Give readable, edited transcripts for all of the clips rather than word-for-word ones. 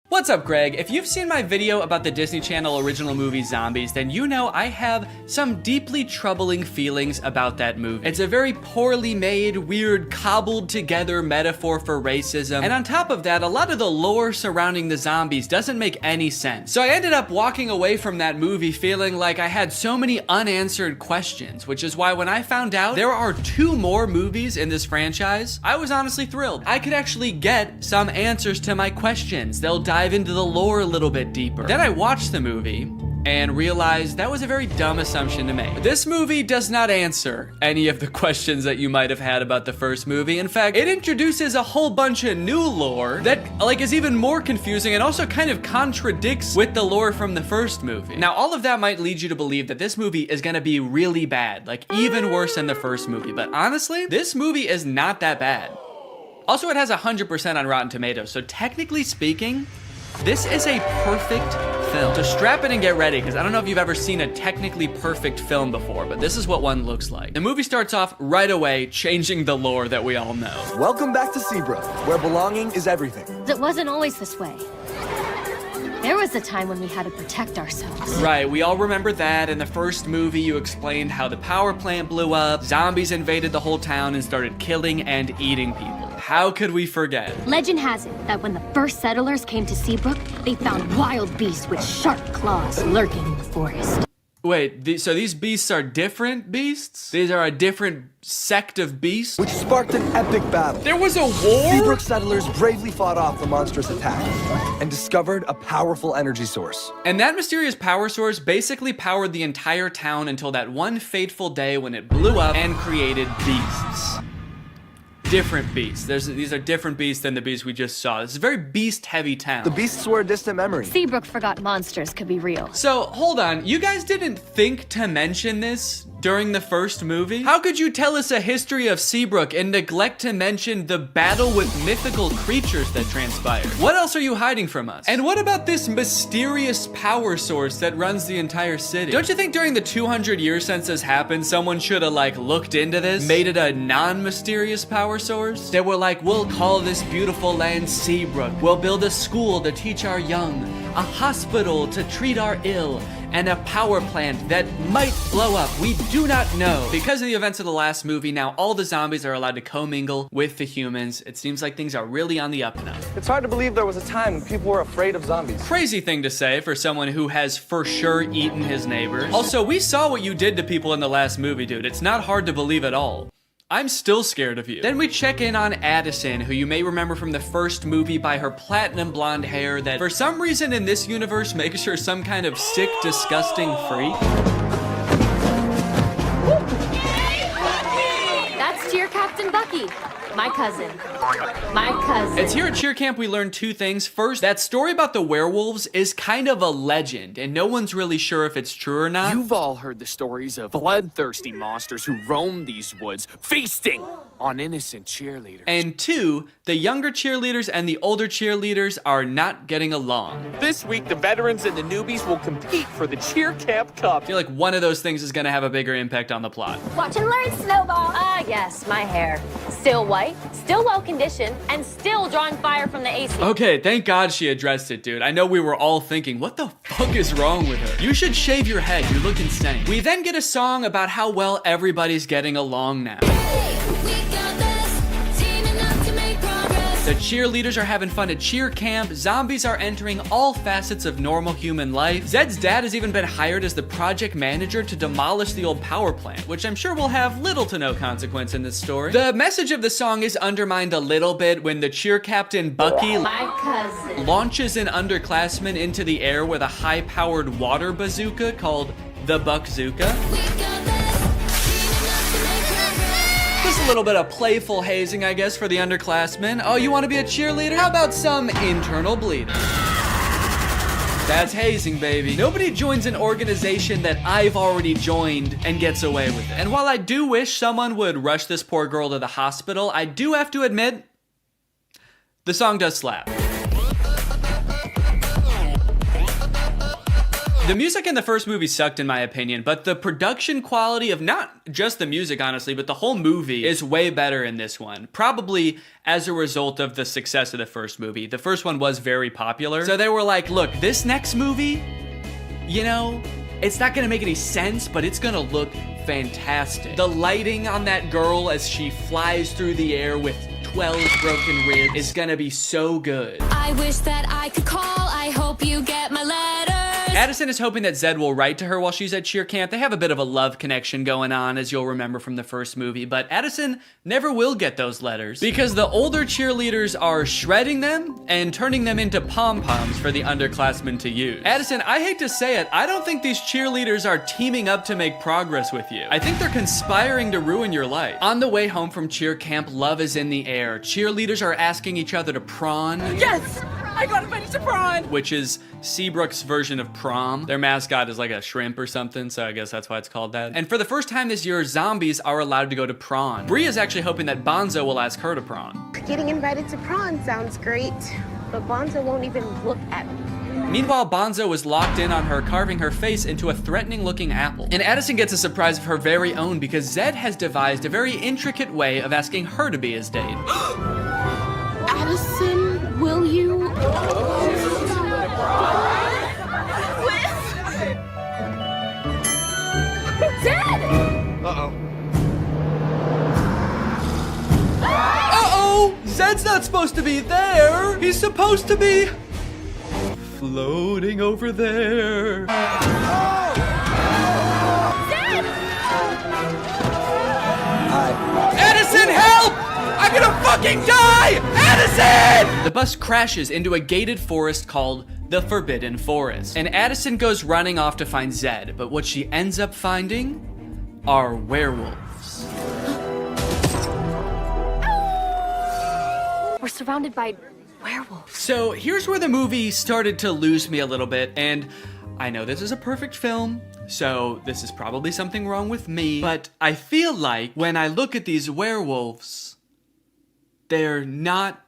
What's up, Greg? If you've seen my video about the Disney Channel original movie Zombies, then you know I have some deeply troubling feelings about that movie. It's a very poorly made, weird, cobbled together metaphor for racism, and on top of that, a lot of the lore surrounding the zombies doesn't make any sense. So I ended up walking away from that movie feeling like I had so many unanswered questions, which is why when I found out there are 2 more movies in this franchise, I was honestly thrilled. I could actually get some answers to my questions. They'll dive into the lore a little bit deeper. Then I watched the movie and realized that was a very dumb assumption to make. This movie does not answer any of the questions that you might have had about the first movie. In fact, it introduces a whole bunch of new lore that is even more confusing and also kind of contradicts with the lore from the first movie. Now, all of that might lead you to believe that this movie is gonna be really bad, like even worse than the first movie. But honestly, this movie is not that bad. Also, it has 100% on Rotten Tomatoes, so technically speaking, this is a perfect film. So strap in and get ready, because I don't know if you've ever seen a technically perfect film before, but this is what one looks like. The movie starts off right away, changing the lore that we all know. Welcome back to Seabrook, where belonging is everything. It wasn't always this way. There was a time when we had to protect ourselves. Right, we all remember that. In the first movie, you explained how the power plant blew up, zombies invaded the whole town and started killing and eating people. How could we forget? Legend has it that when the first settlers came to Seabrook, they found wild beasts with sharp claws lurking in the forest. Wait, so these beasts are different beasts? These are a different sect of beasts? Which sparked an epic battle. There was a war? Seabrook settlers bravely fought off the monstrous attack and discovered a powerful energy source. And that mysterious power source basically powered the entire town until that one fateful day when it blew up and created beasts. Different beasts. These are different beasts than the beasts we just saw. This is a very beast-heavy town. The beasts were a distant memory. Seabrook forgot monsters could be real. So, hold on. You guys didn't think to mention this during the first movie? How could you tell us a history of Seabrook and neglect to mention the battle with mythical creatures that transpired? What else are you hiding from us? And what about this mysterious power source that runs the entire city? Don't you think during the 200 years since this happened, someone should have looked into this, made it a non-mysterious power source? They were like, we'll call this beautiful land Seabrook. We'll build a school to teach our young, a hospital to treat our ill, and a power plant that might blow up. We do not know. Because of the events of the last movie, now all the zombies are allowed to commingle with the humans. It seems like things are really on the up and up. It's hard to believe there was a time when people were afraid of zombies. Crazy thing to say for someone who has for sure eaten his neighbors. Also, we saw what you did to people in the last movie, dude. It's not hard to believe at all. I'm still scared of you. Then we check in on Addison, who you may remember from the first movie by her platinum blonde hair that for some reason in this universe makes her some kind of sick, disgusting freak. That's Cheer Captain Bucky, my cousin. My cousin. It's here at Cheer Camp we learned 2 things. First, that story about the werewolves is kind of a legend, and no one's really sure if it's true or not. You've all heard the stories of bloodthirsty monsters who roam these woods, feasting on innocent cheerleaders. And 2, the younger cheerleaders and the older cheerleaders are not getting along. This week, the veterans and the newbies will compete for the Cheer Camp Cup. I feel like one of those things is gonna have a bigger impact on the plot. Watch and learn, Snowball. Ah, yes, my hair. Still white, still well-conditioned, and still drawing fire from the AC. Okay, thank God she addressed it, dude. I know we were all thinking, what the fuck is wrong with her? You should shave your head, you look insane. We then get a song about how well everybody's getting along now. The cheerleaders are having fun at cheer camp, zombies are entering all facets of normal human life. Zed's dad has even been hired as the project manager to demolish the old power plant, which I'm sure will have little to no consequence in this story. The message of the song is undermined a little bit when the cheer captain Bucky My cousin. launches an underclassman into the air with a high-powered water bazooka called the Buckzooka. Just a little bit of playful hazing, I guess, for the underclassmen. Oh, you want to be a cheerleader? How about some internal bleeding? That's hazing, baby. Nobody joins an organization that I've already joined and gets away with it. And while I do wish someone would rush this poor girl to the hospital, I do have to admit, the song does slap. The music in the first movie sucked in my opinion, but the production quality of not just the music, honestly, but the whole movie is way better in this one. Probably as a result of the success of the first movie. The first one was very popular. So they were like, look, this next movie, you know, it's not gonna make any sense, but it's gonna look fantastic. The lighting on that girl as she flies through the air with 12 broken ribs is gonna be so good. I wish that I could call. I hope you get my letters. Addison is hoping that Zed will write to her while she's at cheer camp. They have a bit of a love connection going on, as you'll remember from the first movie, but Addison never will get those letters because the older cheerleaders are shredding them and turning them into pom-poms for the underclassmen to use. Addison, I hate to say it, I don't think these cheerleaders are teaming up to make progress with you. I think they're conspiring to ruin your life. On the way home from cheer camp, love is in the air. Cheerleaders are asking each other to prawn. Yes! I got invited to prawn! Which is Seabrook's version of prom. Their mascot is like a shrimp or something, so I guess that's why it's called that. And for the first time this year, zombies are allowed to go to prawn. Bree is actually hoping that Bonzo will ask her to prawn. Getting invited to prawn sounds great, but Bonzo won't even look at me. Meanwhile, Bonzo is locked in on her, carving her face into a threatening-looking apple. And Addison gets a surprise of her very own because Zed has devised a very intricate way of asking her to be his date. Addison, will you? Uh-oh! Zed's not supposed to be there! He's supposed to be floating over there. Addison, help! I'm gonna fucking die! Addison! The bus crashes into a gated forest called the Forbidden Forest. And Addison goes running off to find Zed, but what she ends up finding are werewolves. We're surrounded by werewolves. So here's where the movie started to lose me a little bit, and I know this is a perfect film, so this is probably something wrong with me, but I feel like when I look at these werewolves, they're not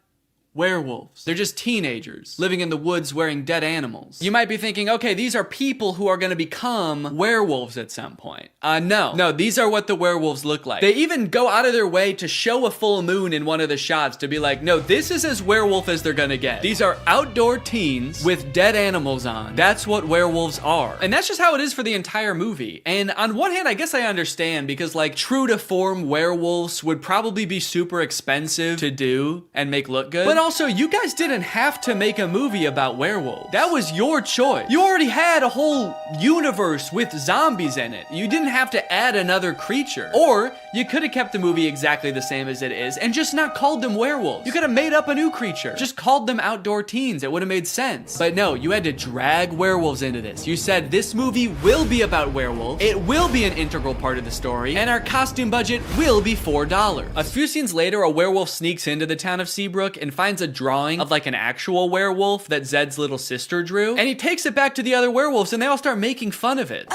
werewolves. They're just teenagers living in the woods wearing dead animals. You might be thinking, okay, these are people who are gonna become werewolves at some point. No, these are what the werewolves look like. They even go out of their way to show a full moon in one of the shots to be like, no, this is as werewolf as they're gonna get. These are outdoor teens with dead animals on. That's what werewolves are. And that's just how it is for the entire movie. And on one hand, I guess I understand because like true to form werewolves would probably be super expensive to do and make look good. But also, you guys didn't have to make a movie about werewolves. That was your choice. You already had a whole universe with zombies in it. You didn't have to add another creature. Or you could have kept the movie exactly the same as it is and just not called them werewolves. You could have made up a new creature. Just called them outdoor teens. It would have made sense. But no, you had to drag werewolves into this. You said this movie will be about werewolves. It will be an integral part of the story. And our costume budget will be $4. A few scenes later, a werewolf sneaks into the town of Seabrook and finds a drawing of like an actual werewolf that Zed's little sister drew, and he takes it back to the other werewolves and they all start making fun of it.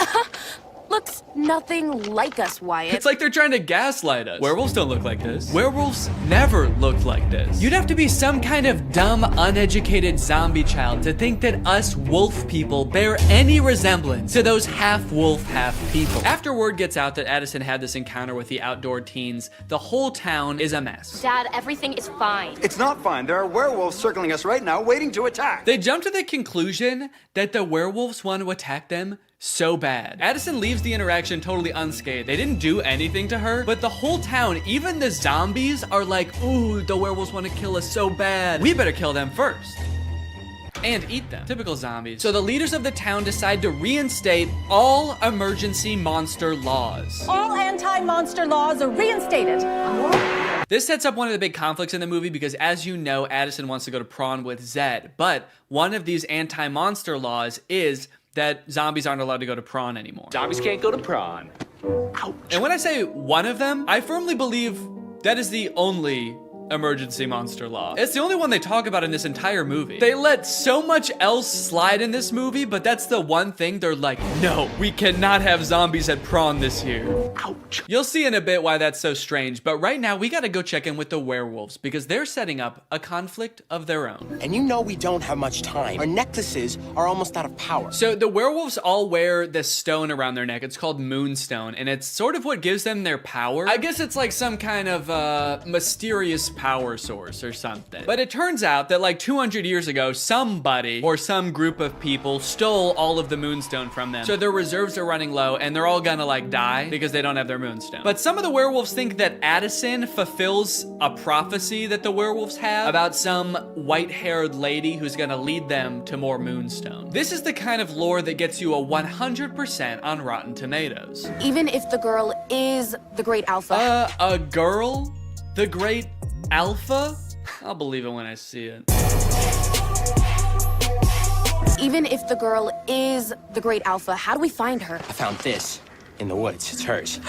Looks nothing like us, Wyatt. It's like they're trying to gaslight us. Werewolves don't look like this. Werewolves never looked like this. You'd have to be some kind of dumb, uneducated zombie child to think that us wolf people bear any resemblance to those half wolf, half people. After word gets out that Addison had this encounter with the outdoor teens, the whole town is a mess. Dad, everything is fine. It's not fine. There are werewolves circling us right now, waiting to attack. They jump to the conclusion that the werewolves want to attack them so bad. Addison leaves the interaction totally unscathed. They didn't do anything to her, but the whole town, even the zombies, are like, ooh, the werewolves want to kill us so bad. We better kill them first. And eat them. Typical zombies. So the leaders of the town decide to reinstate all emergency monster laws. All anti-monster laws are reinstated. This sets up one of the big conflicts in the movie because, as you know, Addison wants to go to prawn with Zed, but one of these anti-monster laws is that zombies aren't allowed to go to prawn anymore. Zombies can't go to prawn. And when I say one of them, I firmly believe that is the only emergency monster law. It's the only one they talk about in this entire movie. They let so much else slide in this movie, but that's the one thing they're like, no, we cannot have zombies at prom this year. Ouch. You'll see in a bit why that's so strange, but right now we gotta go check in with the werewolves because they're setting up a conflict of their own. And you know we don't have much time. Our necklaces are almost out of power. So the werewolves all wear this stone around their neck. It's called Moonstone, and it's sort of what gives them their power. I guess it's like some kind of mysterious power source or something. But it turns out that like 200 years ago, somebody or some group of people stole all of the Moonstone from them. So their reserves are running low and they're all gonna like die because they don't have their Moonstone. But some of the werewolves think that Addison fulfills a prophecy that the werewolves have about some white-haired lady who's gonna lead them to more Moonstone. This is the kind of lore that gets you a 100% on Rotten Tomatoes. Even if the girl is the great alpha. A girl? The great alpha? I'll believe it when I see it. Even if the girl is the great alpha, how do we find her? I found this in the woods. It's hers.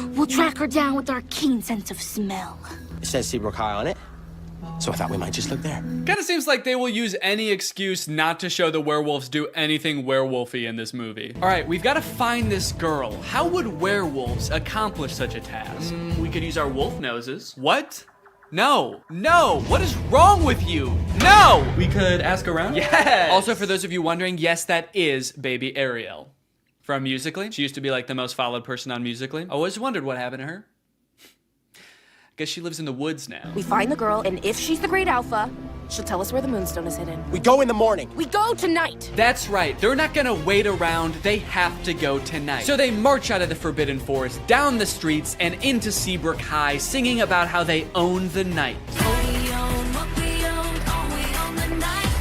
We'll track her down with our keen sense of smell. It says Seabrook High on it. So I thought we might just look there. Kinda seems like they will use any excuse not to show the werewolves do anything werewolfy in this movie. All right, we've gotta find this girl. How would werewolves accomplish such a task? We could use our wolf noses. What? No, no, what is wrong with you? No! We could ask around? Yes! Also, for those of you wondering, yes, that is baby Ariel from Musical.ly. She used to be like the most followed person on Musical.ly. I always wondered what happened to her. Guess she lives in the woods now. We find the girl, and if she's the great alpha, she'll tell us where the Moonstone is hidden. We go in the morning. We go tonight. That's right. They're not gonna wait around. They have to go tonight. So they march out of the Forbidden Forest, down the streets, and into Seabrook High, singing about how they own the night.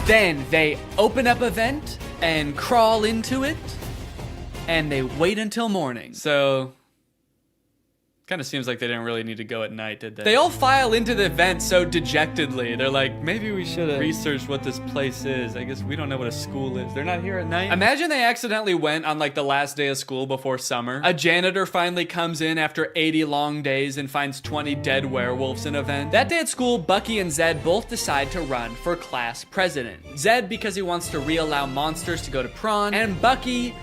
Then they open up a vent and crawl into it, and they wait until morning. So kind of seems like they didn't really need to go at night, did they? They all file into the vent so dejectedly. They're like, maybe we should have researched what this place is. I guess we don't know what a school is. They're not here at night. Imagine they accidentally went on like the last day of school before summer. A janitor finally comes in after 80 long days and finds 20 dead werewolves in a vent. That day at school, Bucky and Zed both decide to run for class president. Zed because he wants to re-allow monsters to go to prom, and Bucky,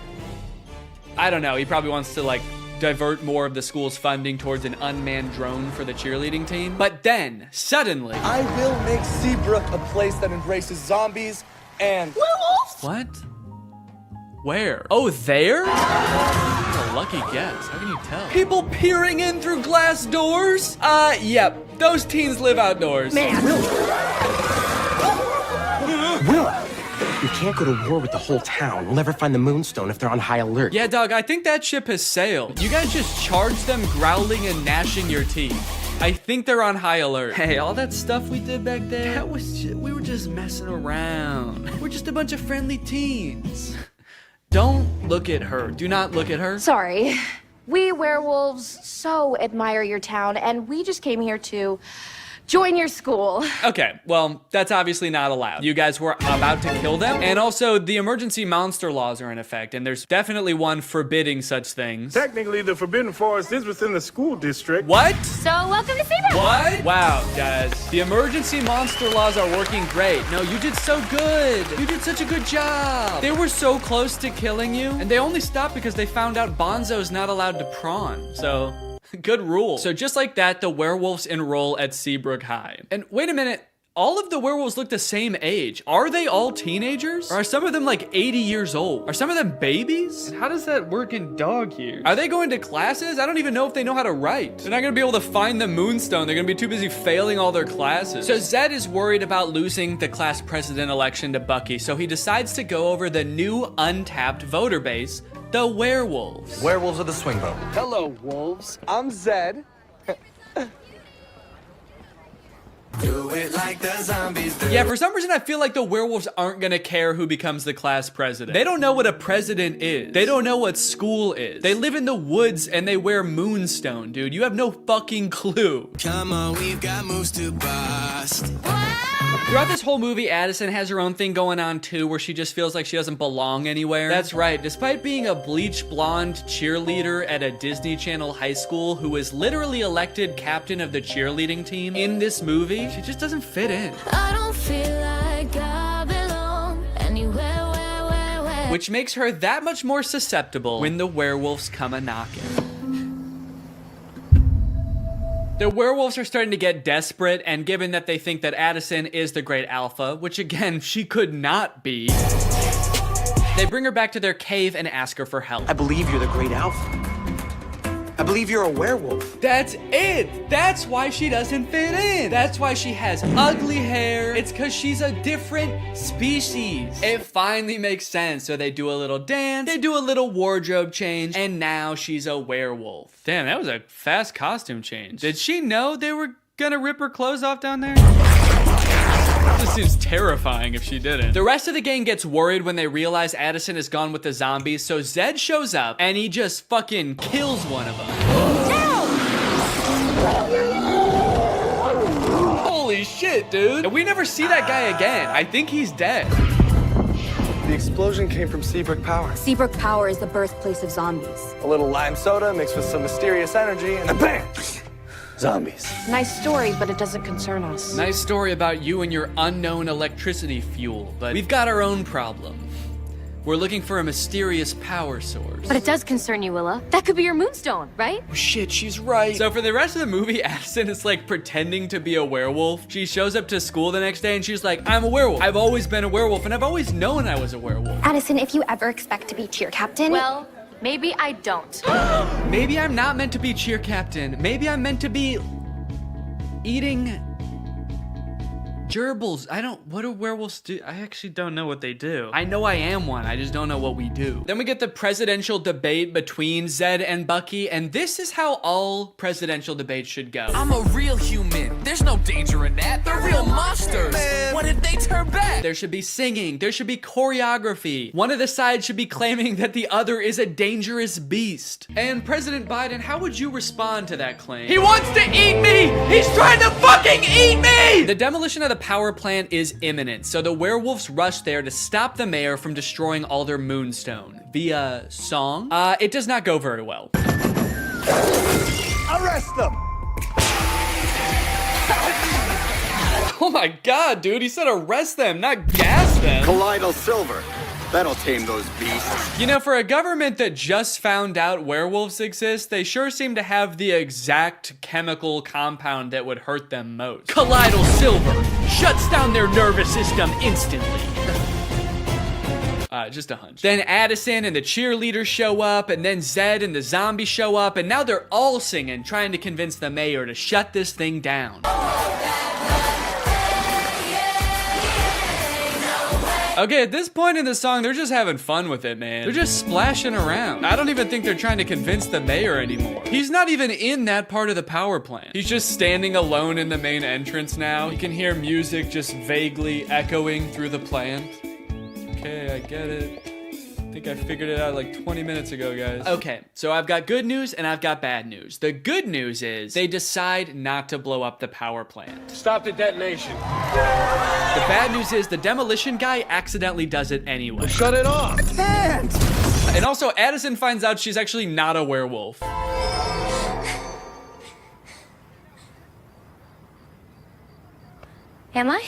I don't know, he probably wants to like divert more of the school's funding towards an unmanned drone for the cheerleading team. But then, suddenly, I will make Seabrook a place that embraces zombies and werewolves. What? Where? Oh, there? What a lucky guess. How can you tell? People peering in through glass doors? Yep. Those teens live outdoors. Man. Willa! We can't go to war with the whole town. We'll never find the Moonstone if they're on high alert. Yeah, dog, I think that ship has sailed. You guys just charge them growling and gnashing your teeth. I think they're on high alert. Hey, all that stuff we did back there, that was just, we were just messing around. We're just a bunch of friendly teens. Don't look at her. Do not look at her. Sorry. We werewolves so admire your town, and we just came here to join your school. Okay, well, that's obviously not allowed. You guys were about to kill them, and also the emergency monster laws are in effect, and there's definitely one forbidding such things. Technically, the Forbidden Forest is within the school district. What? So welcome to Seabrook. What? Wow, guys. The emergency monster laws are working great. No, you did so good. You did such a good job. They were so close to killing you, and they only stopped because they found out Bonzo's not allowed to prawn, so good rule. So just like that, the werewolves enroll at Seabrook High. And wait a minute, all of the werewolves look the same age. Are they all teenagers? Or are some of them like 80 years old? Are some of them babies? And how does that work in dog years? Are they going to classes? I don't even know if they know how to write. They're not gonna be able to find the Moonstone. They're gonna be too busy failing all their classes. So Zed is worried about losing the class president election to Bucky, so he decides to go over the new untapped voter base, the werewolves. Werewolves of the swing vote. Hello, wolves. I'm Zed. Do it like the zombies do. Yeah, for some reason I feel like the werewolves aren't gonna care who becomes the class president. They don't know what a president is. They don't know what school is. They live in the woods and they wear Moonstone, dude. You have no fucking clue. Come on, we've got moves to bust. Throughout this whole movie, Addison has her own thing going on too, where she just feels like she doesn't belong anywhere. That's right, despite being a bleach blonde cheerleader at a Disney Channel high school who was literally elected captain of the cheerleading team in this movie, she just doesn't fit in. I don't feel like I belong anywhere, where. Which makes her that much more susceptible when the werewolves come a-knocking. The werewolves are starting to get desperate, and given that they think that Addison is the great alpha, which again, she could not be, they bring her back to their cave and ask her for help. I believe you're the great alpha. I believe you're a werewolf. That's it! That's why she doesn't fit in! That's why she has ugly hair. It's because she's a different species. It finally makes sense. So they do a little dance, they do a little wardrobe change, and now she's a werewolf. Damn, that was a fast costume change. Did she know they were gonna rip her clothes off down there? This seems terrifying if she didn't. The rest of the gang gets worried when they realize Addison is gone with the zombies, so Zed shows up and he just fucking kills one of them. Holy shit, dude. And we never see that guy again. I think he's dead. The explosion came from Seabrook Power. Seabrook Power is the birthplace of zombies. A little lime soda mixed with some mysterious energy, and bam! Zombies. Nice story, but it doesn't concern us. Nice story about you and your unknown electricity fuel, but we've got our own problem. We're looking for a mysterious power source. But it does concern you, Willa. That could be your moonstone, right? Oh shit, she's right. So for the rest of the movie, Addison is like pretending to be a werewolf. She shows up to school the next day and she's like, I'm a werewolf. I've always been a werewolf and I've always known I was a werewolf. Addison, if you ever expect to be cheer captain, Well, maybe I don't. Maybe I'm not meant to be cheer captain. Maybe I'm meant to be eating gerbils. What do werewolves do? I actually don't know what they do. I know I am one, I just don't know what we do. Then we get the presidential debate between Zed and Bucky, and this is how all presidential debates should go. I'm a real human. There's no danger in that. They're real monsters. What if they turn back? There should be singing, there should be choreography. One of the sides should be claiming that the other is a dangerous beast. And President Biden, how would you respond to that claim? He wants to eat me! He's trying to fucking eat me! The demolition of the power plant is imminent, so the werewolves rush there to stop the mayor from destroying all their moonstone. Via song? It does not go very well. Arrest them! Oh my god, dude, he said arrest them, not gas them. Colloidal silver. That'll tame those beasts. You know, for a government that just found out werewolves exist, they sure seem to have the exact chemical compound that would hurt them most. Colloidal silver shuts down their nervous system instantly. Just a hunch. Then Addison and the cheerleaders show up, and then Zed and the zombies show up, and now they're all singing, trying to convince the mayor to shut this thing down. Okay, at this point in the song, they're just having fun with it, man. They're just splashing around. I don't even think they're trying to convince the mayor anymore. He's not even in that part of the power plant. He's just standing alone in the main entrance now. You can hear music just vaguely echoing through the plant. Okay, I get it. I think I figured it out like 20 minutes ago, guys. Okay, so I've got good news and I've got bad news. The good news is they decide not to blow up the power plant. Stop the detonation. The bad news is the demolition guy accidentally does it anyway. Shut it off. And also, Addison finds out she's actually not a werewolf. Am I?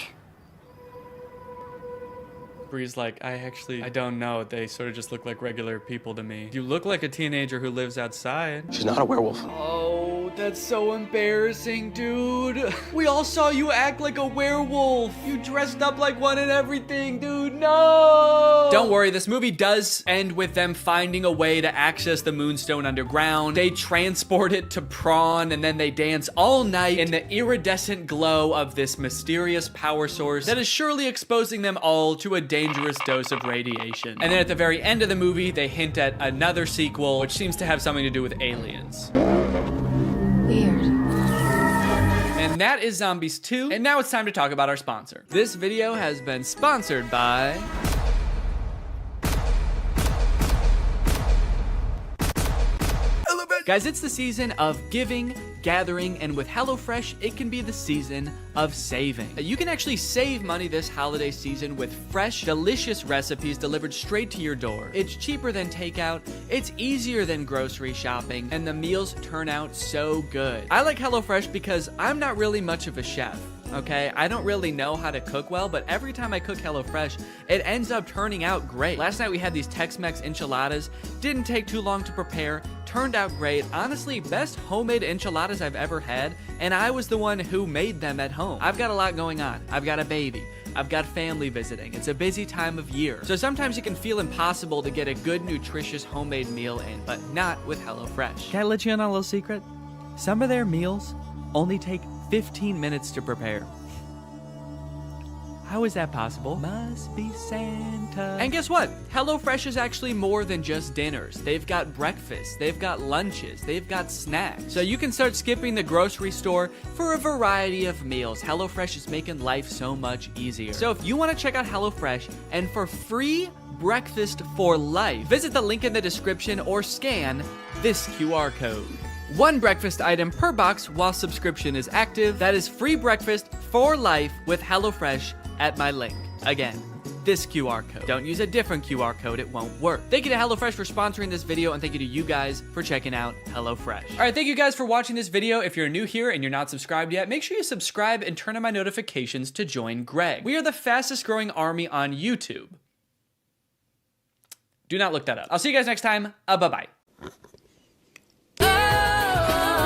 Bree's like, I don't know. They sort of just look like regular people to me. You look like a teenager who lives outside. She's not a werewolf. Oh, that's so embarrassing, dude. We all saw you act like a werewolf. You dressed up like one and everything, dude. No! Don't worry, this movie does end with them finding a way to access the Moonstone underground. They transport it to Prawn, and then they dance all night in the iridescent glow of this mysterious power source that is surely exposing them all to a dangerous dose of radiation. And then at the very end of the movie, they hint at another sequel, which seems to have something to do with aliens. Weird. And that is Zombies 2. And now it's time to talk about our sponsor. This video has been sponsored by... Elevate Guys, it's the season of giving, gathering, and with HelloFresh, it can be the season of saving. You can actually save money this holiday season with fresh, delicious recipes delivered straight to your door. It's cheaper than takeout, it's easier than grocery shopping, and the meals turn out so good. I like HelloFresh because I'm not really much of a chef. Okay, I don't really know how to cook well, but every time I cook HelloFresh, it ends up turning out great. Last night we had these Tex-Mex enchiladas. Didn't take too long to prepare. Turned out great. Honestly, best homemade enchiladas I've ever had, and I was the one who made them at home. I've got a lot going on. I've got a baby. I've got family visiting. It's a busy time of year. So sometimes it can feel impossible to get a good, nutritious homemade meal in, but not with HelloFresh. Can I let you in on a little secret? Some of their meals only take 15 minutes to prepare. How is that possible? Must be Santa. And guess what? HelloFresh is actually more than just dinners. They've got breakfast, they've got lunches, they've got snacks. So you can start skipping the grocery store for a variety of meals. HelloFresh is making life so much easier. So if you want to check out HelloFresh and for free breakfast for life, visit the link in the description or scan this QR code. One breakfast item per box while subscription is active. That is free breakfast for life with HelloFresh at my link. Again, this QR code. Don't use a different QR code, it won't work. Thank you to HelloFresh for sponsoring this video, and thank you to you guys for checking out HelloFresh. All right, thank you guys for watching this video. If you're new here and you're not subscribed yet, make sure you subscribe and turn on my notifications to join Greg. We are the fastest growing army on YouTube. Do not look that up. I'll see you guys next time. Bye-bye.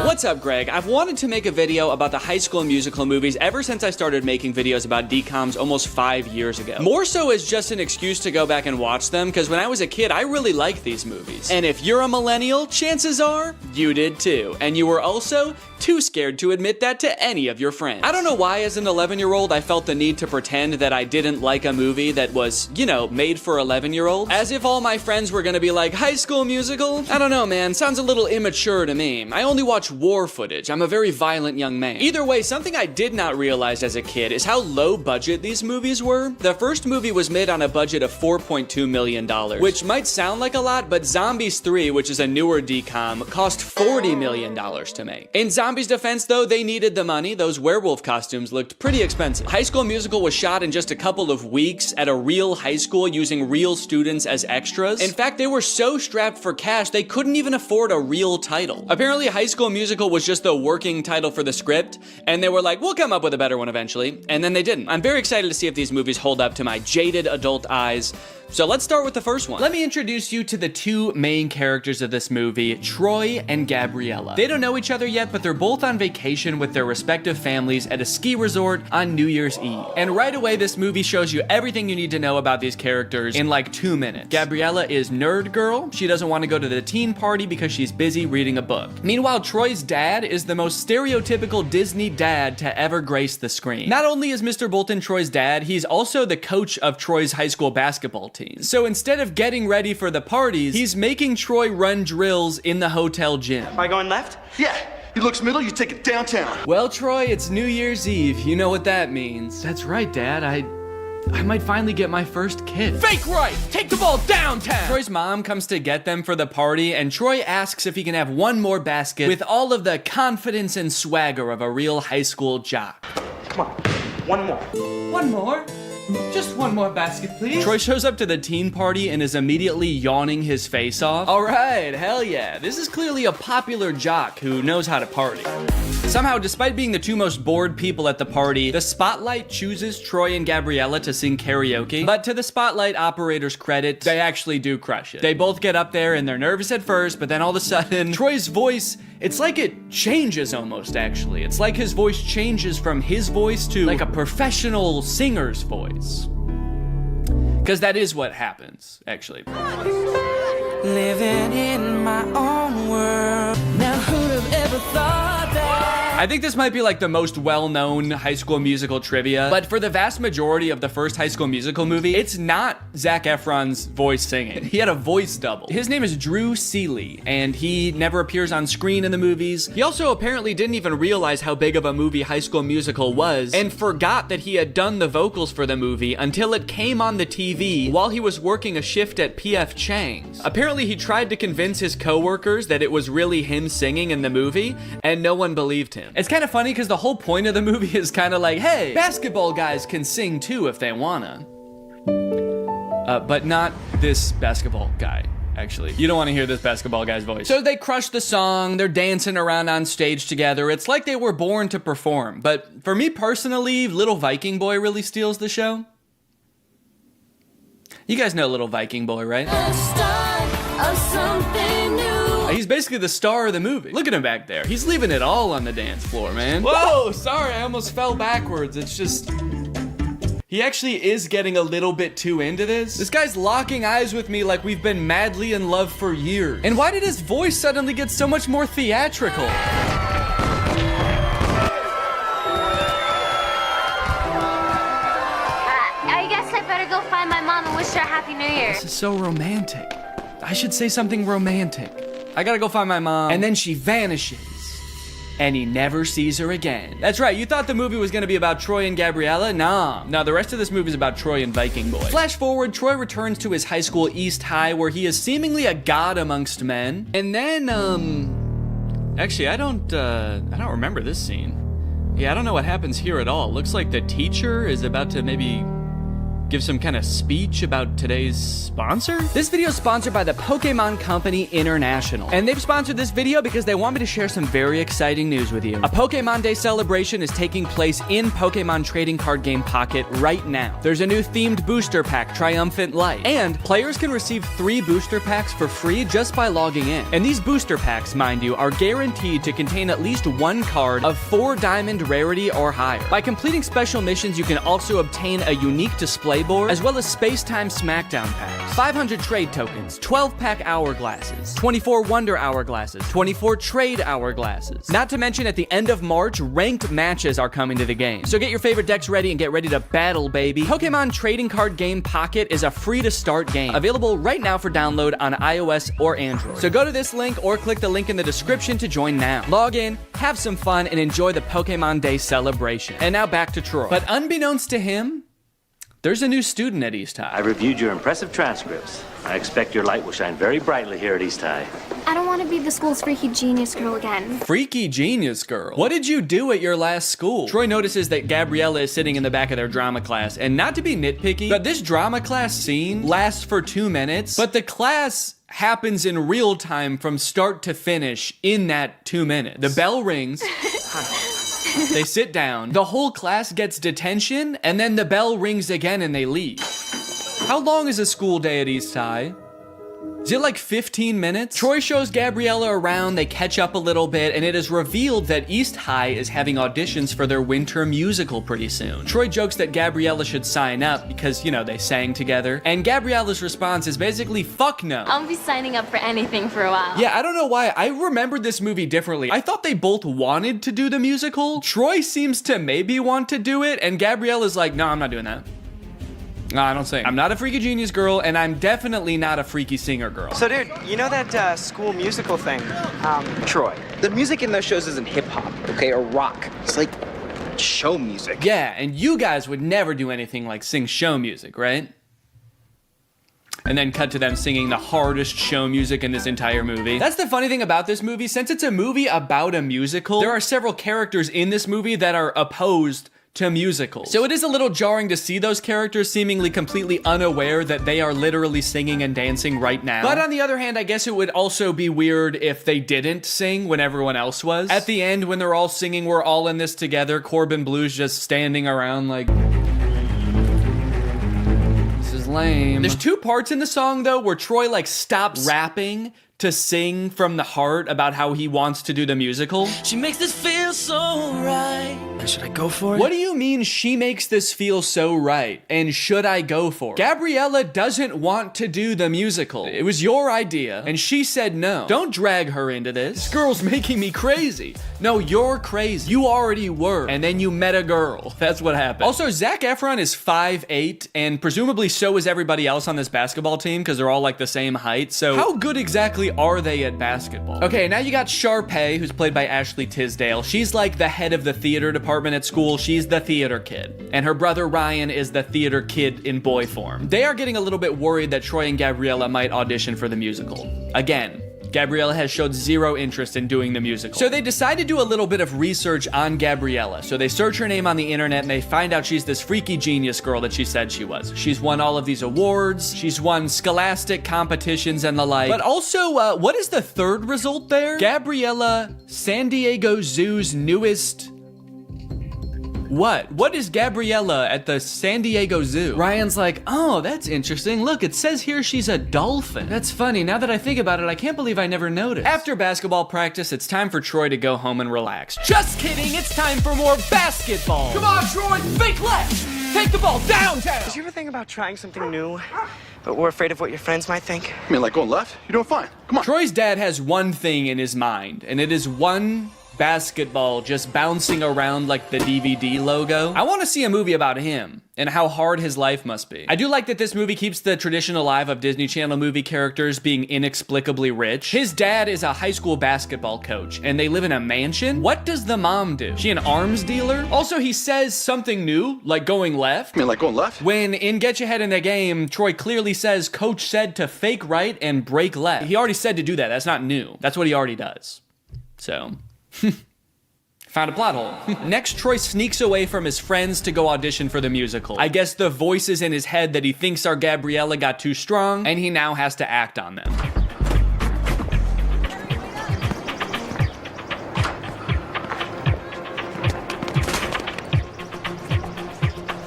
What's up, Greg? I've wanted to make a video about the High School Musical movies ever since I started making videos about DCOMs almost 5 years ago. More so as just an excuse to go back and watch them, because when I was a kid, I really liked these movies. And if you're a millennial, chances are you did too. And you were also too scared to admit that to any of your friends. I don't know why as an 11-year-old I felt the need to pretend that I didn't like a movie that was, you know, made for 11-year-olds. As if all my friends were gonna be like, High School Musical? I don't know, man. Sounds a little immature to me. I only watch war footage. I'm a very violent young man. Either way, something I did not realize as a kid is how low budget these movies were. The first movie was made on a budget of $4.2 million, which might sound like a lot, but Zombies 3, which is a newer DCOM, cost $40 million to make. In Zombies' defense, though, they needed the money. Those werewolf costumes looked pretty expensive. High School Musical was shot in just a couple of weeks at a real high school using real students as extras. In fact, they were so strapped for cash, they couldn't even afford a real title. Apparently, High School Musical was just the working title for the script, and they were like, we'll come up with a better one eventually, and then they didn't. I'm very excited to see if these movies hold up to my jaded adult eyes. So let's start with the first one. Let me introduce you to the two main characters of this movie, Troy and Gabriella. They don't know each other yet, but they're both on vacation with their respective families at a ski resort on New Year's Eve. And right away, this movie shows you everything you need to know about these characters in like 2 minutes. Gabriella is nerd girl. She doesn't want to go to the teen party because she's busy reading a book. Meanwhile, Troy's dad is the most stereotypical Disney dad to ever grace the screen. Not only is Mr. Bolton Troy's dad, he's also the coach of Troy's high school basketball team. So instead of getting ready for the parties, he's making Troy run drills in the hotel gym. Am I going left? Yeah, he looks middle, you take it downtown. Well, Troy, it's New Year's Eve. You know what that means. That's right, Dad. I might finally get my first kid. Fake right! Take the ball downtown! Troy's mom comes to get them for the party, and Troy asks if he can have one more basket with all of the confidence and swagger of a real high school jock. Come on, one more. One more? Just one more basket, please. Troy shows up to the teen party and is immediately yawning his face off. All right, hell yeah. This is clearly a popular jock who knows how to party. Somehow, despite being the two most bored people at the party, the Spotlight chooses Troy and Gabriella to sing karaoke. But to the Spotlight operator's credit, they actually do crush it. They both get up there and they're nervous at first, but then all of a sudden, Troy's voice, it's like it changes almost, actually. It's like his voice changes from his voice to like a professional singer's voice. Because that is what happens, actually. Living in my own world. Now who'd have ever thought that? I think this might be like the most well-known High School Musical trivia, but for the vast majority of the first High School Musical movie, it's not Zac Efron's voice singing. He had a voice double. His name is Drew Seeley, and he never appears on screen in the movies. He also apparently didn't even realize how big of a movie High School Musical was, and forgot that he had done the vocals for the movie until it came on the TV while he was working a shift at P.F. Chang's. Apparently he tried to convince his coworkers that it was really him singing in the movie, and no one believed him. It's kind of funny because the whole point of the movie is kind of like, hey, basketball guys can sing too if they wanna. But not this basketball guy. Actually, you don't want to hear this basketball guy's voice. So they crush the song, they're dancing around on stage together. It's like they were born to perform. But for me personally, Little Viking Boy really steals the show. You guys know Little Viking Boy, right? He's basically the star of the movie. Look at him back there. He's leaving it all on the dance floor, man. Whoa, sorry, I almost fell backwards. It's just... He actually is getting a little bit too into this. This guy's locking eyes with me like we've been madly in love for years. And why did his voice suddenly get so much more theatrical? I guess I better go find my mom and wish her a Happy New Year. This is so romantic. I should say something romantic. I gotta go find my mom. And then she vanishes. And he never sees her again. That's right, you thought the movie was gonna be about Troy and Gabriella? Nah. No, the rest of this movie is about Troy and Viking Boy. Flash forward, Troy returns to his high school, East High, where he is seemingly a god amongst men. And then, actually, I don't remember this scene. Yeah, I don't know what happens here at all. Looks like the teacher is about to maybe give some kind of speech about today's sponsor? This video is sponsored by the Pokemon Company International. And they've sponsored this video because they want me to share some very exciting news with you. A Pokemon Day celebration is taking place in Pokemon Trading Card Game Pocket right now. There's a new themed booster pack, Triumphant Light. And players can receive 3 booster packs for free just by logging in. And these booster packs, mind you, are guaranteed to contain at least 1 card of 4 diamond rarity or higher. By completing special missions, you can also obtain a unique display board, as well as Space-Time Smackdown packs, 500 trade tokens, 12-pack hourglasses, 24 Wonder Hourglasses, 24 Trade Hourglasses. Not to mention, at the end of March, ranked matches are coming to the game. So get your favorite decks ready and get ready to battle, baby. Pokemon Trading Card Game Pocket is a free-to-start game, available right now for download on iOS or Android. So go to this link or click the link in the description to join now. Log in, have some fun, and enjoy the Pokemon Day celebration. And now back to Troy. But unbeknownst to him, there's a new student at East High. I reviewed your impressive transcripts. I expect your light will shine very brightly here at East High. I don't want to be the school's freaky genius girl again. Freaky genius girl? What did you do at your last school? Troy notices that Gabriella is sitting in the back of their drama class, and not to be nitpicky, but this drama class scene lasts for 2 minutes, but the class happens in real time from start to finish in that 2 minutes. The bell rings. They sit down, the whole class gets detention, and then the bell rings again and they leave. How long is a school day at East High? Is it like 15 minutes? Troy shows Gabriella around, they catch up a little bit, and it is revealed that East High is having auditions for their winter musical pretty soon. Troy jokes that Gabriella should sign up because, you know, they sang together. And Gabriella's response is basically, fuck no. I'll be signing up for anything for a while. Yeah, I don't know why. I remembered this movie differently. I thought they both wanted to do the musical. Troy seems to maybe want to do it, and Gabriella's like, no, I'm not doing that. No, I don't sing. I'm not a freaky genius girl, and I'm definitely not a freaky singer girl. So, dude, you know that school musical thing? Troy, the music in those shows isn't hip-hop, okay, or rock. It's like show music. Yeah, and you guys would never do anything like sing show music, right? And then cut to them singing the hardest show music in this entire movie. That's the funny thing about this movie. Since it's a movie about a musical, there are several characters in this movie that are opposed to musicals. So it is a little jarring to see those characters seemingly completely unaware that they are literally singing and dancing right now. But on the other hand, I guess it would also be weird if they didn't sing when everyone else was. At the end, when they're all singing, we're all in this together, Corbin Blue's just standing around like, this is lame. There's 2 parts in the song though where Troy like stops rapping to sing from the heart about how he wants to do the musical. She makes this feel so right. Should I go for it? What do you mean she makes this feel so right? And should I go for it? Gabriella doesn't want to do the musical. It was your idea, and she said no. Don't drag her into this. This girl's making me crazy. No, you're crazy. You already were, and then you met a girl. That's what happened. Also, Zac Efron is 5'8", and presumably so is everybody else on this basketball team, because they're all like the same height. So how good exactly are they at basketball? Okay, now you got Sharpay, who's played by Ashley Tisdale. She's like the head of the theater department at school. She's the theater kid. And her brother Ryan is the theater kid in boy form. They are getting a little bit worried that Troy and Gabriella might audition for the musical. Again, Gabriella has showed zero interest in doing the musical. So they decide to do a little bit of research on Gabriella. So they search her name on the internet and they find out she's this freaky genius girl that she said she was. She's won all of these awards. She's won scholastic competitions and the like. But also, what is the third result there? Gabriella, San Diego Zoo's newest... What? What is Gabriella at the San Diego Zoo? Ryan's like, oh, that's interesting. Look, it says here she's a dolphin. That's funny. Now that I think about it, I can't believe I never noticed. After basketball practice, it's time for Troy to go home and relax. Just kidding. It's time for more basketball. Come on, Troy. Fake left. Take the ball downtown. Did you ever think about trying something new, but we're afraid of what your friends might think? I mean, like going left? You're doing fine. Come on. Troy's dad has one thing in his mind, and it is one basketball just bouncing around like the DVD logo. I want to see a movie about him and how hard his life must be. I do like that this movie keeps the tradition alive of Disney Channel movie characters being inexplicably rich. His dad is a high school basketball coach and they live in a mansion. What does the mom do? She an arms dealer? Also, he says something new, like going left. I mean, like going left? When in Get Your Head in the Game, Troy clearly says coach said to fake right and break left. He already said to do that. That's not new. That's what he already does. So... found a plot hole. Next, Troy sneaks away from his friends to go audition for the musical. I guess the voices in his head that he thinks are Gabriella got too strong, and he now has to act on them.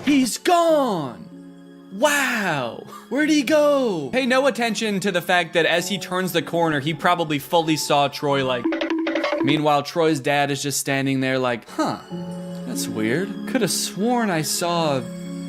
He's gone! Wow! Where'd he go? Pay no attention to the fact that as he turns the corner, he probably fully saw Troy like... Meanwhile, Troy's dad is just standing there like, huh, that's weird. Could have sworn I saw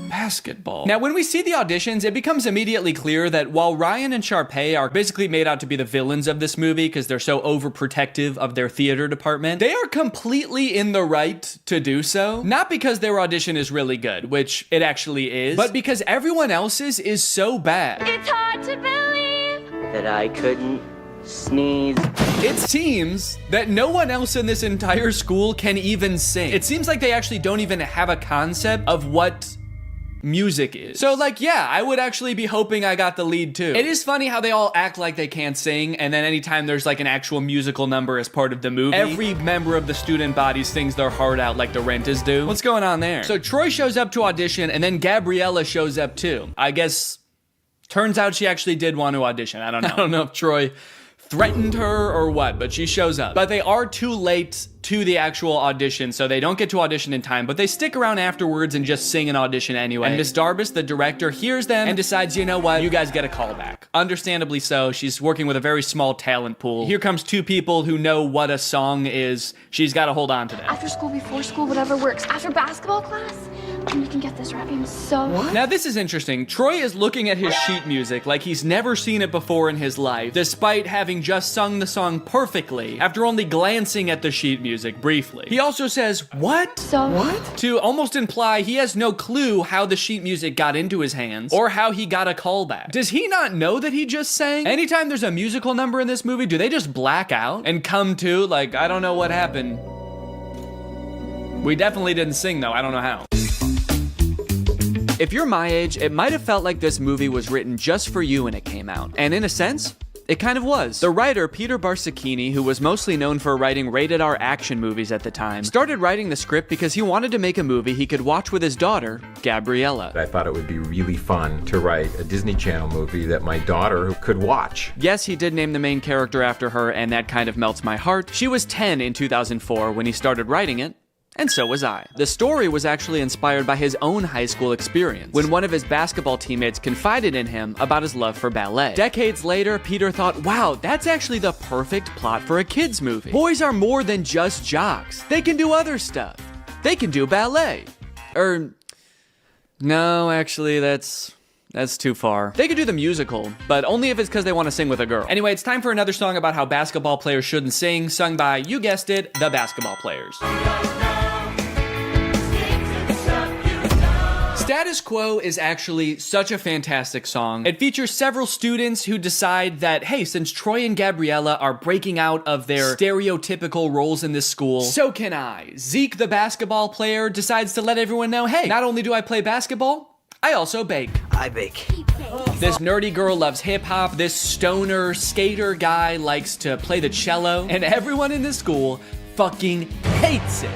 basketball. Now, when we see the auditions, it becomes immediately clear that while Ryan and Sharpay are basically made out to be the villains of this movie because they're so overprotective of their theater department, they are completely in the right to do so. Not because their audition is really good, which it actually is, but because everyone else's is so bad. It's hard to believe that I couldn't sneeze. It seems that no one else in this entire school can even sing. It seems like they actually don't even have a concept of what music is. So like, yeah, I would actually be hoping I got the lead too. It is funny how they all act like they can't sing, and then anytime there's like an actual musical number as part of the movie, every member of the student body sings their heart out like the Renters do. What's going on there? So Troy shows up to audition, and then Gabriella shows up too. I guess, turns out she actually did want to audition. I don't know. I don't know if Troy threatened her or what, but she shows up. But they are too late to the actual audition, so they don't get to audition in time, but they stick around afterwards and just sing an audition anyway. And Miss Darbus, the director, hears them and decides, you know what, you guys get a call back. Understandably so. She's working with a very small talent pool. Here comes two people who know what a song is. She's got to hold on to them. After school, before school, whatever works. After basketball class, you can get this right. I'm so... What? Now this is interesting. Troy is looking at his sheet music like he's never seen it before in his life, despite having just sung the song perfectly after only glancing at the sheet music briefly. He also says, what? So what? To almost imply he has no clue how the sheet music got into his hands or how he got a callback. Does he not know that he just sang? Anytime there's a musical number in this movie, do they just black out and come to like, I don't know what happened. We definitely didn't sing though, I don't know how. If you're my age, it might have felt like this movie was written just for you when it came out. And in a sense, it kind of was. The writer, Peter Barsacchini, who was mostly known for writing rated R action movies at the time, started writing the script because he wanted to make a movie he could watch with his daughter, Gabriella. I thought it would be really fun to write a Disney Channel movie that my daughter could watch. Yes, he did name the main character after her, and that kind of melts my heart. She was 10 in 2004 when he started writing it. And so was I. The story was actually inspired by his own high school experience, when one of his basketball teammates confided in him about his love for ballet. Decades later, Peter thought, wow, that's actually the perfect plot for a kid's movie. Boys are more than just jocks. They can do other stuff. They can do ballet. No, actually, that's too far. They could do the musical, but only if it's because they want to sing with a girl. Anyway, it's time for another song about how basketball players shouldn't sing, sung by, you guessed it, the basketball players. Status Quo is actually such a fantastic song. It features several students who decide that, hey, since Troy and Gabriella are breaking out of their stereotypical roles in this school, so can I. Zeke, the basketball player, decides to let everyone know, hey, not only do I play basketball, I also bake. I bake. This nerdy girl loves hip-hop, this stoner skater guy likes to play the cello, and everyone in this school fucking hates it.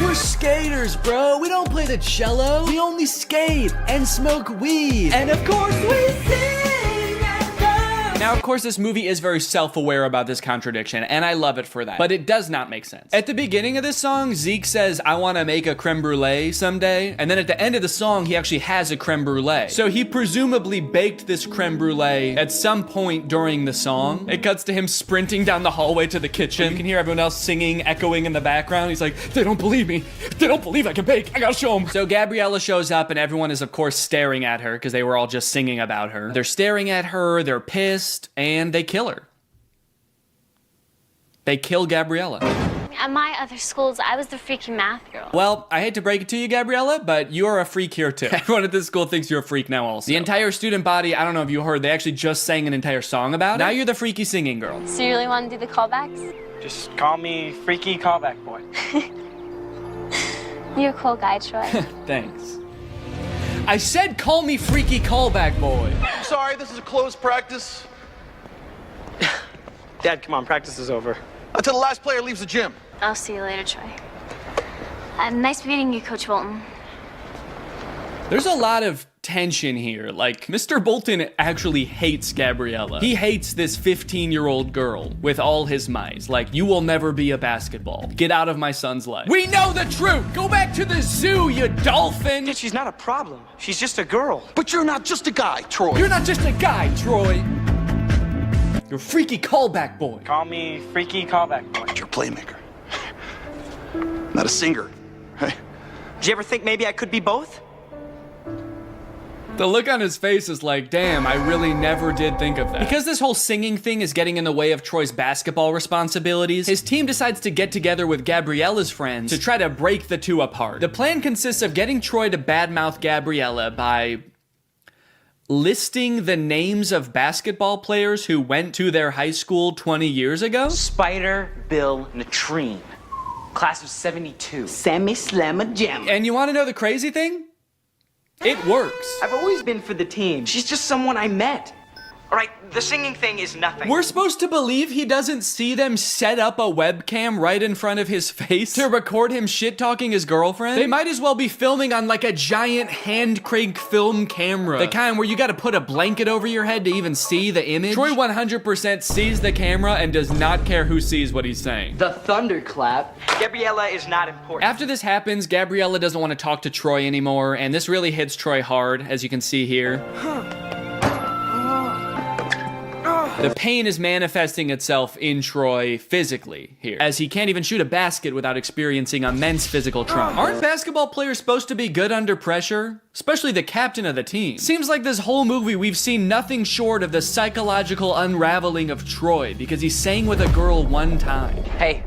We're skaters, bro. We don't play the cello. We only skate and smoke weed. And of course we sing and dance. Now, of course, this movie is very self-aware about this contradiction, and I love it for that. But it does not make sense. At the beginning of this song, Zeke says, I want to make a creme brulee someday. And then at the end of the song, he actually has a creme brulee. So he presumably baked this creme brulee at some point during the song. It cuts to him sprinting down the hallway to the kitchen. You can hear everyone else singing, echoing in the background. He's like, they don't believe me. They don't believe I can bake. I gotta show them. So Gabriella shows up and everyone is, of course, staring at her because they were all just singing about her. They're staring at her, they're pissed, and they kill her. They kill Gabriella. At my other schools, I was the freaky math girl. Well, I hate to break it to you, Gabriella, but you are a freak here too. Everyone at this school thinks you're a freak now also. The entire student body, I don't know if you heard, they actually just sang an entire song about it. Now you're the freaky singing girl. So you really want to do the callbacks? Just call me Freaky Callback Boy. You're a cool guy, Troy. Thanks. I said call me Freaky Callback Boy. Sorry, this is a closed practice. Dad, come on, practice is over. Until the last player leaves the gym. I'll see you later, Troy. Nice meeting you, Coach Bolton. There's a lot of tension here. Like, Mr. Bolton actually hates Gabriella. He hates this 15-year-old girl with all his might. Like, you will never be a basketball. Get out of my son's life. We know the truth! Go back to the zoo, you dolphin! Dad, she's not a problem. She's just a girl. But you're not just a guy, Troy. You're not just a guy, Troy. You're Freaky Callback Boy. Call me Freaky Callback Boy. You're a playmaker. Not a singer. Hey. Did you ever think maybe I could be both? The look on his face is like, damn, I really never did think of that. Because this whole singing thing is getting in the way of Troy's basketball responsibilities, his team decides to get together with Gabriella's friends to try to break the two apart. The plan consists of getting Troy to badmouth Gabriella by listing the names of basketball players who went to their high school 20 years ago? Spider, Bill, Natrine. Class of 72. Sammy Slamma Jam. And you want to know the crazy thing? It works. I've always been for the team. She's just someone I met. All right, the singing thing is nothing. We're supposed to believe he doesn't see them set up a webcam right in front of his face to record him shit-talking his girlfriend? They might as well be filming on like a giant hand-crank film camera. The kind where you gotta put a blanket over your head to even see the image. Troy 100% sees the camera and does not care who sees what he's saying. The thunderclap. Gabriella is not important. After this happens, Gabriella doesn't want to talk to Troy anymore, and this really hits Troy hard, as you can see here. The pain is manifesting itself in Troy physically here, as he can't even shoot a basket without experiencing immense physical trauma. Aren't basketball players supposed to be good under pressure? Especially the captain of the team. Seems like this whole movie we've seen nothing short of the psychological unraveling of Troy because he sang with a girl one time. Hey,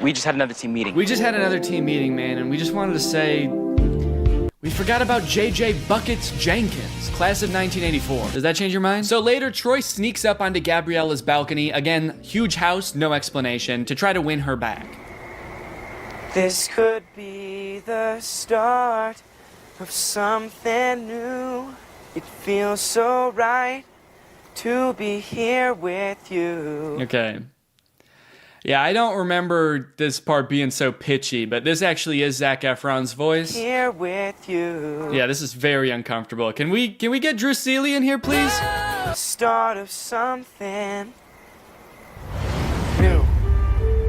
we just had another team meeting. We just had another team meeting, man, and we just wanted to say we forgot about JJ Buckets Jenkins, class of 1984. Does that change your mind? So later, Troy sneaks up onto Gabriella's balcony. Again, huge house, no explanation, to try to win her back. This could be the start of something new. It feels so right to be here with you. Okay. Yeah, I don't remember this part being so pitchy, but this actually is Zac Efron's voice. Here with you. Yeah, this is very uncomfortable. Can we get Drew Seeley in here, please? The start of something new.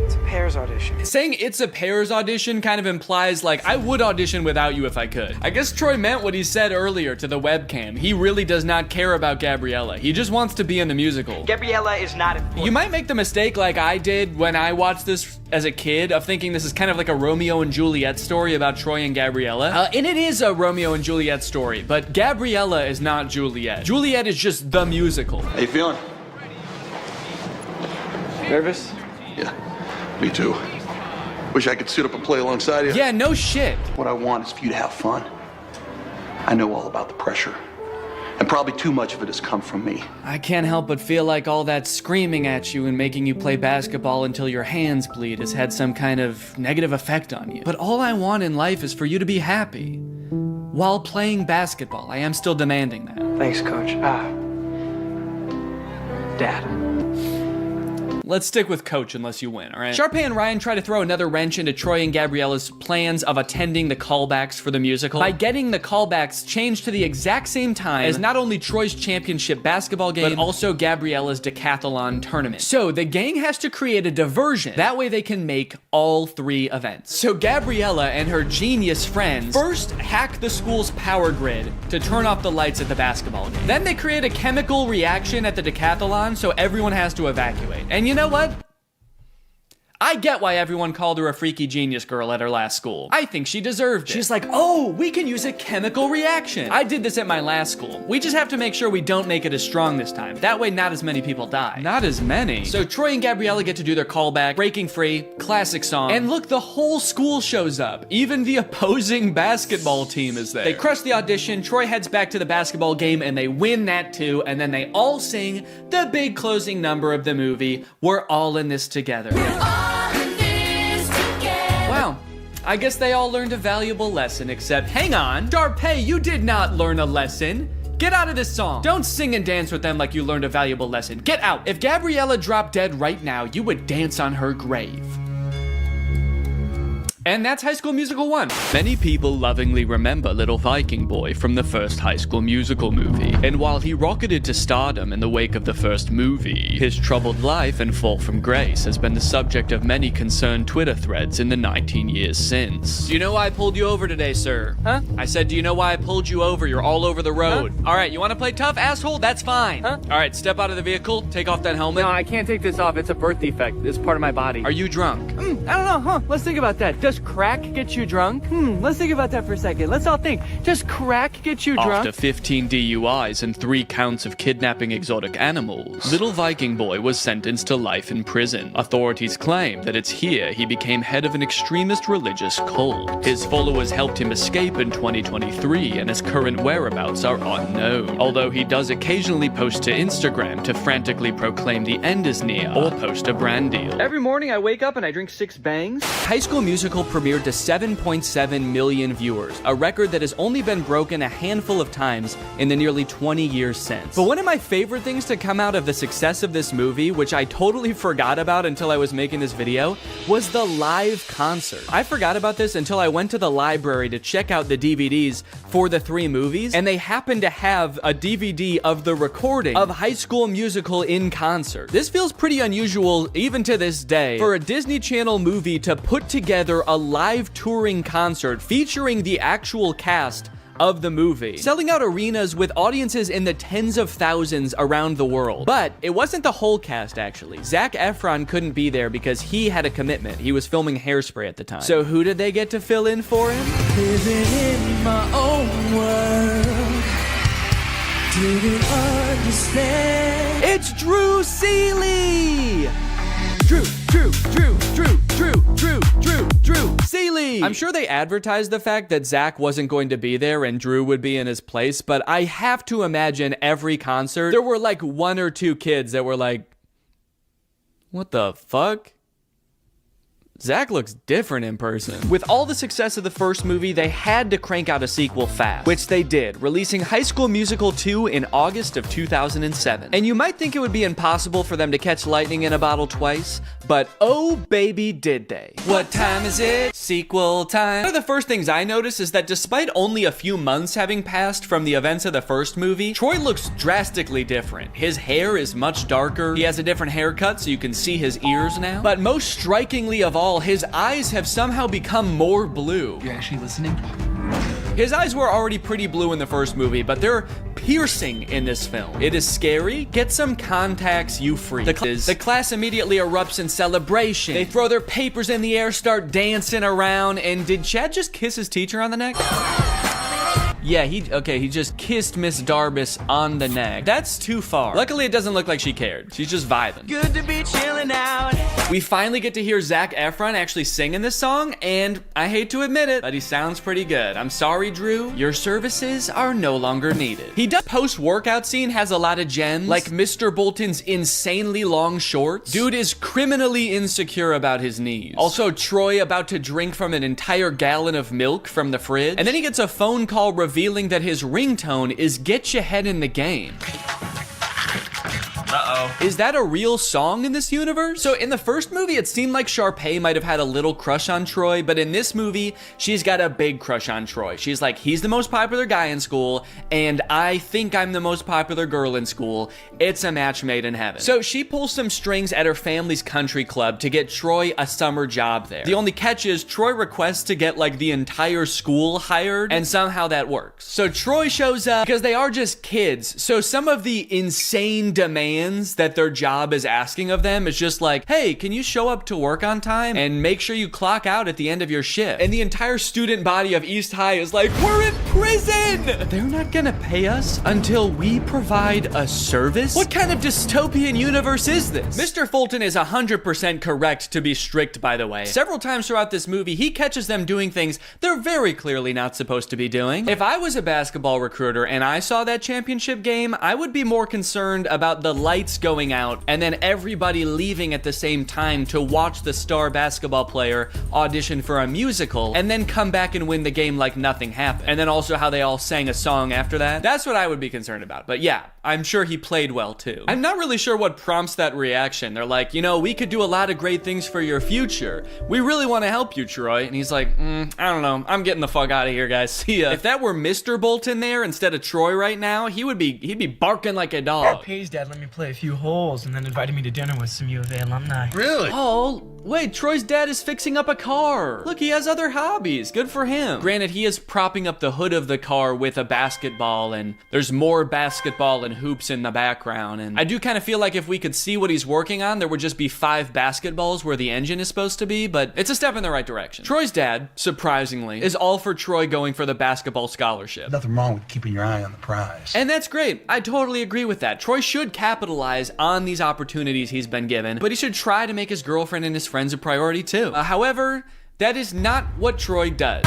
To pairs audition. Saying it's a pairs audition kind of implies like I would audition without you if I could. I guess Troy meant what he said earlier to the webcam. He really does not care about Gabriella. He just wants to be in the musical. Gabriella is not important. You might make the mistake like I did when I watched this as a kid of thinking this is kind of like a Romeo and Juliet story about Troy and Gabriella. And it is a Romeo and Juliet story, but Gabriella is not Juliet. Juliet is just the musical. How you feeling? Nervous? Yeah, me too. Wish I could sit up and play alongside you. Yeah, no shit. What I want is for you to have fun. I know all about the pressure. And probably too much of it has come from me. I can't help but feel like all that screaming at you and making you play basketball until your hands bleed has had some kind of negative effect on you. But all I want in life is for you to be happy. While playing basketball, I am still demanding that. Thanks, Coach. Dad. Let's stick with Coach unless you win, all right? Sharpay and Ryan try to throw another wrench into Troy and Gabriella's plans of attending the callbacks for the musical by getting the callbacks changed to the exact same time as not only Troy's championship basketball game, but also Gabriella's decathlon tournament. So the gang has to create a diversion. That way they can make all three events. So Gabriella and her genius friends first hack the school's power grid to turn off the lights at the basketball game. Then they create a chemical reaction at the decathlon so everyone has to evacuate. And you know what? I get why everyone called her a freaky genius girl at her last school. I think she deserved it. She's like, oh, we can use a chemical reaction. I did this at my last school. We just have to make sure we don't make it as strong this time. That way not as many people die. Not as many. So Troy and Gabriella get to do their callback, Breaking Free, classic song. And look, the whole school shows up. Even the opposing basketball team is there. They crush the audition, Troy heads back to the basketball game and they win that too. And then they all sing the big closing number of the movie, We're All in This Together. Wow, I guess they all learned a valuable lesson, except, hang on, Sharpay, you did not learn a lesson. Get out of this song. Don't sing and dance with them like you learned a valuable lesson. Get out. If Gabriella dropped dead right now, you would dance on her grave. And that's High School Musical 1. Many people lovingly remember Little Viking Boy from the first High School Musical movie. And while he rocketed to stardom in the wake of the first movie, his troubled life and fall from grace has been the subject of many concerned Twitter threads in the 19 years since. Do you know why I pulled you over today, sir? Huh? I said, do you know why I pulled you over? You're all over the road. Huh? All right, you want to play tough, asshole? That's fine. Huh? All right, step out of the vehicle, take off that helmet. No, I can't take this off. It's a birth defect. It's part of my body. Are you drunk? I don't know, huh? Let's think about that. Does crack get you drunk? Let's think about that for a second. Let's all think. Does crack get you drunk? After 15 DUIs and 3 counts of kidnapping exotic animals, Little Viking Boy was sentenced to life in prison. Authorities claim that it's here he became head of an extremist religious cult. His followers helped him escape in 2023, and his current whereabouts are unknown. Although he does occasionally post to Instagram to frantically proclaim the end is near, or post a brand deal. Every morning I wake up and I drink 6 bangs. High School Musical premiered to 7.7 million viewers, a record that has only been broken a handful of times in the nearly 20 years since. But one of my favorite things to come out of the success of this movie, which I totally forgot about until I was making this video, was the live concert. I forgot about this until I went to the library to check out the DVDs for the 3 movies, and they happened to have a DVD of the recording of High School Musical in concert. This feels pretty unusual, even to this day, for a Disney Channel movie to put together a live touring concert featuring the actual cast of the movie, selling out arenas with audiences in the tens of thousands around the world. But it wasn't the whole cast, actually. Zac Efron couldn't be there because he had a commitment. He was filming Hairspray at the time. So who did they get to fill in for him? Living in my own world, didn't understand. It's Drew Seeley! Drew Seeley! I'm sure they advertised the fact that Zach wasn't going to be there and Drew would be in his place, but I have to imagine every concert, there were like 1 or 2 kids that were like, what the fuck? Zach looks different in person. With all the success of the first movie, they had to crank out a sequel fast, which they did, releasing High School Musical 2 in August of 2007. And you might think it would be impossible for them to catch lightning in a bottle twice, but oh baby did they. What time is it? Sequel time. One of the first things I noticed is that despite only a few months having passed from the events of the first movie, Troy looks drastically different. His hair is much darker, he has a different haircut so you can see his ears now, but most strikingly of all, his eyes have somehow become more blue. You're actually listening? His eyes were already pretty blue in the first movie, but they're piercing in this film. It is scary. Get some contacts, you freak. The class immediately erupts in celebration. They throw their papers in the air, start dancing around, and did Chad just kiss his teacher on the neck? Yeah, he just kissed Miss Darbus on the neck. That's too far. Luckily, it doesn't look like she cared. She's just vibing. Good to be chilling out. We finally get to hear Zac Efron actually sing in this song, and I hate to admit it, but he sounds pretty good. I'm sorry, Drew. Your services are no longer needed. He does post-workout scene has a lot of gems, like Mr. Bolton's insanely long shorts. Dude is criminally insecure about his knees. Also, Troy about to drink from an entire gallon of milk from the fridge. And then he gets a phone call revealing that his ringtone is Get Your Head in the Game. Uh-oh. Is that a real song in this universe? So in the first movie, it seemed like Sharpay might have had a little crush on Troy, but in this movie, she's got a big crush on Troy. She's like, he's the most popular guy in school, and I think I'm the most popular girl in school. It's a match made in heaven. So she pulls some strings at her family's country club to get Troy a summer job there. The only catch is Troy requests to get like the entire school hired, and somehow that works. So Troy shows up because they are just kids. So some of the insane demands that their job is asking of them is just like, hey, can you show up to work on time and make sure you clock out at the end of your shift? And the entire student body of East High is like, we're in prison! They're not gonna pay us until we provide a service? What kind of dystopian universe is this? Mr. Fulton is 100% correct to be strict, by the way. Several times throughout this movie, he catches them doing things they're very clearly not supposed to be doing. If I was a basketball recruiter and I saw that championship game, I would be more concerned about the lights going out and then everybody leaving at the same time to watch the star basketball player audition for a musical and then come back and win the game like nothing happened. And then also how they all sang a song after that. That's what I would be concerned about. But yeah, I'm sure he played well too. I'm not really sure what prompts that reaction. They're like, you know, we could do a lot of great things for your future. We really want to help you, Troy. And he's like, I don't know. I'm getting the fuck out of here, guys. See ya. If that were Mr. Bolton there instead of Troy right now, he'd be barking like a dog. Pay's dad let me play a few holes and then invited me to dinner with some U of A alumni. Really? Oh, wait, Troy's dad is fixing up a car. Look, he has other hobbies. Good for him. Granted, he is propping up the hood of the car with a basketball, and there's more basketball and hoops in the background. And I do kind of feel like if we could see what he's working on, there would just be 5 basketballs where the engine is supposed to be, but it's a step in the right direction. Troy's dad, surprisingly, is all for Troy going for the basketball scholarship. Nothing wrong with keeping your eye on the prize. And that's great. I totally agree with that. Troy should capitalize on these opportunities he's been given, but he should try to make his girlfriend and his friends a priority too. However, that is not what Troy does.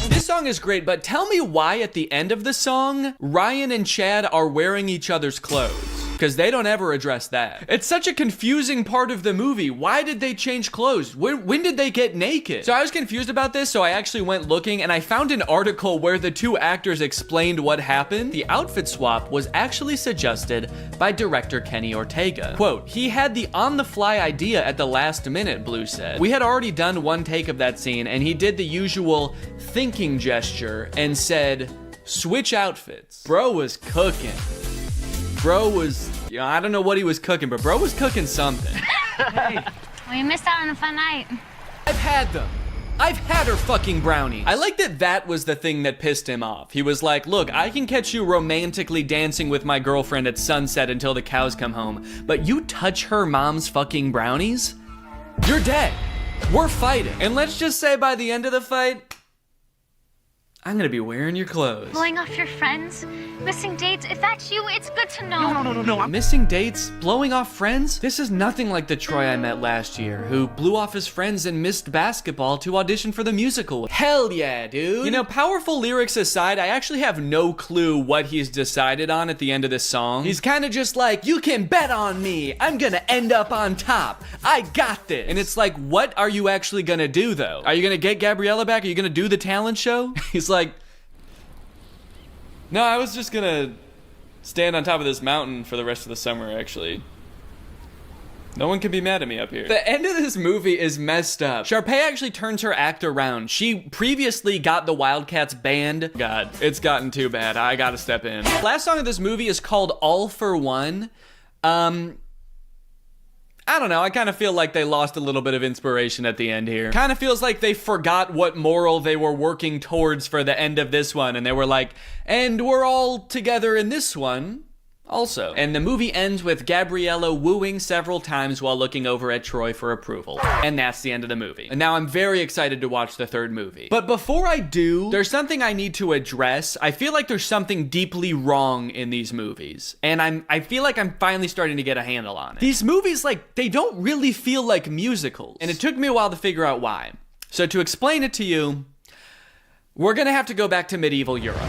This song is great, but tell me why at the end of the song, Ryan and Chad are wearing each other's clothes. Because they don't ever address that. It's such a confusing part of the movie. Why did they change clothes? When did they get naked? So I was confused about this, so I actually went looking and I found an article where the 2 actors explained what happened. The outfit swap was actually suggested by director Kenny Ortega. Quote, he had the on-the-fly idea at the last minute, Blue said. We had already done one take of that scene and he did the usual thinking gesture and said, switch outfits. Bro was cooking. Bro was, you know, I don't know what he was cooking, but bro was cooking something. Hey. Well, you missed out on a fun night. I've had them. I've had her fucking brownies. I like that was the thing that pissed him off. He was like, look, I can catch you romantically dancing with my girlfriend at sunset until the cows come home, but you touch her mom's fucking brownies? You're dead. We're fighting. And let's just say by the end of the fight, I'm gonna be wearing your clothes. Blowing off your friends, missing dates. If that's you, it's good to know. No. Missing dates? Blowing off friends? This is nothing like the Troy I met last year, who blew off his friends and missed basketball to audition for the musical. Hell yeah, dude. You know, powerful lyrics aside, I actually have no clue what he's decided on at the end of this song. He's kind of just like, you can bet on me. I'm gonna end up on top. I got this. And it's like, what are you actually gonna do though? Are you gonna get Gabriella back? Are you gonna do the talent show? He's like, no, I was just gonna stand on top of this mountain for the rest of the summer, actually. No one can be mad at me up here. The end of this movie is messed up. Sharpay actually turns her act around. She previously got the Wildcats banned. God, it's gotten too bad. I gotta step in. Last song of this movie is called All for One. I don't know, I kind of feel like they lost a little bit of inspiration at the end here. Kind of feels like they forgot what moral they were working towards for the end of this one, and they were like, and we're all together in this one also. And the movie ends with Gabriella wooing several times while looking over at Troy for approval. And that's the end of the movie. And now I'm very excited to watch the third movie. But before I do, there's something I need to address. I feel like there's something deeply wrong in these movies. And I feel like I'm finally starting to get a handle on it. These movies, like, they don't really feel like musicals. And it took me a while to figure out why. So to explain it to you, we're gonna have to go back to medieval Europe.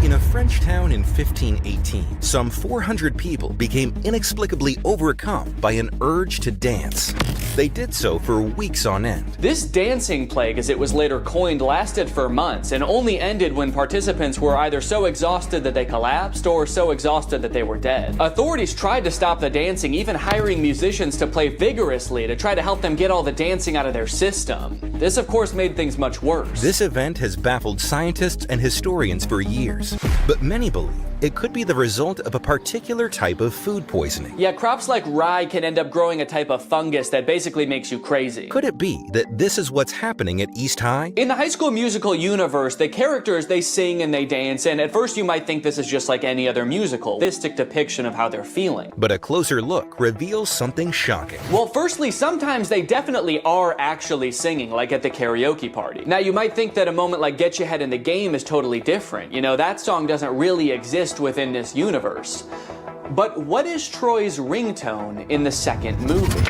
In a French town in 1518, some 400 people became inexplicably overcome by an urge to dance. They did so for weeks on end. This dancing plague, as it was later coined, lasted for months and only ended when participants were either so exhausted that they collapsed or so exhausted that they were dead. Authorities tried to stop the dancing, even hiring musicians to play vigorously to try to help them get all the dancing out of their system. This, of course, made things much worse. This event has baffled scientists and historians for years, but many believe it could be the result of a particular type of food poisoning. Yeah, crops like rye can end up growing a type of fungus that basically makes you crazy. Could it be that this is what's happening at East High? In the High School Musical universe, the characters, they sing and they dance, and at first you might think this is just like any other musical, realistic depiction of how they're feeling. But a closer look reveals something shocking. Well, firstly, sometimes they definitely are actually singing, like at the karaoke party. Now, you might think that a moment like Get Your Head in the Game is totally different. You know, that song doesn't really exist within this universe. But what is Troy's ringtone in the second movie?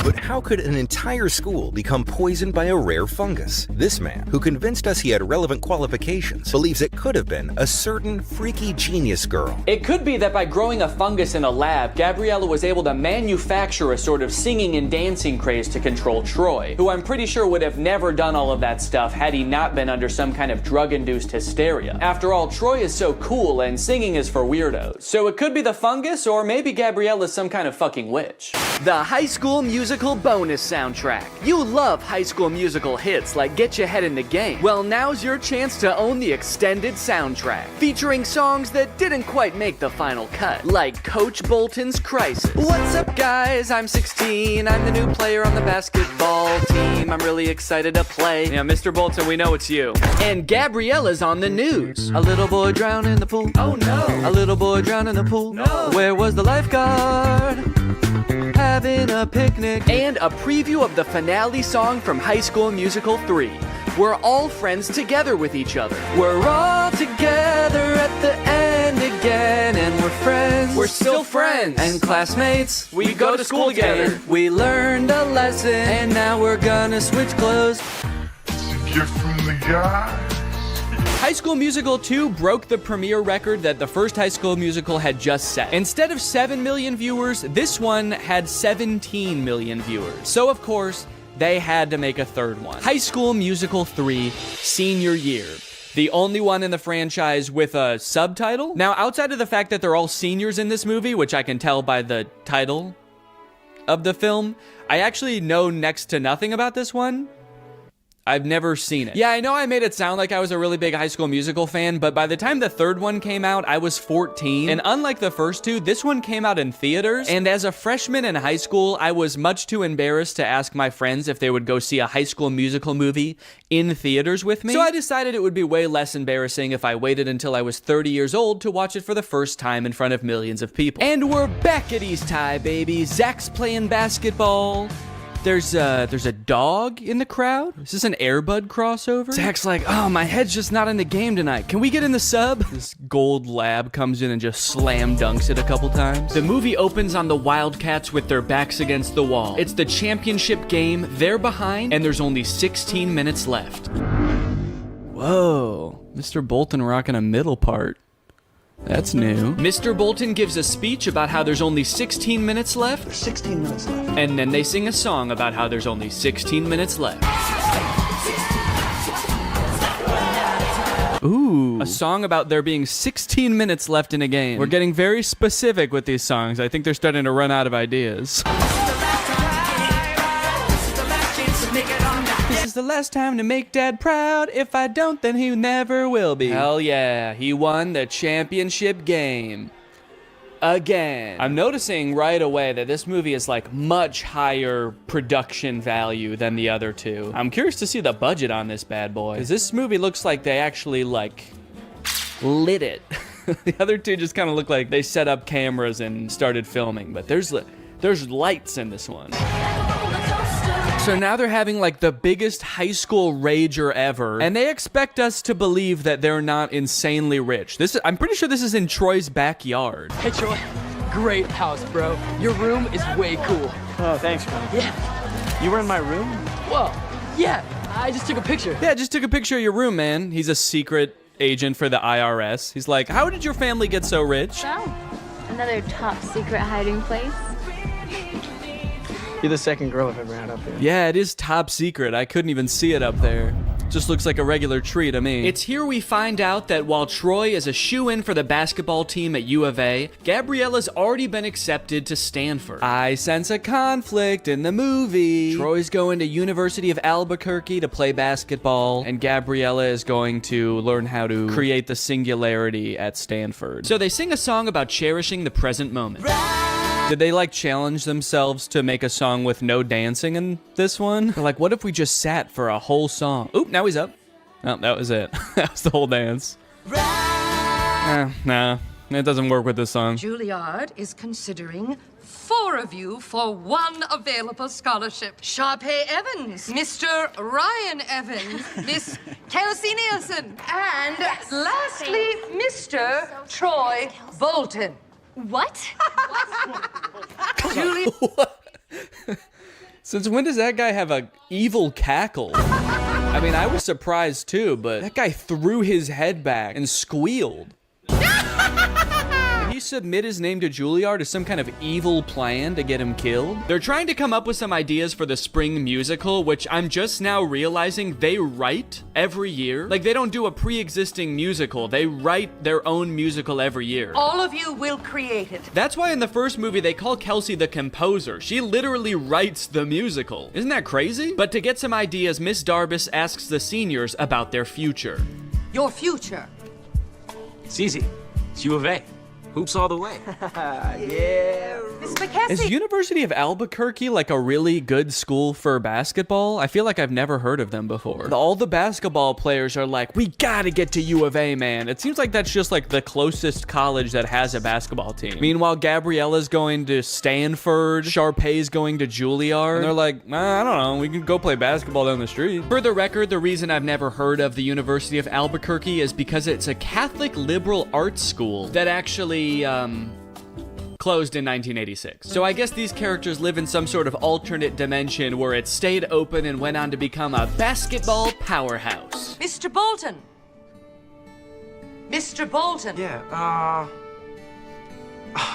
But how could an entire school become poisoned by a rare fungus? This man, who convinced us he had relevant qualifications, believes it could have been a certain freaky genius girl. It could be that by growing a fungus in a lab, Gabriella was able to manufacture a sort of singing and dancing craze to control Troy, who I'm pretty sure would have never done all of that stuff had he not been under some kind of drug-induced hysteria. After all, Troy is so cool and singing is for weirdos. So it could be the fungus, or maybe Gabriella's some kind of fucking witch. The High School Musical bonus soundtrack. You love High School Musical hits like Get Your Head in the Game. Well, now's your chance to own the extended soundtrack, featuring songs that didn't quite make the final cut, like Coach Bolton's Crisis. What's up, guys? I'm 16. I'm the new player on the basketball team. I'm really excited to play. Yeah, Mr. Bolton, we know it's you. And Gabriella's on the news. A little boy drowned in the pool. Oh no. A little boy drowned in the pool. No. Where was the lifeguard? Having a picnic. And a preview of the finale song from High School Musical 3. We're all friends together with each other. We're all together at the end again, and we're friends. We're still friends. And classmates, we go to school together. We learned a lesson, and now we're gonna switch clothes. You're from the guy. High School Musical 2 broke the premiere record that the first High School Musical had just set. Instead of 7 million viewers, this one had 17 million viewers. So of course, they had to make a third one. High School Musical 3, Senior Year. The only one in the franchise with a subtitle. Now, outside of the fact that they're all seniors in this movie, which I can tell by the title of the film, I actually know next to nothing about this one. I've never seen it. Yeah, I know I made it sound like I was a really big High School Musical fan, but by the time the third one came out, I was 14. And unlike the first two, this one came out in theaters. And as a freshman in high school, I was much too embarrassed to ask my friends if they would go see a High School Musical movie in theaters with me. So I decided it would be way less embarrassing if I waited until I was 30 years old to watch it for the first time in front of millions of people. And we're back at East High, baby. Zach's playing basketball. There's a dog in the crowd. Is this an Air Bud crossover? Zach's like, oh, my head's just not in the game tonight. Can we get in the sub? This gold lab comes in and just slam dunks it a couple times. The movie opens on the Wildcats with their backs against the wall. It's the championship game. They're behind, and there's only 16 minutes left. Whoa, Mr. Bolton rocking a middle part. That's new. Mr. Bolton gives a speech about how there's only 16 minutes left. There's 16 minutes left. And then they sing a song about how there's only 16 minutes left. Ooh, a song about there being 16 minutes left in a game. We're getting very specific with these songs. I think they're starting to run out of ideas. This is the last time to make Dad proud. If I don't, then he never will be. Hell yeah, he won the championship game. Again. I'm noticing right away that this movie is like much higher production value than the other two. I'm curious to see the budget on this bad boy, because this movie looks like they actually like lit it. The other two just kind of look like they set up cameras and started filming, but there's lights in this one. So now they're having like the biggest high school rager ever, and they expect us to believe that they're not insanely rich. I'm pretty sure this is in Troy's backyard. Hey, Troy. Great house, bro. Your room is way cool. Oh, thanks, bro. Yeah. You were in my room? Whoa. Yeah. I just took a picture. Yeah, just took a picture of your room, man. He's a secret agent for the IRS. He's like, how did your family get so rich? Well, another top secret hiding place. You're the second girl I've ever had up here. Yeah, it is top secret. I couldn't even see it up there. Just looks like a regular tree to me. It's here we find out that while Troy is a shoo-in for the basketball team at U of A, Gabriella's already been accepted to Stanford. I sense a conflict in the movie. Troy's going to University of Albuquerque to play basketball, and Gabriella is going to learn how to create the singularity at Stanford. So they sing a song about cherishing the present moment. Did they like challenge themselves to make a song with no dancing in this one? They're like, what if we just sat for a whole song? Oop, now he's up. Oh, that was it. That was the whole dance. Nah, it doesn't work with this song. Juilliard is considering 4 of you for 1 available scholarship. Sharpay Evans, Mr. Ryan Evans, Miss Kelsey Nielsen, and lastly, Mr. Troy Bolton. What? Julie. Since when does that guy have a evil cackle? I mean, I was surprised too, but that guy threw his head back and squealed. Did he submit his name to Juilliard as some kind of evil plan to get him killed? They're trying to come up with some ideas for the spring musical, which I'm just now realizing they write every year. Like, they don't do a pre-existing musical. They write their own musical every year. All of you will create it. That's why in the first movie they call Kelsey the composer. She literally writes the musical. Isn't that crazy? But to get some ideas, Miss Darbus asks the seniors about their future. Your future. It's easy. It's U of A. Hoops all the way. Yeah. Miss McKessie. Is University of Albuquerque like a really good school for basketball? I feel like I've never heard of them before. All the basketball players are like, we gotta get to U of A, man. It seems like that's just like the closest college that has a basketball team. Meanwhile, Gabriella's going to Stanford, Sharpay's going to Juilliard, and they're like, I don't know, we can go play basketball down the street. For the record, the reason I've never heard of the University of Albuquerque is because it's a Catholic liberal arts school that actually closed in 1986. So I guess these characters live in some sort of alternate dimension where it stayed open and went on to become a basketball powerhouse. Mr. Bolton. Mr. Bolton. Yeah,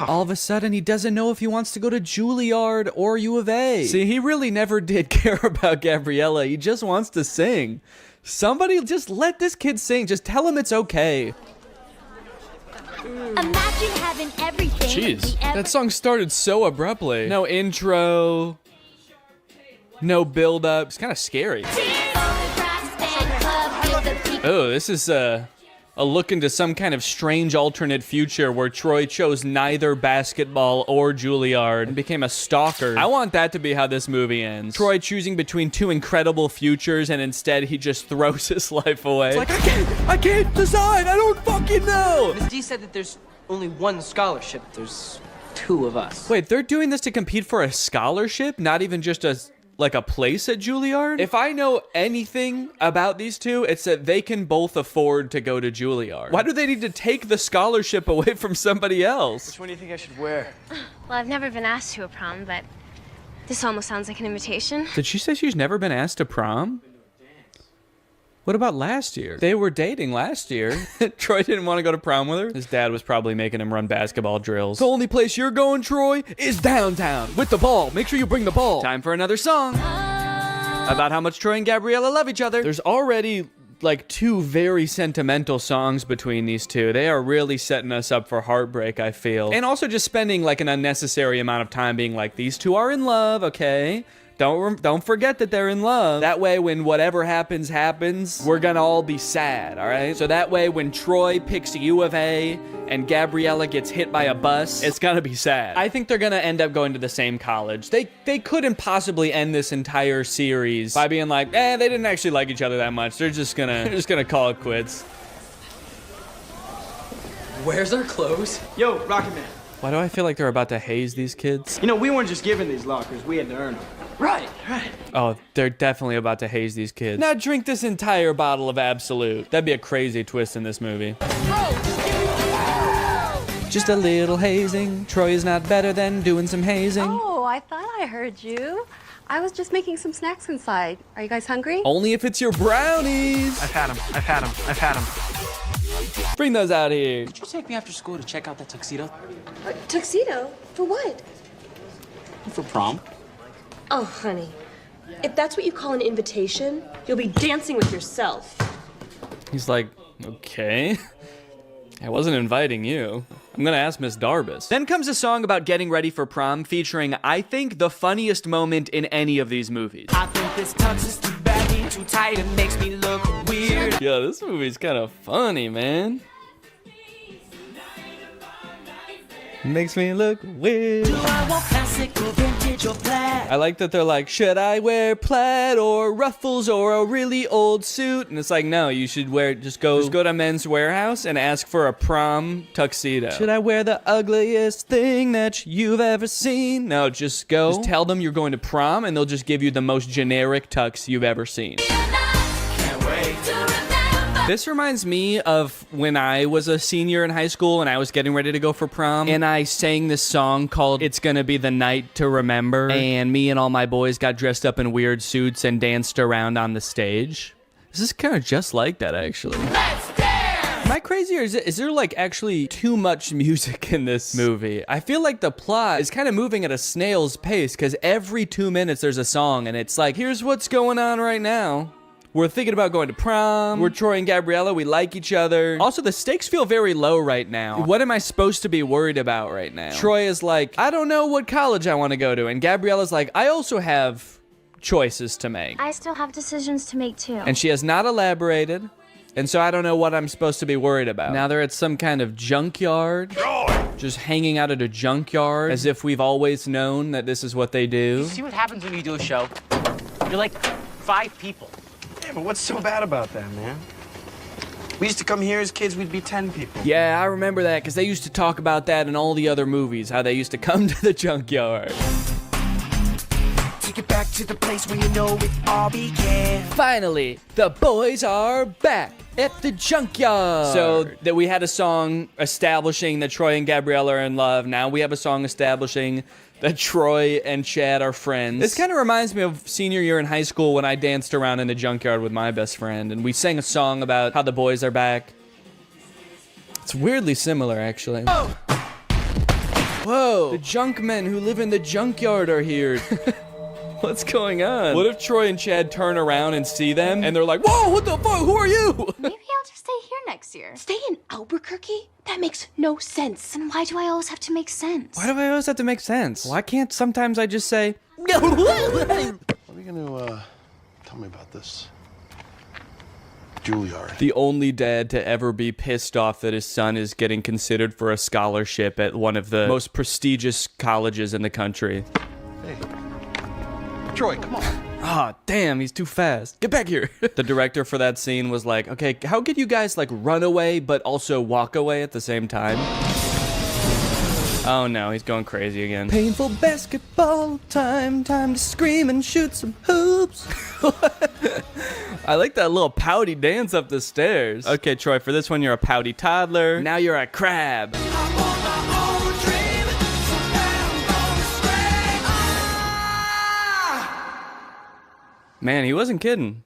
All of a sudden, he doesn't know if he wants to go to Juilliard or U of A. See, he really never did care about Gabriella. He just wants to sing. Somebody just let this kid sing. Just tell him it's okay. Imagine having everything. Jeez, that song started so abruptly. No intro, no build up. It's kind of scary. Oh, this is a look into some kind of strange alternate future where Troy chose neither basketball or Juilliard and became a stalker. I want that to be how this movie ends. Troy choosing between 2 incredible futures, and instead he just throws his life away. It's like, I can't decide. I don't fucking know. Miss D said that there's only 1 scholarship. There's 2 of us. Wait, they're doing this to compete for a scholarship? Not even just a like a place at Juilliard. If I know anything about these two, it's that they can both afford to go to Juilliard. Why do they need to take the scholarship away from somebody else? Which one do you think I should wear? Well, I've never been asked to a prom, but this almost sounds like an invitation. Did she say she's never been asked to prom? What about last year? They were dating last year. Troy didn't want to go to prom with her. His dad was probably making him run basketball drills. The only place you're going, Troy, is downtown with the ball. Make sure you bring the ball. Time for another song about how much Troy and Gabriella love each other. There's already like 2 very sentimental songs between these two. They are really setting us up for heartbreak, I feel. And also just spending like an unnecessary amount of time being like, these two are in love, okay? Don't forget that they're in love. That way, when whatever happens, we're gonna all be sad, all right? So that way, when Troy picks U of A and Gabriella gets hit by a bus, it's gonna be sad. I think they're gonna end up going to the same college. They couldn't possibly end this entire series by being like, they didn't actually like each other that much. They're just gonna call it quits. Where's our clothes? Yo, Rocket Man. Why do I feel like they're about to haze these kids? You know, we weren't just given these lockers, we had to earn them. Right. Oh, they're definitely about to haze these kids. Now drink this entire bottle of Absolute. That'd be a crazy twist in this movie. Just a little hazing. Troy is not better than doing some hazing. Oh, I thought I heard you. I was just making some snacks inside. Are you guys hungry? Only if it's your brownies. I've had them. Bring those out here. Did you take me after school to check out that tuxedo? Tuxedo? For what? For prom. Oh, honey. If that's what you call an invitation, you'll be dancing with yourself. He's like, okay. I wasn't inviting you. I'm gonna ask Miss Darbus. Then comes a song about getting ready for prom featuring, I think, the funniest moment in any of these movies. I think this tux is too baggy, too tight, it makes me look weird. Yeah, this movie's kind of funny, man. Makes me look weird. Do I want classic or vintage or plaid? I like that they're like, should I wear plaid or ruffles or a really old suit? And it's like, no, you should wear, just go to Men's Warehouse and ask for a prom tuxedo. Should I wear the ugliest thing that you've ever seen? No, just go. Just tell them you're going to prom and they'll just give you the most generic tux you've ever seen. Can't wait to remember. This reminds me of when I was a senior in high school and I was getting ready to go for prom, and I sang this song called It's Gonna Be the Night to Remember, and me and all my boys got dressed up in weird suits and danced around on the stage. This is kind of just like that, actually. Let's dance! Am I crazy, or is there like actually too much music in this movie? I feel like the plot is kind of moving at a snail's pace because every 2 minutes there's a song and it's like, here's what's going on right now. We're thinking about going to prom. We're Troy and Gabriella. We like each other. Also, the stakes feel very low right now. What am I supposed to be worried about right now? Troy is like, I don't know what college I want to go to. And Gabriella's like, I also have choices to make. I still have decisions to make too. And she has not elaborated. And so I don't know what I'm supposed to be worried about. Now they're at some kind of junkyard. Just hanging out at a junkyard as if we've always known that this is what they do. You see what happens when you do a show? You're like 5 people. Yeah, but what's so bad about that, man? We used to come here as kids, we'd be 10 people. Yeah, I remember that, because they used to talk about that in all the other movies, how they used to come to the junkyard. Take it back to the place where you know it all began. Finally, the boys are back at the junkyard. So that we had a song establishing that Troy and Gabriella are in love. Now we have a song establishing that Troy and Chad are friends. This kind of reminds me of senior year in high school when I danced around in the junkyard with my best friend, and we sang a song about how the boys are back. It's weirdly similar, actually. Oh. Whoa! The junk men who live in the junkyard are here. What's going on? What if Troy and Chad turn around and see them, and they're like, whoa, what the fuck, who are you? Maybe I'll just stay here next year. Stay in Albuquerque? That makes no sense. And why do I always have to make sense? Why do I always have to make sense? Why can't sometimes I just say, What are you gonna, tell me about this? Juilliard. The only dad to ever be pissed off that his son is getting considered for a scholarship at one of the most prestigious colleges in the country. Hey. Troy, come on. Ah, damn, he's too fast. Get back here. The director for that scene was like, okay, how could you guys like run away but also walk away at the same time? Oh no, he's going crazy again. Painful basketball time, time to scream and shoot some hoops. I like that little pouty dance up the stairs. Okay, Troy, for this one, you're a pouty toddler. Now you're a crab. Man, he wasn't kidding.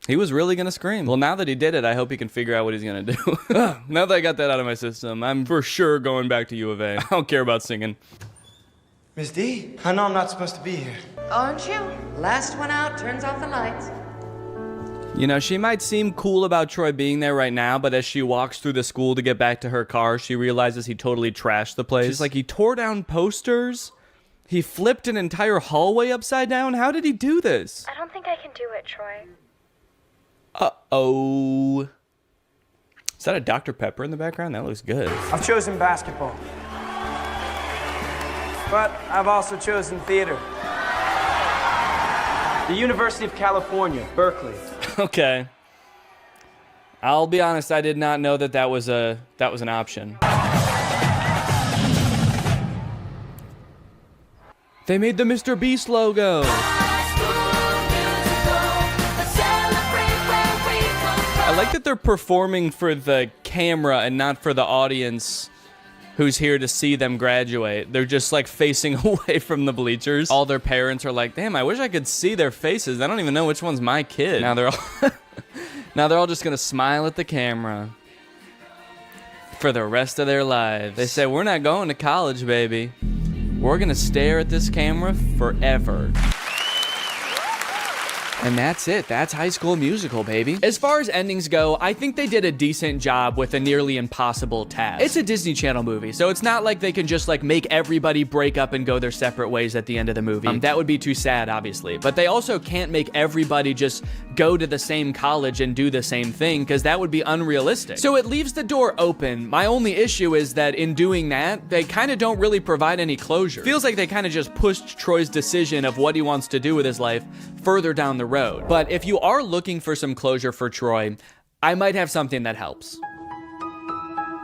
He was really gonna scream. Well, now that he did it, I hope he can figure out what he's gonna do. Now that I got that out of my system, I'm for sure going back to U of A. I don't care about singing. Miss D, I know I'm not supposed to be here. Aren't you? Last one out turns off the lights. You know, she might seem cool about Troy being there right now, but as she walks through the school to get back to her car, she realizes he totally trashed the place. She's like, he tore down posters? He flipped an entire hallway upside down? How did he do this? I don't think I can do it, Troy. Uh-oh. Is that a Dr. Pepper in the background? That looks good. I've chosen basketball. But I've also chosen theater. The University of California, Berkeley. Okay. I'll be honest, I did not know that was an option. They made the Mr. Beast logo. I like that they're performing for the camera and not for the audience who's here to see them graduate. They're just like facing away from the bleachers. All their parents are like, damn, I wish I could see their faces. I don't even know which one's my kid. Now they're all just gonna smile at the camera for the rest of their lives. They say, we're not going to college, baby. We're gonna stare at this camera forever. And that's it. That's High School Musical, baby. As far as endings go, I think they did a decent job with a nearly impossible task. It's a Disney Channel movie, so it's not like they can just like make everybody break up and go their separate ways at the end of the movie. That would be too sad, obviously. But they also can't make everybody just go to the same college and do the same thing, because that would be unrealistic. So it leaves the door open. My only issue is that in doing that, they kind of don't really provide any closure. Feels like they kind of just pushed Troy's decision of what he wants to do with his life further down the road. But if you are looking for some closure for Troy, I might have something that helps.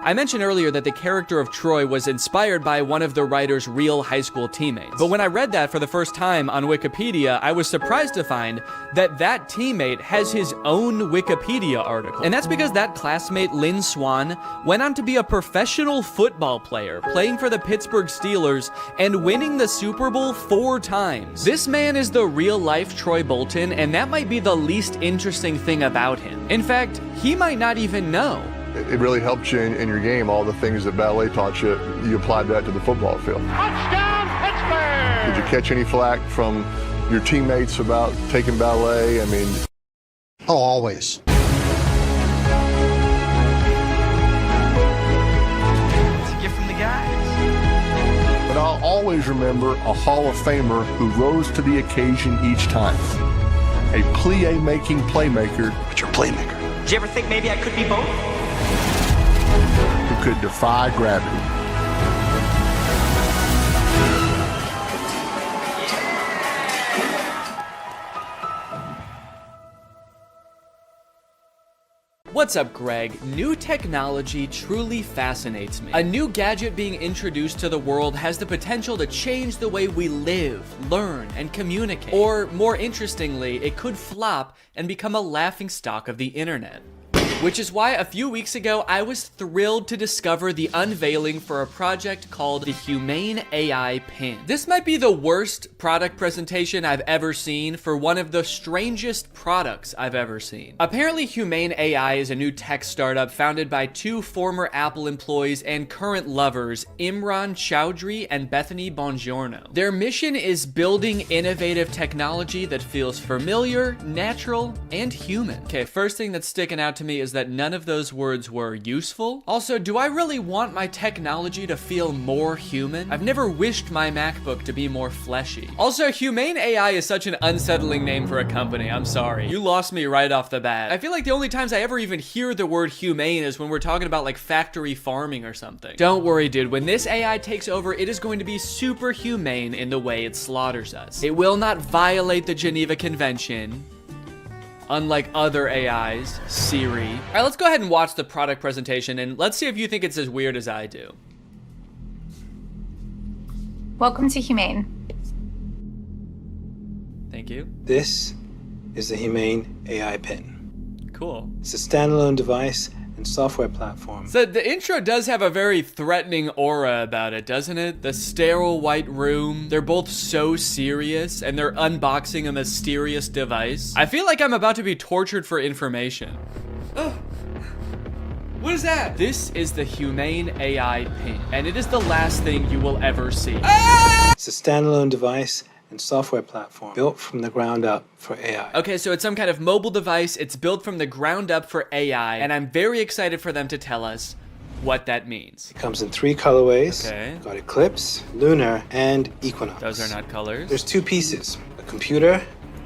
I mentioned earlier that the character of Troy was inspired by one of the writer's real high school teammates. But when I read that for the first time on Wikipedia, I was surprised to find that that teammate has his own Wikipedia article. And that's because that classmate, Lynn Swan, went on to be a professional football player, playing for the Pittsburgh Steelers and winning the Super Bowl 4 times. This man is the real-life Troy Bolton, and that might be the least interesting thing about him. In fact, he might not even know. It really helped you in your game. All the things that ballet taught you, you applied that to the football field. Touchdown, Pittsburgh! Did you catch any flack from your teammates about taking ballet? I mean... Oh, always. It's a gift from the guys. But I'll always remember a Hall of Famer who rose to the occasion each time. A plie-making playmaker. But you're a playmaker. Did you ever think maybe I could be both? Who could defy gravity. What's up, Greg? New technology truly fascinates me. A new gadget being introduced to the world has the potential to change the way we live, learn, and communicate. Or, more interestingly, it could flop and become a laughingstock of the internet. Which is why a few weeks ago, I was thrilled to discover the unveiling for a project called the Humane AI Pin. This might be the worst product presentation I've ever seen for one of the strangest products I've ever seen. Apparently, Humane AI is a new tech startup founded by 2 former Apple employees and current lovers, Imran Chowdhury and Bethany Bongiorno. Their mission is building innovative technology that feels familiar, natural, and human. Okay, first thing that's sticking out to me is that none of those words were useful. Also, do I really want my technology to feel more human? I've never wished my MacBook to be more fleshy. Also, Humane AI is such an unsettling name for a company. I'm sorry. You lost me right off the bat. I feel like the only times I ever even hear the word humane is when we're talking about like factory farming or something. Don't worry, dude. When this AI takes over, it is going to be super humane in the way it slaughters us. It will not violate the Geneva Convention, unlike other AIs, Siri. All right, let's go ahead and watch the product presentation, and let's see if you think it's as weird as I do. Welcome to Humane. Thank you. This is the Humane AI Pen. Cool. It's a standalone device and software platform. So the intro does have a very threatening aura about it, doesn't it? The sterile white room. They're both so serious, and they're unboxing a mysterious device. I feel like I'm about to be tortured for information. Oh. What is that? This is the Humane AI Pen, and it is the last thing you will ever see. Ah! It's a standalone device and software platform built from the ground up for AI. Okay, so it's some kind of mobile device. It's built from the ground up for AI, and I'm very excited for them to tell us what that means. It comes in 3 colorways. Okay. Got Eclipse, Lunar, and Equinox. Those are not colors. There's 2 pieces, a computer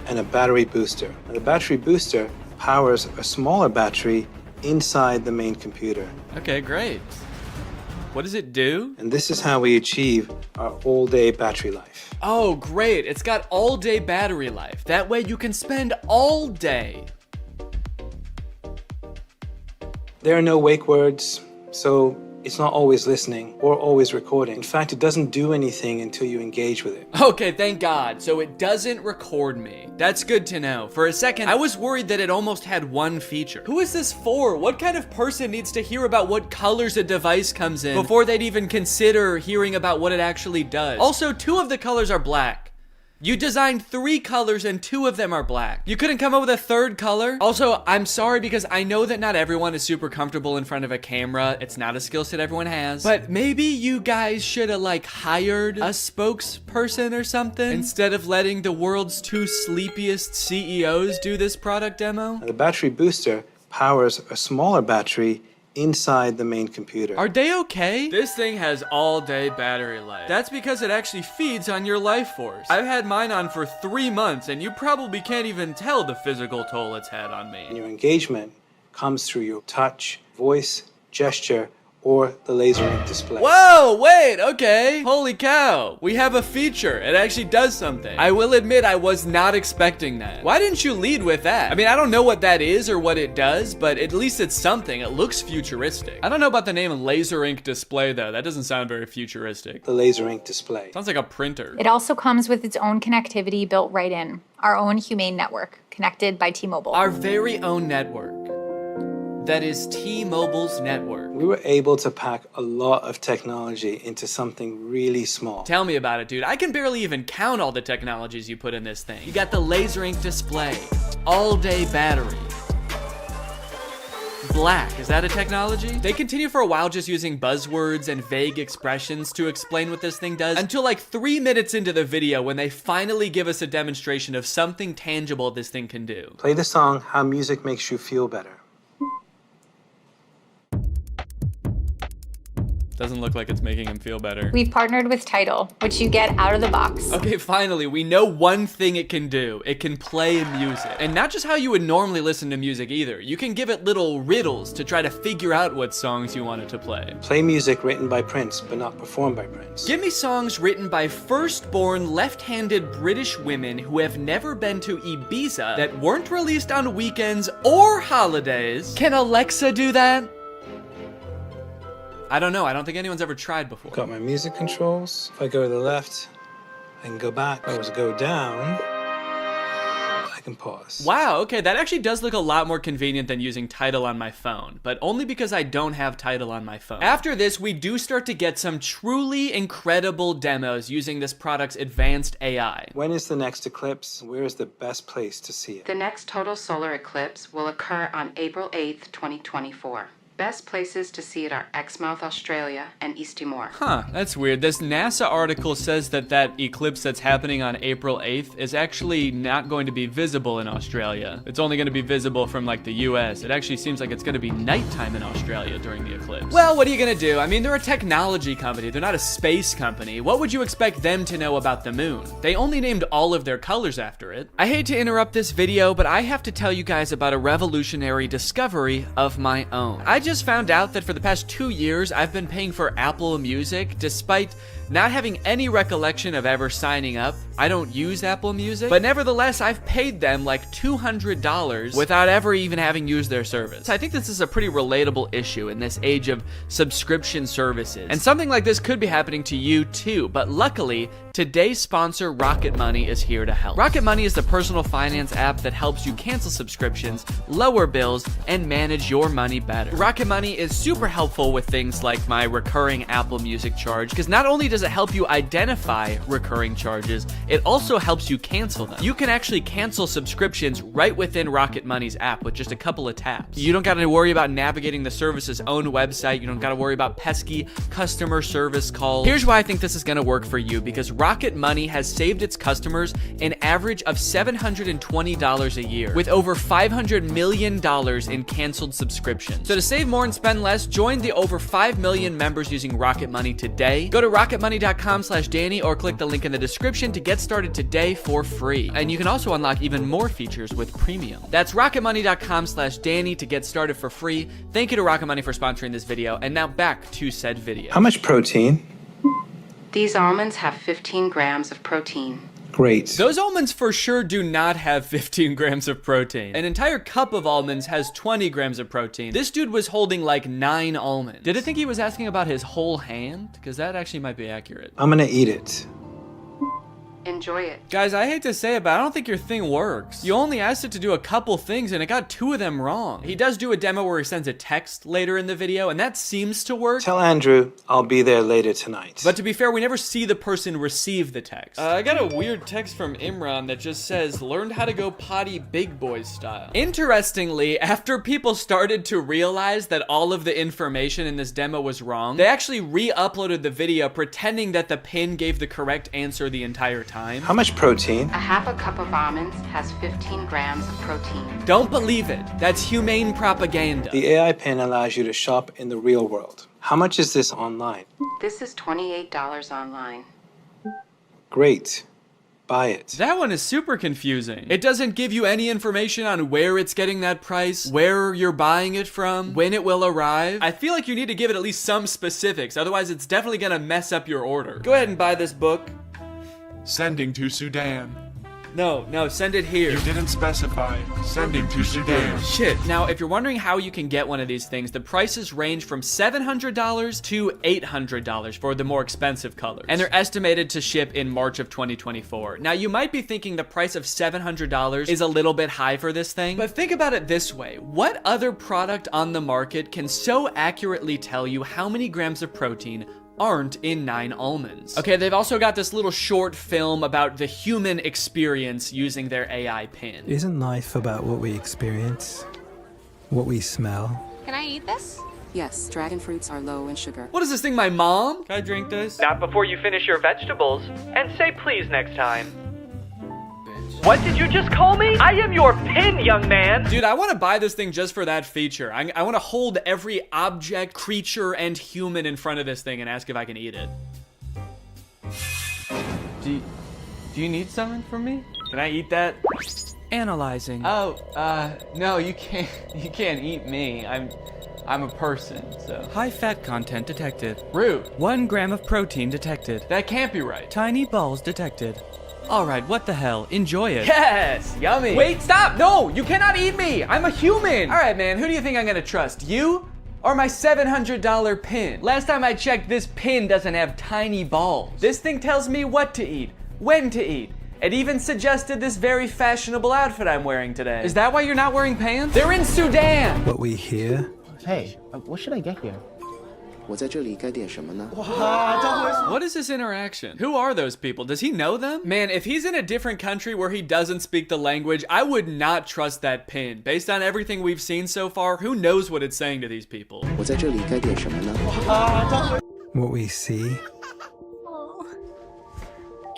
and a battery booster. Now, the battery booster powers a smaller battery inside the main computer. Okay, great. What does it do? And this is how we achieve our all-day battery life. Oh, great. It's got all-day battery life. That way you can spend all day. There are no wake words, so it's not always listening or always recording. In fact, it doesn't do anything until you engage with it. Okay, thank God. So it doesn't record me. That's good to know. For a second, I was worried that it almost had one feature. Who is this for? What kind of person needs to hear about what colors a device comes in before they'd even consider hearing about what it actually does? Also, 2 of the colors are black. You designed 3 colors and 2 of them are black. You couldn't come up with a 3rd color? Also, I'm sorry because I know that not everyone is super comfortable in front of a camera. It's not a skill set everyone has. But maybe you guys should have like hired a spokesperson or something instead of letting the world's 2 sleepiest CEOs do this product demo. Now, the battery booster powers a smaller battery inside the main computer. Are they okay? This thing has all-day battery life. That's because it actually feeds on your life force. I've had mine on for 3 months, and you probably can't even tell the physical toll it's had on me. And your engagement comes through your touch, voice, gesture, or the laser ink display. Whoa, wait, okay. Holy cow. We have a feature. It actually does something. I will admit I was not expecting that. Why didn't you lead with that? I mean, I don't know what that is or what it does, but at least it's something. It looks futuristic. I don't know about the name laser ink display though. That doesn't sound very futuristic. The laser ink display. Sounds like a printer. It also comes with its own connectivity built right in. Our own Humane network, connected by T-Mobile. Our very own network. That is T-Mobile's network. We were able to pack a lot of technology into something really small. Tell me about it, dude. I can barely even count all the technologies you put in this thing. You got the laser ink display, all-day battery, black. Is that a technology? They continue for a while just using buzzwords and vague expressions to explain what this thing does until like 3 minutes into the video when they finally give us a demonstration of something tangible this thing can do. Play the song How Music Makes You Feel Better. Doesn't look like it's making him feel better. We've partnered with Tidal, which you get out of the box. Okay, finally, we know one thing it can do. It can play music. And not just how you would normally listen to music either. You can give it little riddles to try to figure out what songs you want it to play. Play music written by Prince, but not performed by Prince. Give me songs written by first-born left-handed British women who have never been to Ibiza that weren't released on weekends or holidays. Can Alexa do that? I don't know. I don't think anyone's ever tried before. Got my music controls. If I go to the left, I can go back. If I was to go down, I can pause. Wow, okay, that actually does look a lot more convenient than using Tidal on my phone, but only because I don't have Tidal on my phone. After this, we do start to get some truly incredible demos using this product's advanced AI. When is the next eclipse? Where is the best place to see it? The next total solar eclipse will occur on April 8th, 2024. Best places to see it are Exmouth, Australia, and East Timor. Huh, that's weird. This NASA article says that that eclipse that's happening on April 8th is actually not going to be visible in Australia. It's only going to be visible from like the US. It actually seems like it's going to be nighttime in Australia during the eclipse. Well, what are you going to do? I mean, they're a technology company. They're not a space company. What would you expect them to know about the moon? They only named all of their colors after it. I hate to interrupt this video, but I have to tell you guys about a revolutionary discovery of my own. I just found out that for the past 2 years, I've been paying for Apple Music despite not having any recollection of ever signing up. I don't use Apple Music, but nevertheless, I've paid them like $200 without ever even having used their service. I think this is a pretty relatable issue in this age of subscription services. And something like this could be happening to you too, but luckily, today's sponsor, Rocket Money, is here to help. Rocket Money is the personal finance app that helps you cancel subscriptions, lower bills, and manage your money better. Rocket Money is super helpful with things like my recurring Apple Music charge, because not only does it help you identify recurring charges, it also helps you cancel them. You can actually cancel subscriptions right within Rocket Money's app with just a couple of taps. You don't got to worry about navigating the service's own website. You don't got to worry about pesky customer service calls. Here's why I think this is going to work for you, because Rocket Money has saved its customers an average of $720 a year, with over $500 million in canceled subscriptions. So to save more and spend less, join the over 5 million members using Rocket Money today. Go to rocketmoney.com/Danny or click the link in the description to get started today for free. And you can also unlock even more features with premium. That's rocketmoney.com/Danny to get started for free. Thank you to Rocket Money for sponsoring this video. And now back to said video. How much protein? These almonds have 15 grams of protein. Great. Those almonds for sure do not have 15 grams of protein. An entire cup of almonds has 20 grams of protein. This dude was holding like 9 almonds. Did I think he was asking about his whole hand? Because that actually might be accurate. I'm gonna eat it. Enjoy it. Guys, I hate to say it, but I don't think your thing works. You only asked it to do a couple things and it got 2 of them wrong. He does do a demo where he sends a text later in the video and that seems to work. Tell Andrew I'll be there later tonight. But to be fair, we never see the person receive the text. I got a weird text from Imran that just says, learned how to go potty big boy style. Interestingly, after people started to realize that all of the information in this demo was wrong, they actually re-uploaded the video pretending that the pin gave the correct answer the entire time. How much protein? A half a cup of almonds has 15 grams of protein. Don't believe it. That's humane propaganda. The AI pin allows you to shop in the real world. How much is this online? This is $28 online. Great. Buy it. That one is super confusing. It doesn't give you any information on where it's getting that price, where you're buying it from, when it will arrive. I feel like you need to give it at least some specifics, otherwise it's definitely gonna mess up your order. Go ahead and buy this book. Sending to Sudan. No, send it here. You didn't specify. Sending to Sudan. Shit. Now, if you're wondering how you can get one of these things, the prices range from $700 to $800 for the more expensive colors. And they're estimated to ship in March of 2024. Now, you might be thinking the price of $700 is a little bit high for this thing, but think about it this way. What other product on the market can so accurately tell you how many grams of protein aren't in 9 almonds? Okay, they've also got this little short film about the human experience using their AI pin. Isn't life about what we experience? What we smell? Can I eat this? Yes, dragon fruits are low in sugar. What is this thing, my mom? Can I drink this? Not before you finish your vegetables. And say please next time. What did you just call me? I am your pin, young man. Dude, I want to buy this thing just for that feature. I want to hold every object, creature, and human in front of this thing and ask if I can eat it. Do you need something from me? Can I eat that? Analyzing. Oh, no, you can't eat me. I'm a person, so. High fat content detected. Rude. 1 gram of protein detected. That can't be right. Tiny balls detected. All right, what the hell? Enjoy it. Yes, yummy. Wait, stop. No, you cannot eat me. I'm a human. All right, man, who do you think I'm gonna trust? You or my $700 pin? Last time I checked, this pin doesn't have tiny balls. This thing tells me what to eat, when to eat. It even suggested this very fashionable outfit I'm wearing today. Is that why you're not wearing pants? They're in Sudan. What we hear? Hey, what should I get here? What is this interaction? Who are those people? Does he know them? Man, if he's in a different country where he doesn't speak the language, I would not trust that pin. Based on everything we've seen so far, who knows what it's saying to these people? What we see?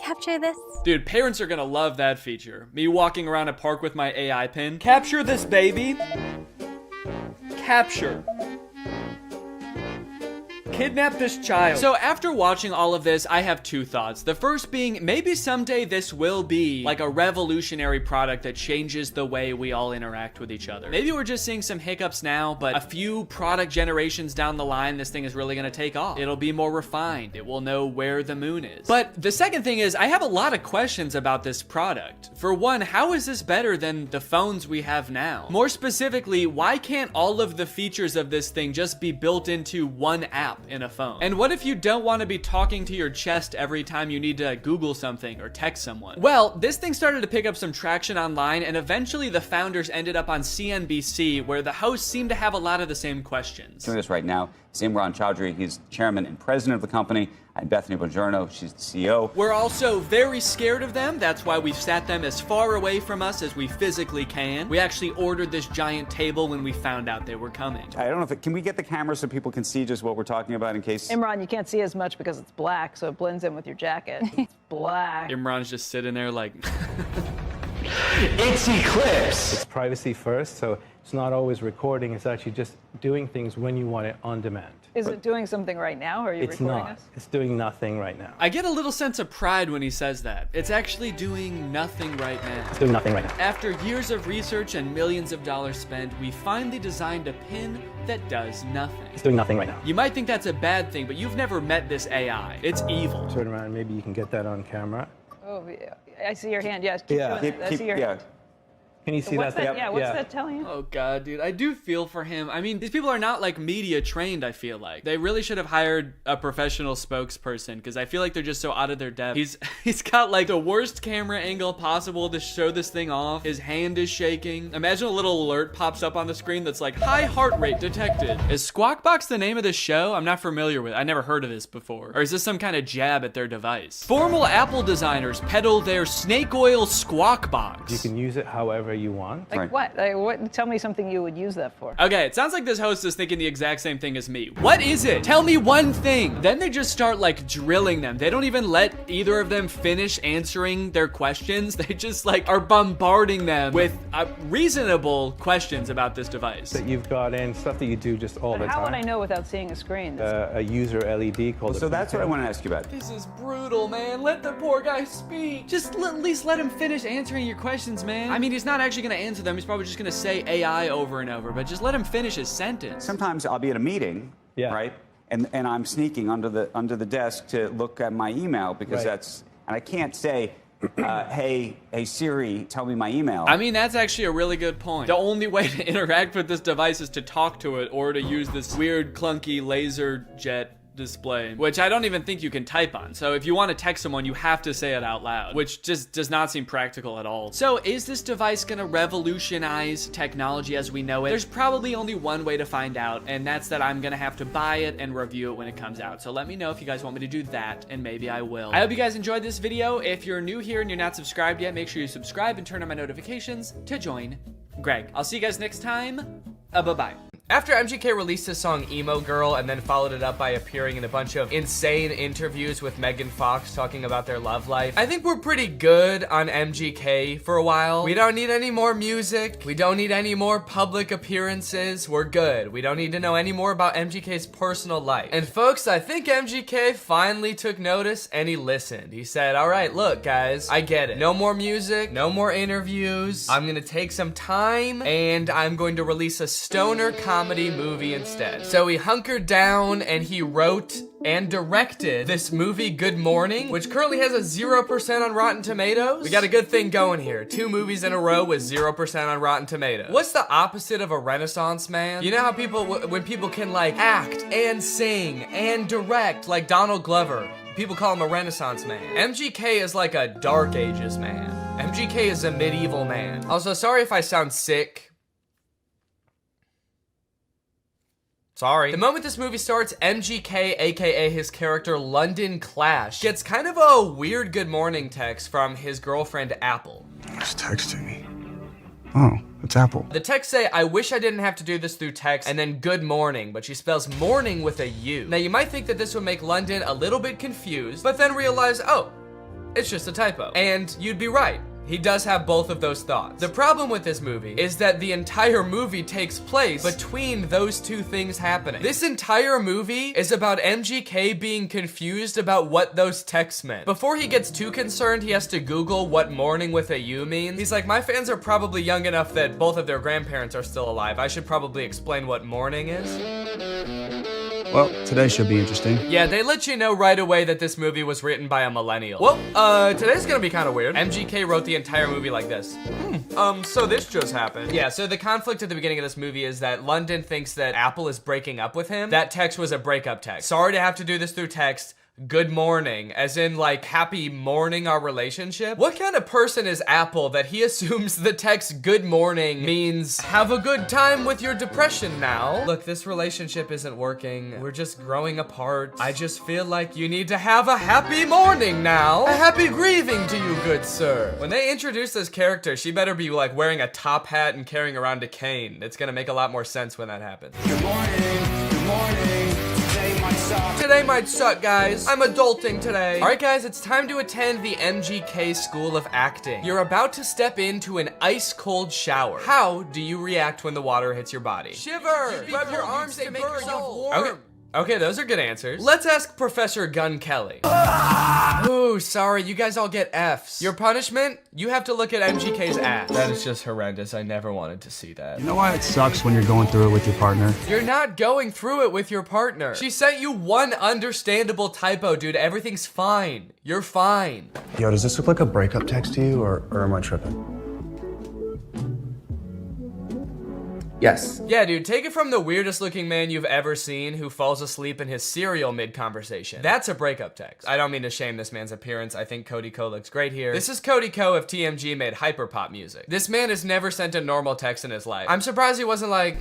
Capture this. Dude, parents are gonna love that feature. Me walking around a park with my AI pin. Capture this, baby. Capture. Kidnap this child. So after watching all of this, I have two thoughts. The first being, maybe someday this will be like a revolutionary product that changes the way we all interact with each other. Maybe we're just seeing some hiccups now, but a few product generations down the line, this thing is really gonna take off. It'll be more refined. It will know where the moon is. But the second thing is, I have a lot of questions about this product. For one, how is this better than the phones we have now? More specifically, why can't all of the features of this thing just be built into one app in a phone? And what if you don't want to be talking to your chest every time you need to Google something or text someone? Well, this thing started to pick up some traction online, and eventually the founders ended up on CNBC, where the hosts seemed to have a lot of the same questions. Doing this right now is Imran Chaudhry. He's chairman and president of the company. And Bethany Bongiorno, she's the CEO. We're also very scared of them. That's why we've sat them as far away from us as we physically can. We actually ordered this giant table when we found out they were coming. I don't know if can we get the camera so people can see just what we're talking about in case? Imran, you can't see as much because it's black, so it blends in with your jacket. It's black. Imran's just sitting there like... It's Eclipse. It's privacy first, so it's not always recording. It's actually just doing things when you want it on demand. Is it doing something right now, or are you recording us? It's not. It's doing nothing right now. I get a little sense of pride when he says that. It's actually doing nothing right now. It's doing nothing right now. After years of research and millions of dollars spent, we finally designed a pin that does nothing. It's doing nothing right now. You might think that's a bad thing, but you've never met this AI. It's evil. Turn around, maybe you can get that on camera. Oh, yeah. I see your hand. Yes, keep doing it. I see your hand. Can you see what's that? Yeah, what's that telling you? Oh God, dude, I do feel for him. I mean, these people are not like media trained, I feel like. They really should have hired a professional spokesperson, because I feel like they're just so out of their depth. He's got like the worst camera angle possible to show this thing off. His hand is shaking. Imagine a little alert pops up on the screen that's like, high heart rate detected. Is Squawk Box the name of this show? I'm not familiar with it. I never heard of this before. Or is this some kind of jab at their device? Formal Apple designers peddle their snake oil Squawk Box. You can use it however you want. Like what? What? Tell me something you would use that for. Okay, it sounds like this host is thinking the exact same thing as me. What is it? Tell me one thing. Then they just start like drilling them. They don't even let either of them finish answering their questions. They just like are bombarding them with reasonable questions about this device. That you've got in, stuff that you do just all the time. How would I know without seeing a screen? A user LED called. So that's what I want to ask you about. This is brutal, man. Let the poor guy speak. Just at least let him finish answering your questions, man. I mean, he's not actually gonna answer them. He's probably just gonna say AI over and over, but just let him finish his sentence. Sometimes I'll be at a meeting, right? And I'm sneaking under the desk to look at my email because and I can't say, hey Siri, tell me my email. I mean, that's actually a really good point. The only way to interact with this device is to talk to it or to use this weird clunky laser jet display, which I don't even think you can type on. So if you want to text someone, you have to say it out loud, which just does not seem practical at all. So is this device gonna revolutionize technology as we know it? There's probably only one way to find out, and that's that I'm gonna have to buy it and review it when it comes out. So let me know if you guys want me to do that, and maybe I will. I hope you guys enjoyed this video. If you're new here and you're not subscribed yet, make sure you subscribe and turn on my notifications to join Greg. I'll see you guys next time. Bye-bye. After MGK released his song Emo Girl and then followed it up by appearing in a bunch of insane interviews with Megan Fox talking about their love life, I think we're pretty good on MGK for a while. We don't need any more music. We don't need any more public appearances. We're good. We don't need to know any more about MGK's personal life. And folks, I think MGK finally took notice and he listened. He said, all right, look guys, I get it. No more music, no more interviews. I'm gonna take some time and I'm going to release a stoner comedy movie instead. So he hunkered down and he wrote and directed this movie Good Morning, which currently has a 0% on Rotten Tomatoes. We got a good thing going here. 2 movies in a row with 0% on Rotten Tomatoes. What's the opposite of a Renaissance man? You know how people, when people can like act and sing and direct, like Donald Glover, people call him a Renaissance man. MGK is like a Dark Ages man. MGK is a medieval man. Also, sorry if I sound sick. Sorry. The moment this movie starts, MGK, aka his character London Clash, gets kind of a weird good morning text from his girlfriend Apple. Who's texting me? Oh, it's Apple. The text say, I wish I didn't have to do this through text, and then good morning, but she spells morning with a U. Now you might think that this would make London a little bit confused, but then realize, oh, it's just a typo. And you'd be right. He does have both of those thoughts. The problem with this movie is that the entire movie takes place between those two things happening. This entire movie is about MGK being confused about what those texts meant. Before he gets too concerned, he has to Google what morning with a U means. He's like, my fans are probably young enough that both of their grandparents are still alive. I should probably explain what morning is. Well, today should be interesting. Yeah, they let you know right away that this movie was written by a millennial. Well, today's gonna be kind of weird. MGK wrote the entire movie like this. So this just happened. Yeah, so the conflict at the beginning of this movie is that London thinks that Apple is breaking up with him. That text was a breakup text. Sorry to have to do this through text. Good morning, as in like happy morning our relationship. What kind of person is Apple that he assumes the text good morning means have a good time with your depression now? Look, this relationship isn't working. We're just growing apart. I just feel like you need to have a happy morning now. A happy grieving to you, good sir. When they introduce this character, she better be like wearing a top hat and carrying around a cane. It's gonna make a lot more sense when that happens. Good morning, good morning. Today might suck, guys. I'm adulting today. All right, guys, it's time to attend the MGK School of Acting. You're about to step into an ice-cold shower. How do you react when the water hits your body? Shiver! Grab your arms to make yourself warm. Okay, those are good answers. Let's ask Professor Gun Kelly. Ooh, sorry, you guys all get Fs. Your punishment? You have to look at MGK's ass. That is just horrendous. I never wanted to see that. You know why it sucks when you're going through it with your partner? You're not going through it with your partner. She sent you one understandable typo, dude. Everything's fine. You're fine. Yo, does this look like a breakup text to you, or am I tripping? Yes. Yeah, dude, take it from the weirdest looking man you've ever seen who falls asleep in his cereal mid-conversation. That's a breakup text. I don't mean to shame this man's appearance. I think Cody Ko looks great here. This is Cody Ko if TMG made hyperpop music. This man has never sent a normal text in his life. I'm surprised he wasn't like,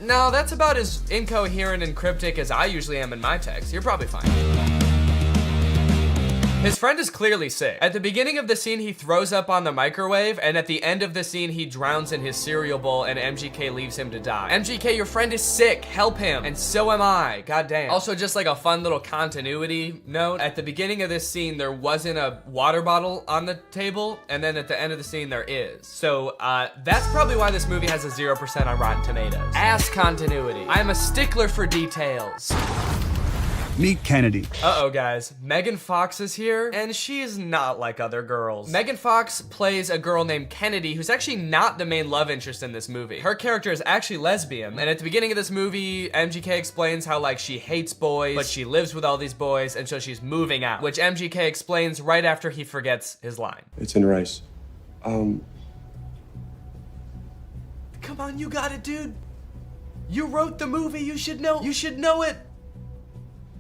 no, that's about as incoherent and cryptic as I usually am in my text. You're probably fine. His friend is clearly sick. At the beginning of the scene, he throws up on the microwave, and at the end of the scene, he drowns in his cereal bowl, and MGK leaves him to die. MGK, your friend is sick. Help him. And so am I. Goddamn. Also, just like a fun little continuity note, at the beginning of this scene, there wasn't a water bottle on the table, and then at the end of the scene, there is. So, that's probably why this movie has a 0% on Rotten Tomatoes. Ass continuity. I'm a stickler for details. Meet Kennedy. Uh-oh, guys. Megan Fox is here, and she's not like other girls. Megan Fox plays a girl named Kennedy, who's actually not the main love interest in this movie. Her character is actually lesbian, and at the beginning of this movie, MGK explains how, like, she hates boys, but she lives with all these boys, and so she's moving out, which MGK explains right after he forgets his line. It's in rice. Come on, you got it, dude. You wrote the movie, you should know it.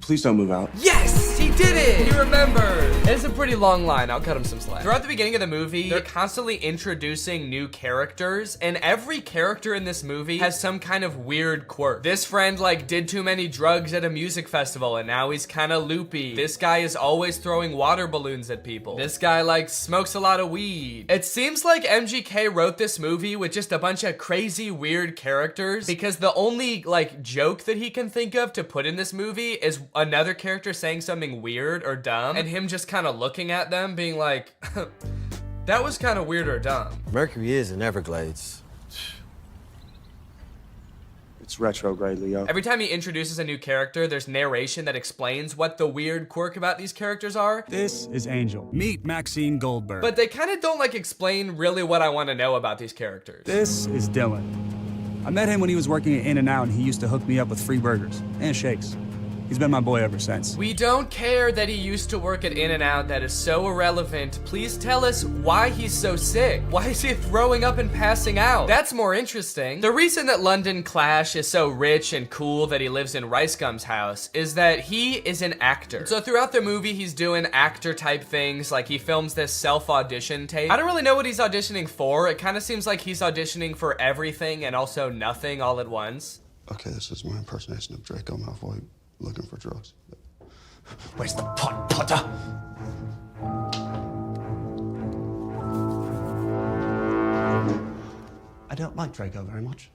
Please don't move out. Yes, he did it. He remembered. It's a pretty long line. I'll cut him some slack. Throughout the beginning of the movie, they're constantly introducing new characters, and every character in this movie has some kind of weird quirk. This friend, like, did too many drugs at a music festival, and now he's kind of loopy. This guy is always throwing water balloons at people. This guy, like, smokes a lot of weed. It seems like MGK wrote this movie with just a bunch of crazy, weird characters, because the only, like, joke that he can think of to put in this movie is another character saying something weird or dumb, and him just kind of looking at them being like, that was kind of weird or dumb. Mercury is in Everglades. It's retrograde, Leo. Every time he introduces a new character, there's narration that explains what the weird quirk about these characters are. This is Angel. Meet Maxine Goldberg. But they kind of don't, like, explain really what I want to know about these characters. This is Dylan. I met him when he was working at In-N-Out, and he used to hook me up with free burgers and shakes. He's been my boy ever since. We don't care that he used to work at In-N-Out. That is so irrelevant. Please tell us why he's so sick. Why is he throwing up and passing out? That's more interesting. The reason that London Clash is so rich and cool that he lives in Rice Gum's house is that he is an actor. So throughout the movie, he's doing actor type things. Like, he films this self-audition tape. I don't really know what he's auditioning for. It kind of seems like he's auditioning for everything and also nothing all at once. Okay, this is my impersonation of Draco Malfoy. Looking for drugs. Where's the pot, Potter? I don't like Draco very much.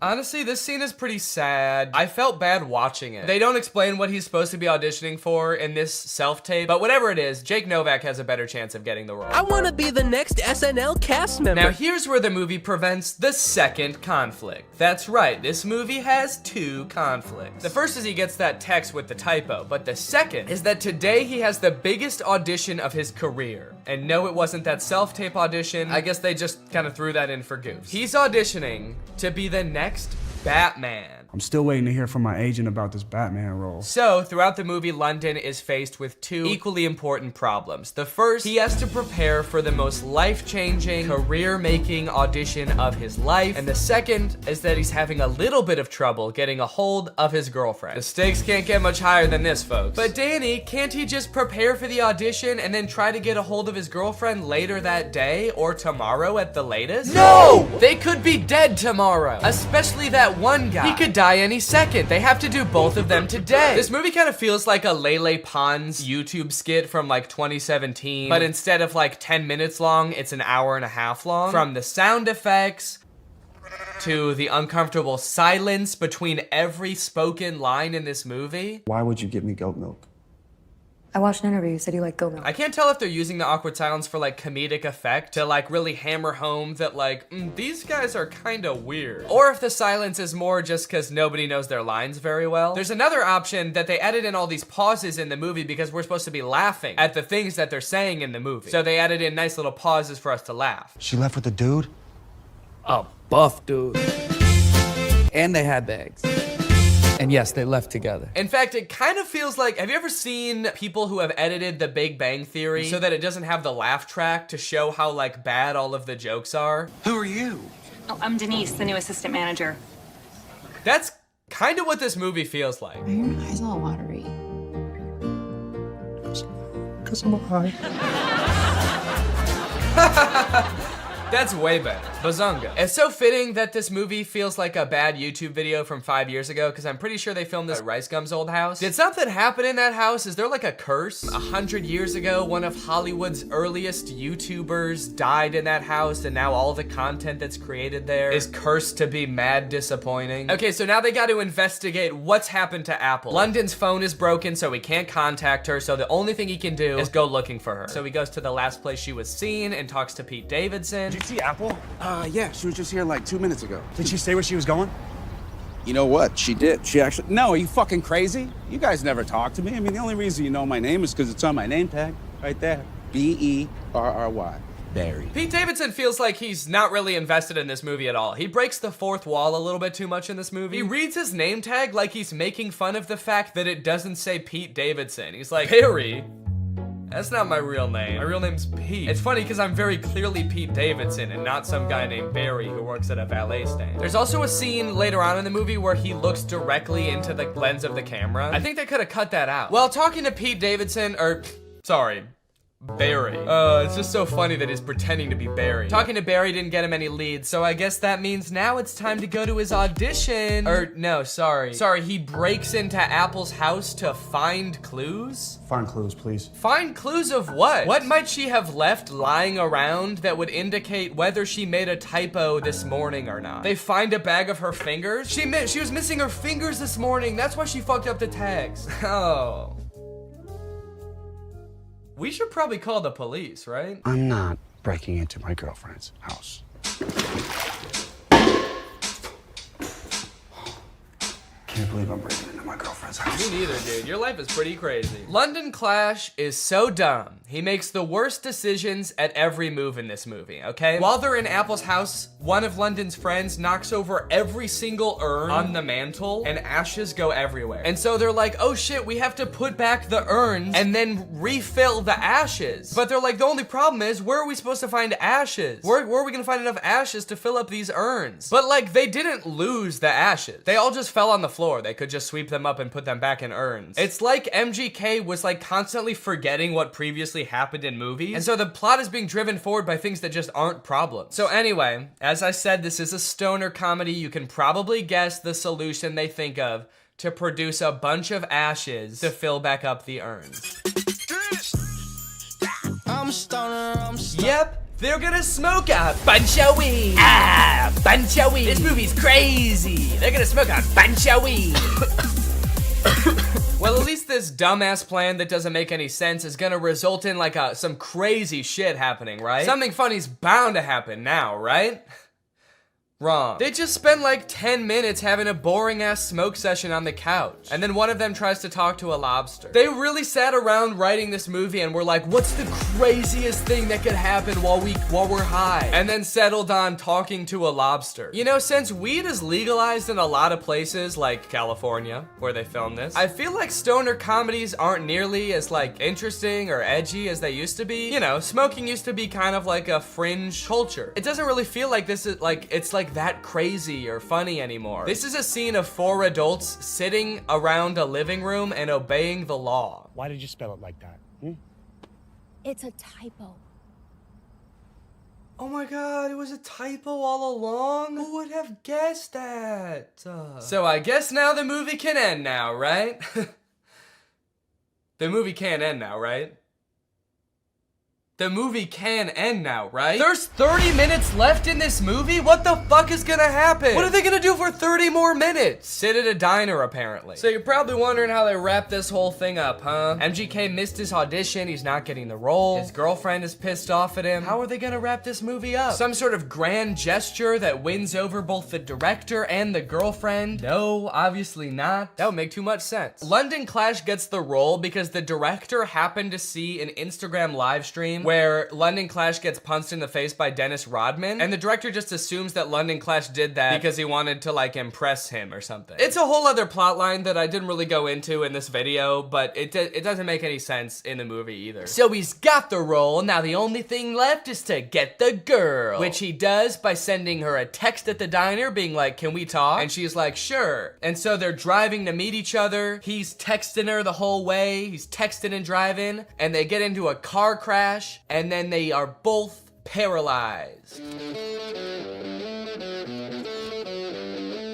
Honestly, this scene is pretty sad. I felt bad watching it. They don't explain what he's supposed to be auditioning for in this self-tape, but whatever it is, Jake Novak has a better chance of getting the role. I want to be the next SNL cast member. Now here's where the movie prevents the second conflict. That's right, this movie has two conflicts. The first is he gets that text with the typo, but the second is that today he has the biggest audition of his career. And no, it wasn't that self-tape audition. I guess they just kind of threw that in for goofs. He's auditioning to be the next Batman. I'm still waiting to hear from my agent about this Batman role. So, throughout the movie, London is faced with two equally important problems. The first, he has to prepare for the most life-changing, career-making audition of his life. And the second is that he's having a little bit of trouble getting a hold of his girlfriend. The stakes can't get much higher than this, folks. But Danny, can't he just prepare for the audition and then try to get a hold of his girlfriend later that day or tomorrow at the latest? No! They could be dead tomorrow, especially that one guy. He could die any second. They have to do both of them today. This movie kind of feels like a Lele Pons YouTube skit from like 2017, but instead of like 10 minutes long, it's an hour and a half long. From the sound effects to the uncomfortable silence between every spoken line in this movie. Why would you give me goat milk? I watched an interview. You said you like goat milk. I can't tell if they're using the awkward silence for like comedic effect to like really hammer home that like, these guys are kind of weird. Or if the silence is more just because nobody knows their lines very well. There's another option that they added in all these pauses in the movie because we're supposed to be laughing at the things that they're saying in the movie. So they added in nice little pauses for us to laugh. She left with a dude? A buff dude. And they had bags. And yes, they left together. In fact, it kind of feels like, have you ever seen people who have edited The Big Bang Theory so that it doesn't have the laugh track to show how like bad all of the jokes are? Who are you? Oh, I'm Denise, the new assistant manager. That's kind of what this movie feels like. Why are your eyes all watery? Because I'm high. That's way better. Bazunga. It's so fitting that this movie feels like a bad YouTube video from 5 years ago because I'm pretty sure they filmed this at Rice Gum's old house. Did something happen in that house? Is there like a curse? 100 years ago, one of Hollywood's earliest YouTubers died in that house and now all the content that's created there is cursed to be mad disappointing. Okay, so now they got to investigate what's happened to Apple. London's phone is broken, so he can't contact her, so the only thing he can do is go looking for her. So he goes to the last place she was seen and talks to Pete Davidson. Did you see Apple? Yeah, she was just here like 2 minutes ago. Did she say where she was going? You know what? She did. She actually... No, are you fucking crazy? You guys never talk to me. I mean, the only reason you know my name is because it's on my name tag. Right there. B-E-R-R-Y. Barry. Pete Davidson feels like he's not really invested in this movie at all. He breaks the fourth wall a little bit too much in this movie. He reads his name tag like he's making fun of the fact that it doesn't say Pete Davidson. He's like, Barry? That's not my real name. My real name's Pete. It's funny because I'm very clearly Pete Davidson and not some guy named Barry who works at a valet stand. There's also a scene later on in the movie where he looks directly into the lens of the camera. I think they could have cut that out. While talking to Pete Davidson, Barry. It's just so funny that he's pretending to be Barry. Talking to Barry didn't get him any leads, so I guess that means now it's time to go to his audition. Sorry, he breaks into Apple's house to find clues? Find clues, please. Find clues of what? What might she have left lying around that would indicate whether she made a typo this morning or not? They find a bag of her fingers? She was missing her fingers this morning. That's why she fucked up the tags. Oh. We should probably call the police, right? I'm not breaking into my girlfriend's house. Can't believe I'm breaking into my girlfriend's house. Me neither, dude. Your life is pretty crazy. London Clash is so dumb. He makes the worst decisions at every move in this movie, okay? While they're in Apple's house, one of London's friends knocks over every single urn on the mantle and ashes go everywhere. And so they're like, oh shit, we have to put back the urns and then refill the ashes. But they're like, the only problem is, where are we supposed to find ashes? Where are we gonna find enough ashes to fill up these urns? But like, they didn't lose the ashes. They all just fell on the floor. They could just sweep them up and put them back in urns. It's like MGK was like constantly forgetting what previously happened in movies, and so the plot is being driven forward by things that just aren't problems. So anyway, as I said, this is a stoner comedy. You can probably guess the solution they think of to produce a bunch of ashes to fill back up the urns. Yep, They're gonna smoke a bunch of weed. Ah, bunch of weed. This movie's crazy. They're gonna smoke a bunch of weed. Well, at least this dumbass plan that doesn't make any sense is gonna result in like some crazy shit happening, right? Something funny's bound to happen now, right? Wrong. They just spend like 10 minutes having a boring ass smoke session on the couch. And then one of them tries to talk to a lobster. They really sat around writing this movie and were like, what's the craziest thing that could happen while we're high? And then settled on talking to a lobster. You know, since weed is legalized in a lot of places like California, where they filmed this, I feel like stoner comedies aren't nearly as like interesting or edgy as they used to be. You know, smoking used to be kind of like a fringe culture. It doesn't really feel like this is like, it's like that crazy or funny anymore. This is a scene of 4 adults sitting around a living room and obeying the law. Why did you spell it like that? It's a typo. Oh my god, it was a typo all along? Who would have guessed that? So I guess now the movie can end now, right? The movie can't end now, right? The movie can end now, right? There's 30 minutes left in this movie? What the fuck is gonna happen? What are they gonna do for 30 more minutes? Sit at a diner, apparently. So you're probably wondering how they wrap this whole thing up, huh? MGK missed his audition, he's not getting the role. His girlfriend is pissed off at him. How are they gonna wrap this movie up? Some sort of grand gesture that wins over both the director and the girlfriend? No, obviously not. That would make too much sense. London Clash gets the role because the director happened to see an Instagram live stream where London Clash gets punched in the face by Dennis Rodman, and the director just assumes that London Clash did that because he wanted to like impress him or something. It's a whole other plot line that I didn't really go into in this video, but it doesn't make any sense in the movie either. So he's got the role, now the only thing left is to get the girl, which he does by sending her a text at the diner being like, can we talk? And she's like, sure. And so they're driving to meet each other. He's texting her the whole way. He's texting and driving, and they get into a car crash, and then they are both paralyzed.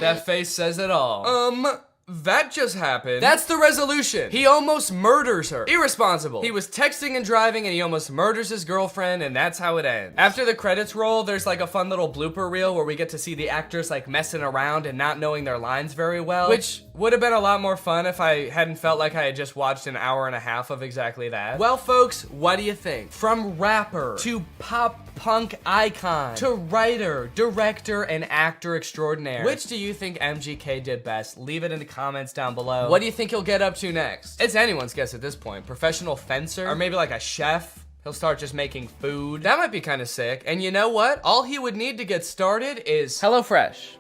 That face says it all. That just happened. That's the resolution. He almost murders her. Irresponsible. He was texting and driving and he almost murders his girlfriend, and that's how it ends. After the credits roll, there's like a fun little blooper reel where we get to see the actors like messing around and not knowing their lines very well, which would have been a lot more fun if I hadn't felt like I had just watched an hour and a half of exactly that. Well, folks, what do you think? From rapper to pop punk icon to writer, director, and actor extraordinaire, which do you think MGK did best? Leave it in the comments down below. What do you think he'll get up to next? It's anyone's guess at this point. Professional fencer? Or maybe like a chef? He'll start just making food. That might be kind of sick. And you know what? All he would need to get started is HelloFresh,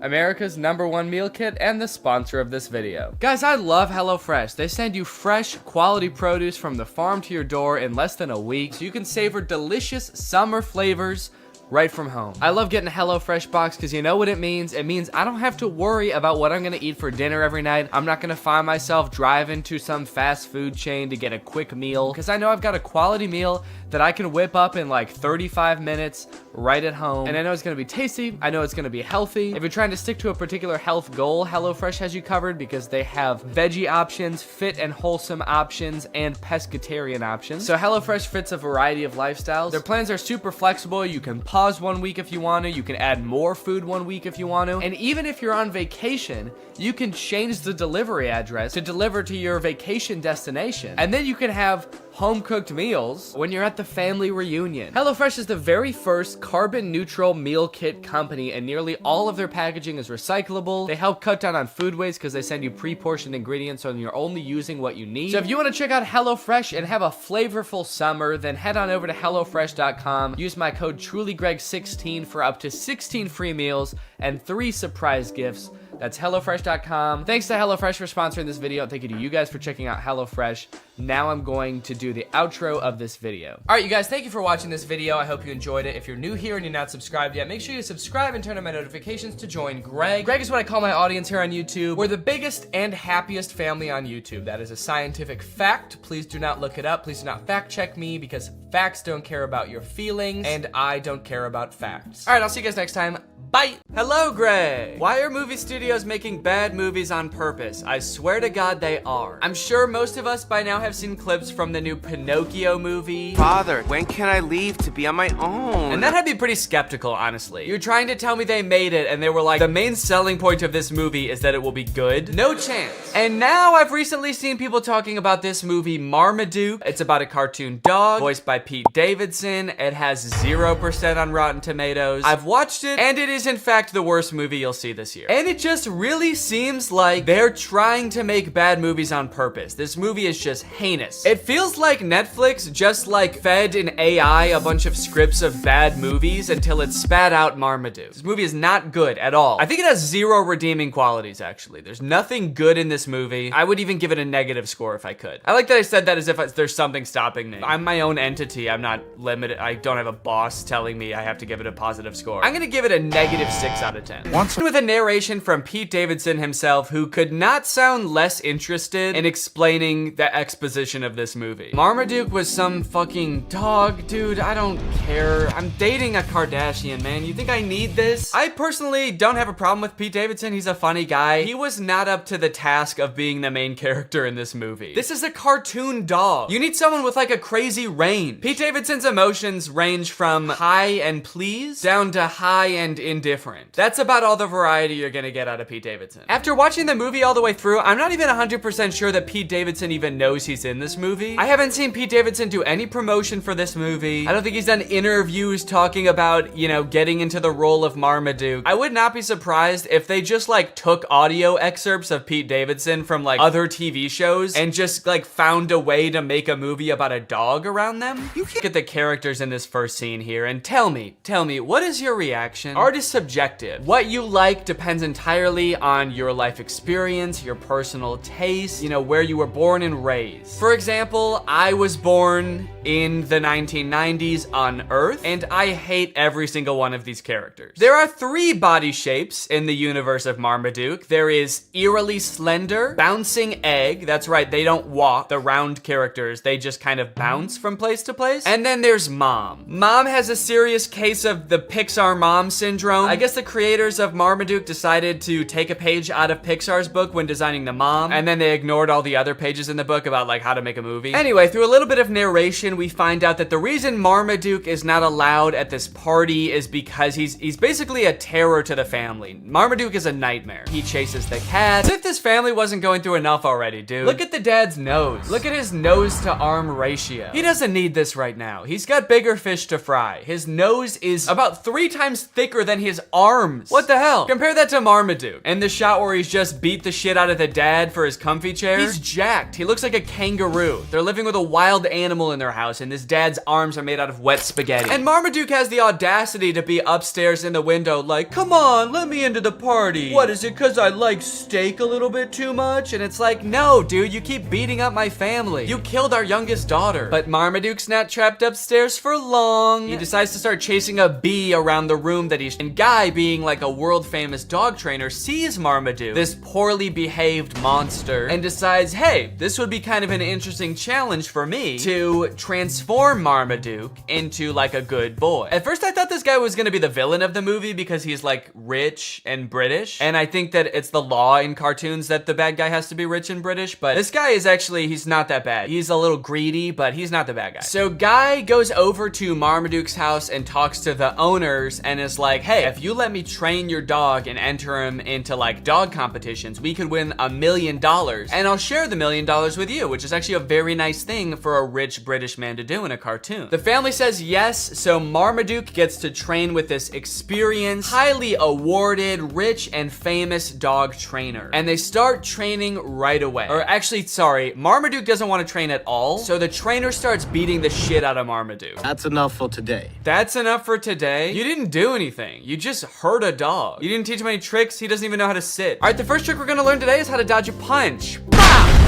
America's #1 meal kit and the sponsor of this video. Guys, I love HelloFresh. They send you fresh, quality produce from the farm to your door in less than a week, so you can savor delicious summer flavors right from home. I love getting a HelloFresh box because you know what it means? It means I don't have to worry about what I'm gonna eat for dinner every night. I'm not gonna find myself driving to some fast food chain to get a quick meal, because I know I've got a quality meal that I can whip up in like 35 minutes right at home. And I know it's gonna be tasty, I know it's gonna be healthy. If you're trying to stick to a particular health goal, HelloFresh has you covered because they have veggie options, fit and wholesome options, and pescatarian options. So HelloFresh fits a variety of lifestyles. Their plans are super flexible. You can pause 1 week if you want to, you can add more food 1 week if you want to, and even if you're on vacation, you can change the delivery address to deliver to your vacation destination. And then you can have home-cooked meals when you're at the family reunion. HelloFresh is the very first carbon-neutral meal kit company, and nearly all of their packaging is recyclable. They help cut down on food waste because they send you pre-portioned ingredients so you're only using what you need. So if you want to check out HelloFresh and have a flavorful summer, then head on over to HelloFresh.com. Use my code TrulyGreg16 for up to 16 free meals and 3 surprise gifts. That's HelloFresh.com. Thanks to HelloFresh for sponsoring this video. Thank you to you guys for checking out HelloFresh. Now I'm going to do the outro of this video. All right, you guys, thank you for watching this video. I hope you enjoyed it. If you're new here and you're not subscribed yet, make sure you subscribe and turn on my notifications to join Greg. Greg is what I call my audience here on YouTube. We're the biggest and happiest family on YouTube. That is a scientific fact. Please do not look it up. Please do not fact check me, because facts don't care about your feelings and I don't care about facts. All right, I'll see you guys next time. Bye. Hello, Greg. Why are movie studios studios making bad movies on purpose. I swear to God they are. I'm sure most of us by now have seen clips from the new Pinocchio movie. Father, when can I leave to be on my own? And that had me pretty skeptical, honestly. You're trying to tell me they made it and they were like, the main selling point of this movie is that it will be good? No chance. And now I've recently seen people talking about this movie Marmaduke. It's about a cartoon dog voiced by Pete Davidson. It has 0% on Rotten Tomatoes. I've watched it and it is in fact the worst movie you'll see this year. And it just really seems like they're trying to make bad movies on purpose. This movie is just heinous. It feels like Netflix just like fed an AI a bunch of scripts of bad movies until it spat out Marmaduke. This movie is not good at all. I think it has 0 redeeming qualities actually. There's nothing good in this movie. I would even give it a negative score if I could. I like that I said that as if there's something stopping me. I'm my own entity. I'm not limited. I don't have a boss telling me I have to give it a positive score. I'm gonna give it a negative 6 out of 10. With a narration from Pete Davidson himself, who could not sound less interested in explaining the exposition of this movie. Marmaduke was some fucking dog, dude. I don't care. I'm dating a Kardashian, man. You think I need this? I personally don't have a problem with Pete Davidson. He's a funny guy. He was not up to the task of being the main character in this movie. This is a cartoon dog. You need someone with like a crazy range. Pete Davidson's emotions range from high and pleased down to high and indifferent. That's about all the variety you're gonna get out of Pete Davidson. After watching the movie all the way through, I'm not even 100% sure that Pete Davidson even knows he's in this movie. I haven't seen Pete Davidson do any promotion for this movie. I don't think he's done interviews talking about, you know, getting into the role of Marmaduke. I would not be surprised if they just like took audio excerpts of Pete Davidson from like other TV shows and just like found a way to make a movie about a dog around them. You look at the characters in this first scene here and tell me, what is your reaction? Art is subjective. What you like depends entirely on your life experience, your personal taste, you know, where you were born and raised. For example, I was born in the 1990s on Earth, and I hate every single one of these characters. There are 3 body shapes in the universe of Marmaduke. There is eerily slender, bouncing egg. That's right, they don't walk, the round characters. They just kind of bounce from place to place. And then there's Mom. Mom has a serious case of the Pixar mom syndrome. I guess the creators of Marmaduke decided to take a page out of Pixar's book when designing the mom, and then they ignored all the other pages in the book about like how to make a movie. Anyway, through a little bit of narration, we find out that the reason Marmaduke is not allowed at this party is because he's basically a terror to the family. Marmaduke is a nightmare. He chases the cat. As if this family wasn't going through enough already, dude. Look at the dad's nose. Look at his nose to arm ratio. He doesn't need this right now. He's got bigger fish to fry. His nose is about 3 times thicker than his arms. What the hell? Compare that to Marmaduke. And the shot where he's just beat the shit out of the dad for his comfy chair. He's jacked. He looks like a kangaroo. They're living with a wild animal in their house and this dad's arms are made out of wet spaghetti. And Marmaduke has the audacity to be upstairs in the window like, come on, let me into the party. What is it, cause I like steak a little bit too much? And it's like, no, dude, you keep beating up my family. You killed our youngest daughter. But Marmaduke's not trapped upstairs for long. He decides to start chasing a bee around the room that he's in. Guy, being like a world famous dog trainer, sees Marmaduke, this poorly behaved monster, and decides, hey, this would be kind of an interesting challenge for me to transform Marmaduke into like a good boy. At first I thought this guy was gonna be the villain of the movie because he's like rich and British, and I think that it's the law in cartoons that the bad guy has to be rich and British, but this guy is actually, he's not that bad. He's a little greedy, but he's not the bad guy. So Guy goes over to Marmaduke's house and talks to the owners and is like, hey, if you let me train your dog and enter him into like dog competitions, we could win $1 million and I'll share the $1 million with you, which is actually a very nice thing for a rich British man to do in a cartoon. The family says yes, so Marmaduke gets to train with this experienced, highly awarded, rich and famous dog trainer. And they start training right away. Or actually, sorry, Marmaduke doesn't want to train at all, so the trainer starts beating the shit out of Marmaduke. That's enough for today. That's enough for today? You didn't do anything. You just hurt a dog. You didn't teach him any tricks. He doesn't even know how to sit. All right, the first trick we're gonna learn today is how to dodge a punch.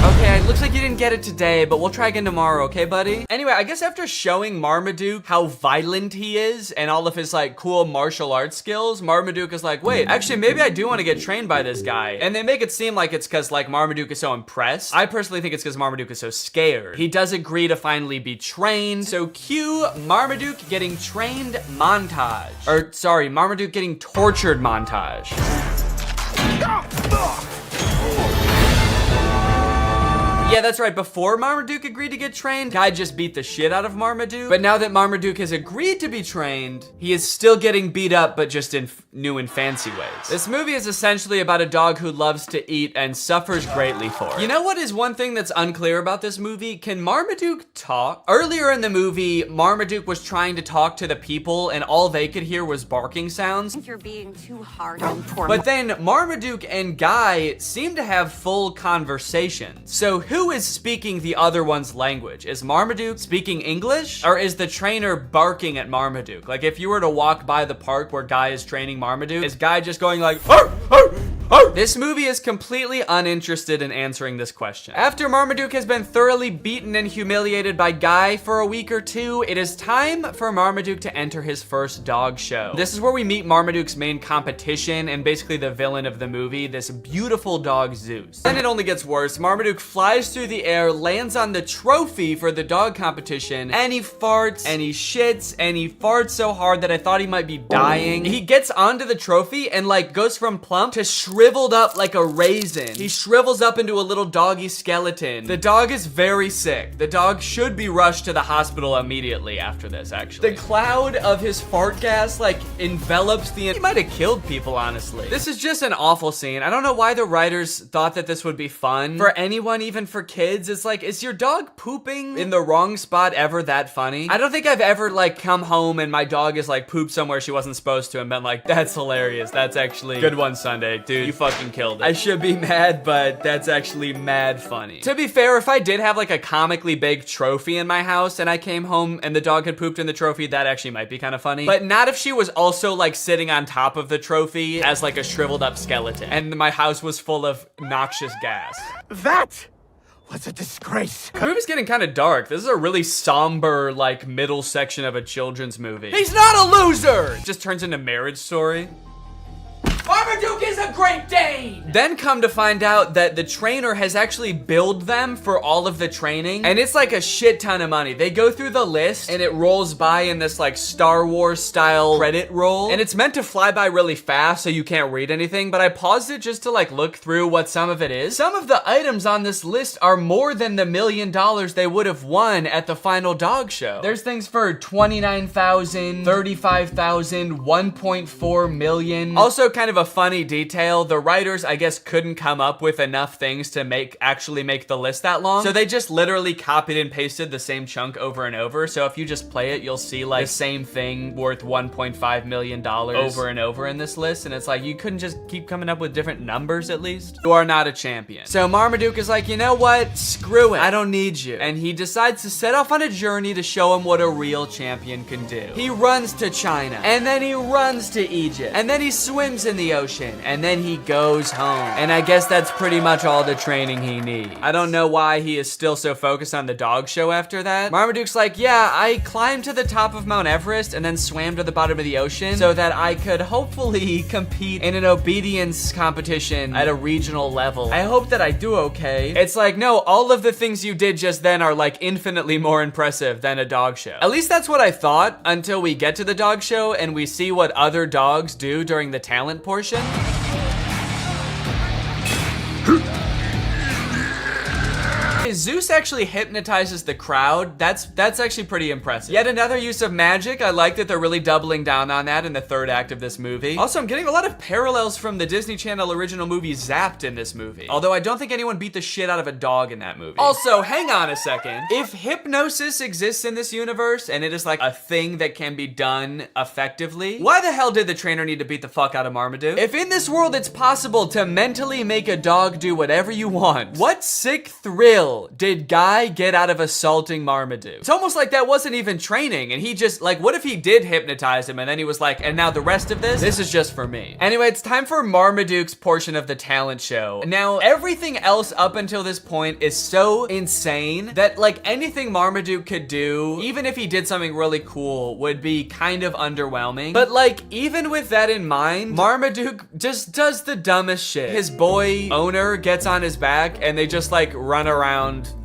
Okay, it looks like you didn't get it today, but we'll try again tomorrow, okay, buddy? Anyway, I guess after showing Marmaduke how violent he is and all of his like cool martial arts skills, Marmaduke is like, wait, actually maybe I do want to get trained by this guy. And they make it seem like it's because like Marmaduke is so impressed. I personally think it's because Marmaduke is so scared. He does agree to finally be trained. So cue Marmaduke getting trained montage. Or sorry, Marmaduke getting tortured montage. Yeah, that's right. Before Marmaduke agreed to get trained, Guy just beat the shit out of Marmaduke. But now that Marmaduke has agreed to be trained, he is still getting beat up, but just in new and fancy ways. This movie is essentially about a dog who loves to eat and suffers greatly for it. You know what is one thing that's unclear about this movie? Can Marmaduke talk? Earlier in the movie, Marmaduke was trying to talk to the people and all they could hear was barking sounds. You're being too hard on poor But then Marmaduke and Guy seem to have full conversations. So who is speaking the other one's language? Is Marmaduke speaking English? Or is the trainer barking at Marmaduke? Like if you were to walk by the park where Guy is training Marmaduke, is Guy just going like, "Arr, arr, arr"? This movie is completely uninterested in answering this question. After Marmaduke has been thoroughly beaten and humiliated by Guy for a week or two, it is time for Marmaduke to enter his first dog show. This is where we meet Marmaduke's main competition and basically the villain of the movie, this beautiful dog Zeus. Then it only gets worse. Marmaduke flies through the air, lands on the trophy for the dog competition, and he farts, and he shits, and he farts so hard that I thought he might be dying. He gets onto the trophy and like goes from plump to shriveled up like a raisin. He shrivels up into a little doggy skeleton. The dog is very sick. The dog should be rushed to the hospital immediately after this, actually. The cloud of his fart gas like envelops the... He might have killed people, honestly. This is just an awful scene. I don't know why the writers thought that this would be fun for anyone, even for kids. It's like, is your dog pooping in the wrong spot ever that funny? I don't think I've ever like come home and my dog is like pooped somewhere she wasn't supposed to and been like, that's hilarious. That's actually good one, Sunday. Dude, you fucking killed it. I should be mad, but that's actually mad funny. To be fair, if I did have like a comically big trophy in my house and I came home and the dog had pooped in the trophy, that actually might be kind of funny. But not if she was also like sitting on top of the trophy as like a shriveled up skeleton and my house was full of noxious gas. That was a disgrace. The movie's getting kind of dark. This is a really somber, like, middle section of a children's movie. He's not a loser! It just turns into Marriage Story. Marmaduke is a Great Dane! Then come to find out that the trainer has actually billed them for all of the training, and it's like a shit ton of money. They go through the list, and it rolls by in this like Star Wars style credit roll, and it's meant to fly by really fast so you can't read anything, but I paused it just to like look through what some of it is. Some of the items on this list are more than the $1 million they would have won at the final dog show. There's things for $29,000, $35,000, $1.4 million. Also kind of a funny detail, the writers I guess couldn't come up with enough things to actually make the list that long, so they just literally copied and pasted the same chunk over and over. So if you just play it, you'll see like the same thing worth $1.5 million over and over in this list, and it's like you couldn't just keep coming up with different numbers at least? You are not a champion. So Marmaduke is like, you know what, screw it, I don't need you, and he decides to set off on a journey to show him what a real champion can do. He runs to China, and then he runs to Egypt, and then he swims in the ocean, and then he goes home. And I guess that's pretty much all the training he needs. I don't know why he is still so focused on the dog show after that. Marmaduke's like, yeah, I climbed to the top of Mount Everest and then swam to the bottom of the ocean so that I could hopefully compete in an obedience competition at a regional level. I hope that I do okay. It's like, no, all of the things you did just then are like infinitely more impressive than a dog show. At least that's what I thought until we get to the dog show and we see what other dogs do during the talent portion. Zeus actually hypnotizes the crowd. That's actually pretty impressive. Yet another use of magic. I like that they're really doubling down on that in the third act of this movie. Also, I'm getting a lot of parallels from the Disney Channel original movie Zapped in this movie. Although I don't think anyone beat the shit out of a dog in that movie. Also, hang on a second. If hypnosis exists in this universe and it is like a thing that can be done effectively, why the hell did the trainer need to beat the fuck out of Marmaduke? If in this world it's possible to mentally make a dog do whatever you want, what sick thrill did Guy get out of assaulting Marmaduke? It's almost like that wasn't even training, and he just, like, what if he did hypnotize him and then he was like, and now the rest of this is just for me. Anyway, it's time for Marmaduke's portion of the talent show. Now, everything else up until this point is so insane that, like, anything Marmaduke could do, even if he did something really cool, would be kind of underwhelming. But, like, even with that in mind, Marmaduke just does the dumbest shit. His boy owner gets on his back and they just, like, run around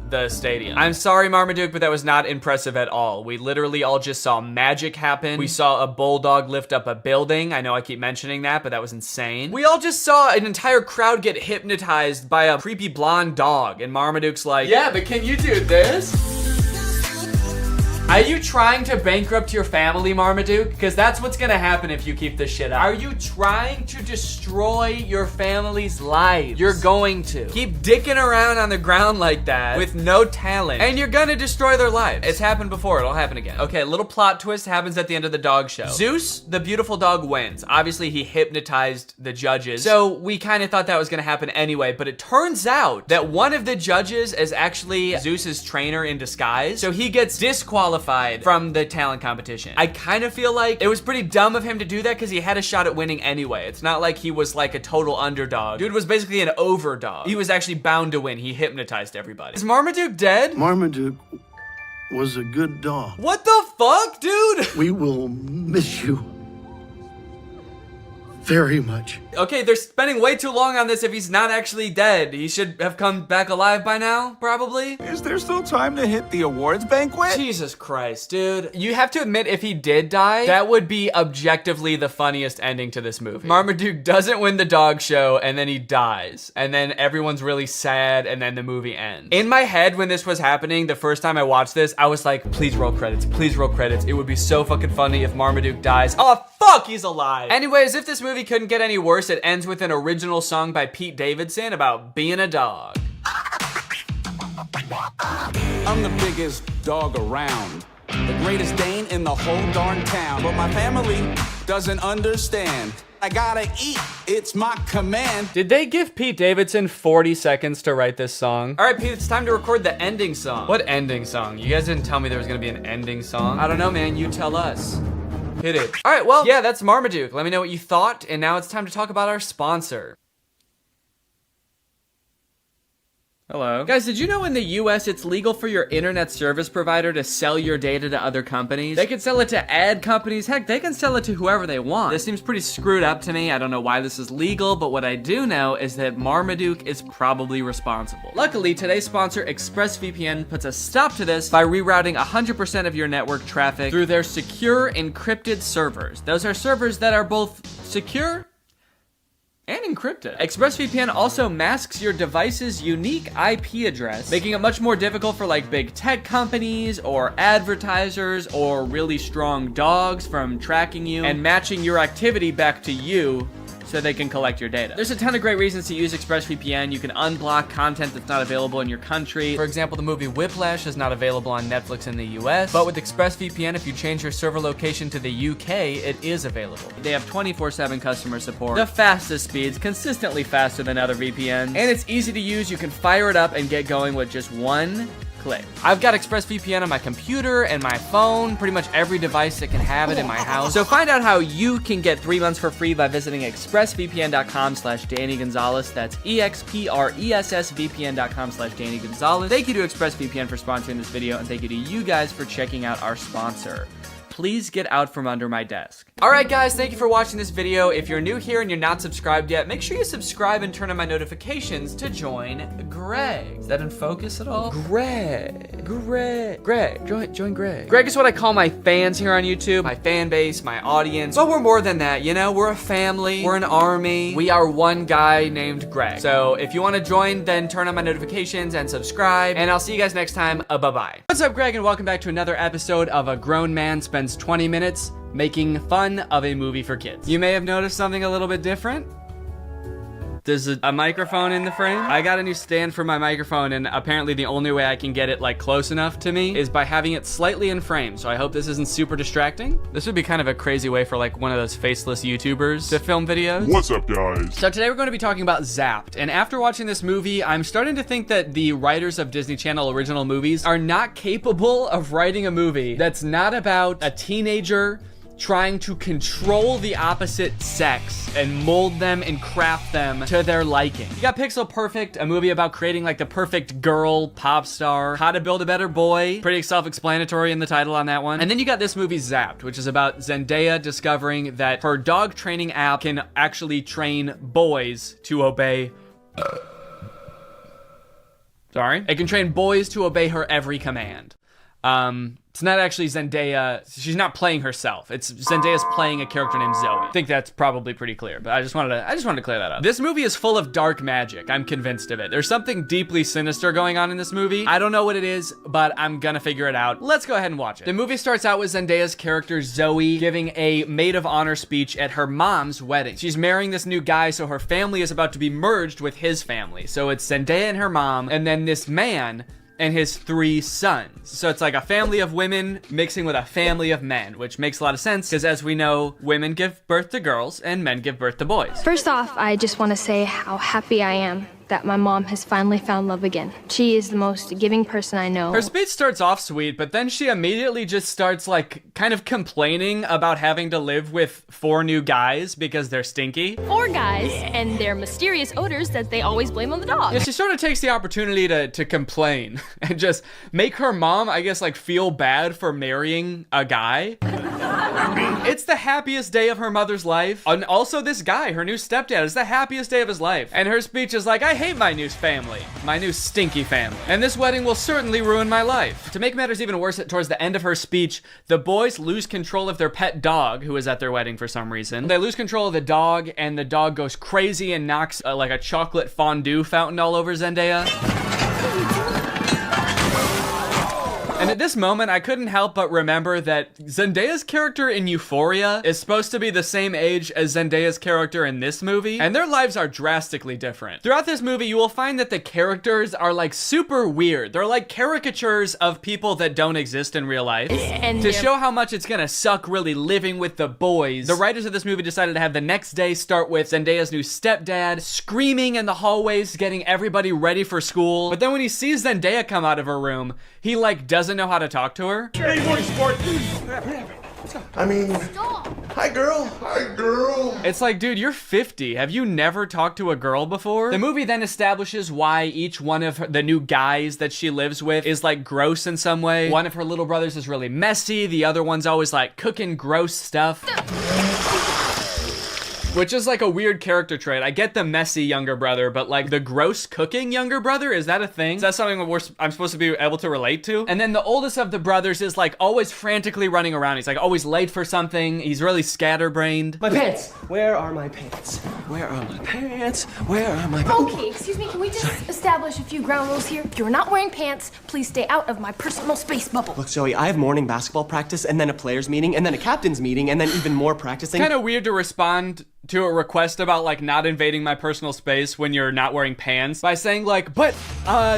the stadium. I'm sorry, Marmaduke, but that was not impressive at all. We literally all just saw magic happen. We saw a bulldog lift up a building. I know I keep mentioning that, but that was insane. We all just saw an entire crowd get hypnotized by a creepy blonde dog, and Marmaduke's like, yeah, but can you do this? Are you trying to bankrupt your family, Marmaduke? Because that's what's gonna happen if you keep this shit up. Are you trying to destroy your family's lives? You're going to. Keep dicking around on the ground like that with no talent, and you're gonna destroy their lives. It's happened before, it'll happen again. Okay, a little plot twist happens at the end of the dog show. Zeus, the beautiful dog, wins. Obviously, he hypnotized the judges, so we kind of thought that was gonna happen anyway, but it turns out that one of the judges is actually Zeus's trainer in disguise, so he gets disqualified from the talent competition. I kind of feel like it was pretty dumb of him to do that because he had a shot at winning anyway. It's not like he was like a total underdog. Dude was basically an overdog. He was actually bound to win. He hypnotized everybody. Is Marmaduke dead? Marmaduke was a good dog. What the fuck, dude? We will miss you very much. Okay, they're spending way too long on this if he's not actually dead. He should have come back alive by now, probably. Is there still time to hit the awards banquet? Jesus Christ, dude. You have to admit, if he did die, that would be objectively the funniest ending to this movie. Marmaduke doesn't win the dog show, and then he dies. And then everyone's really sad, and then the movie ends. In my head, when this was happening, the first time I watched this, I was like, please roll credits, please roll credits. It would be so fucking funny if Marmaduke dies. Oh, fuck, he's alive. Anyways, if this movie couldn't get any worse, it ends with an original song by Pete Davidson about being a dog. I'm the biggest dog around, the greatest Dane in the whole darn town. But my family doesn't understand. I gotta eat, it's my command. Did they give Pete Davidson 40 seconds to write this song? All right, Pete, it's time to record the ending song. What ending song? You guys didn't tell me there was gonna be an ending song. I don't know, man, you tell us. Hit it. All right, well, yeah, that's Marmaduke. Let me know what you thought, and now it's time to talk about our sponsor. Hello. Guys, did you know in the US it's legal for your internet service provider to sell your data to other companies? They can sell it to ad companies. Heck, they can sell it to whoever they want. This seems pretty screwed up to me. I don't know why this is legal, but what I do know is that Marmaduke is probably responsible. Luckily, today's sponsor, ExpressVPN, puts a stop to this by rerouting 100% of your network traffic through their secure encrypted servers. Those are servers that are both secure and encrypted. ExpressVPN also masks your device's unique IP address, making it much more difficult for like big tech companies or advertisers or really strong dogs from tracking you and matching your activity back to you so they can collect your data. There's a ton of great reasons to use ExpressVPN. You can unblock content that's not available in your country. For example, the movie Whiplash is not available on Netflix in the US, but with ExpressVPN, if you change your server location to the UK, it is available. They have 24/7 customer support, the fastest speeds, consistently faster than other VPNs, and it's easy to use. You can fire it up and get going with just one click. I've got ExpressVPN on my computer and my phone, pretty much every device that can have it in my house. So find out how you can get 3 months for free by visiting expressvpn.com/Danny Gonzalez. That's expressvpn.com/Danny Gonzalez. Thank you to ExpressVPN for sponsoring this video, and thank you to you guys for checking out our sponsor. Please get out from under my desk. All right, guys, thank you for watching this video. If you're new here and you're not subscribed yet, make sure you subscribe and turn on my notifications to join Greg. Is that in focus at all? Greg, join Greg. Greg is what I call my fans here on YouTube, my fan base, my audience. But we're more than that, you know? We're a family, we're an army. We are one guy named Greg. So if you want to join, then turn on my notifications and subscribe, and I'll see you guys next time. Bye-bye. What's up, Greg, and welcome back to another episode of A Grown Man Spends 20 minutes making fun of a movie for kids. You may have noticed something a little bit different. There's a microphone in the frame. I got a new stand for my microphone, and apparently the only way I can get it like close enough to me is by having it slightly in frame. So I hope this isn't super distracting. This would be kind of a crazy way for like one of those faceless YouTubers to film videos. What's up, guys? So today we're going to be talking about Zapped. And after watching this movie, I'm starting to think that the writers of Disney Channel original movies are not capable of writing a movie that's not about a teenager trying to control the opposite sex and mold them and craft them to their liking. You got Pixel Perfect, a movie about creating like the perfect girl pop star. How to Build a Better Boy, pretty self-explanatory in the title on that one. And then you got this movie Zapped, which is about Zendaya discovering that her dog training app can actually train boys to obey. Sorry. It can train boys to obey her every command. It's not actually Zendaya. She's not playing herself. It's Zendaya's playing a character named Zoe. I think that's probably pretty clear, but I just wanted to clear that up. This movie is full of dark magic. I'm convinced of it. There's something deeply sinister going on in this movie. I don't know what it is, but I'm gonna figure it out. Let's go ahead and watch it. The movie starts out with Zendaya's character Zoe giving a maid of honor speech at her mom's wedding. She's marrying this new guy, so her family is about to be merged with his family. So it's Zendaya and her mom, and then this man and his 3 sons. So it's like a family of women mixing with a family of men, which makes a lot of sense because as we know, women give birth to girls and men give birth to boys. First off, I just want to say how happy I am that my mom has finally found love again. She is the most giving person I know. Her speech starts off sweet, but then she immediately just starts like kind of complaining about having to live with 4 new guys because they're stinky. 4 guys and their mysterious odors that they always blame on the dog. Yeah, she sort of takes the opportunity to complain and just make her mom, I guess, like feel bad for marrying a guy. It's the happiest day of her mother's life. And also this guy, her new stepdad, is the happiest day of his life. And her speech is like, I hate my new family, my new stinky family. And this wedding will certainly ruin my life. To make matters even worse, towards the end of her speech, the boys lose control of their pet dog, who is at their wedding for some reason. They lose control of the dog, and the dog goes crazy and knocks like a chocolate fondue fountain all over Zendaya. And at this moment, I couldn't help but remember that Zendaya's character in Euphoria is supposed to be the same age as Zendaya's character in this movie, and their lives are drastically different. Throughout this movie, you will find that the characters are like super weird. They're like caricatures of people that don't exist in real life. And to show how much it's gonna suck really living with the boys, the writers of this movie decided to have the next day start with Zendaya's new stepdad screaming in the hallways, getting everybody ready for school. But then when he sees Zendaya come out of her room, he like doesn't know how to talk to her. Hey, boy, sport. I mean, hi, girl. Hi, girl. It's like, dude, you're 50. Have you never talked to a girl before? The movie then establishes why each one of the new guys that she lives with is like gross in some way. One of her little brothers is really messy. The other one's always like cooking gross stuff. Which is like a weird character trait. I get the messy younger brother, but like the gross cooking younger brother, is that a thing? Is that something I'm supposed to be able to relate to? And then the oldest of the brothers is like always frantically running around. He's like always late for something. He's really scatterbrained. My pants! Where are my pants? Where are my pants? Where are my pants? Okay, excuse me, can we just establish a few ground rules here? If you're not wearing pants, please stay out of my personal space bubble. Look, Zoe, I have morning basketball practice, and then a players meeting, and then a captain's meeting, and then even more practicing. Kind of weird to respond to a request about like not invading my personal space when you're not wearing pants by saying like, but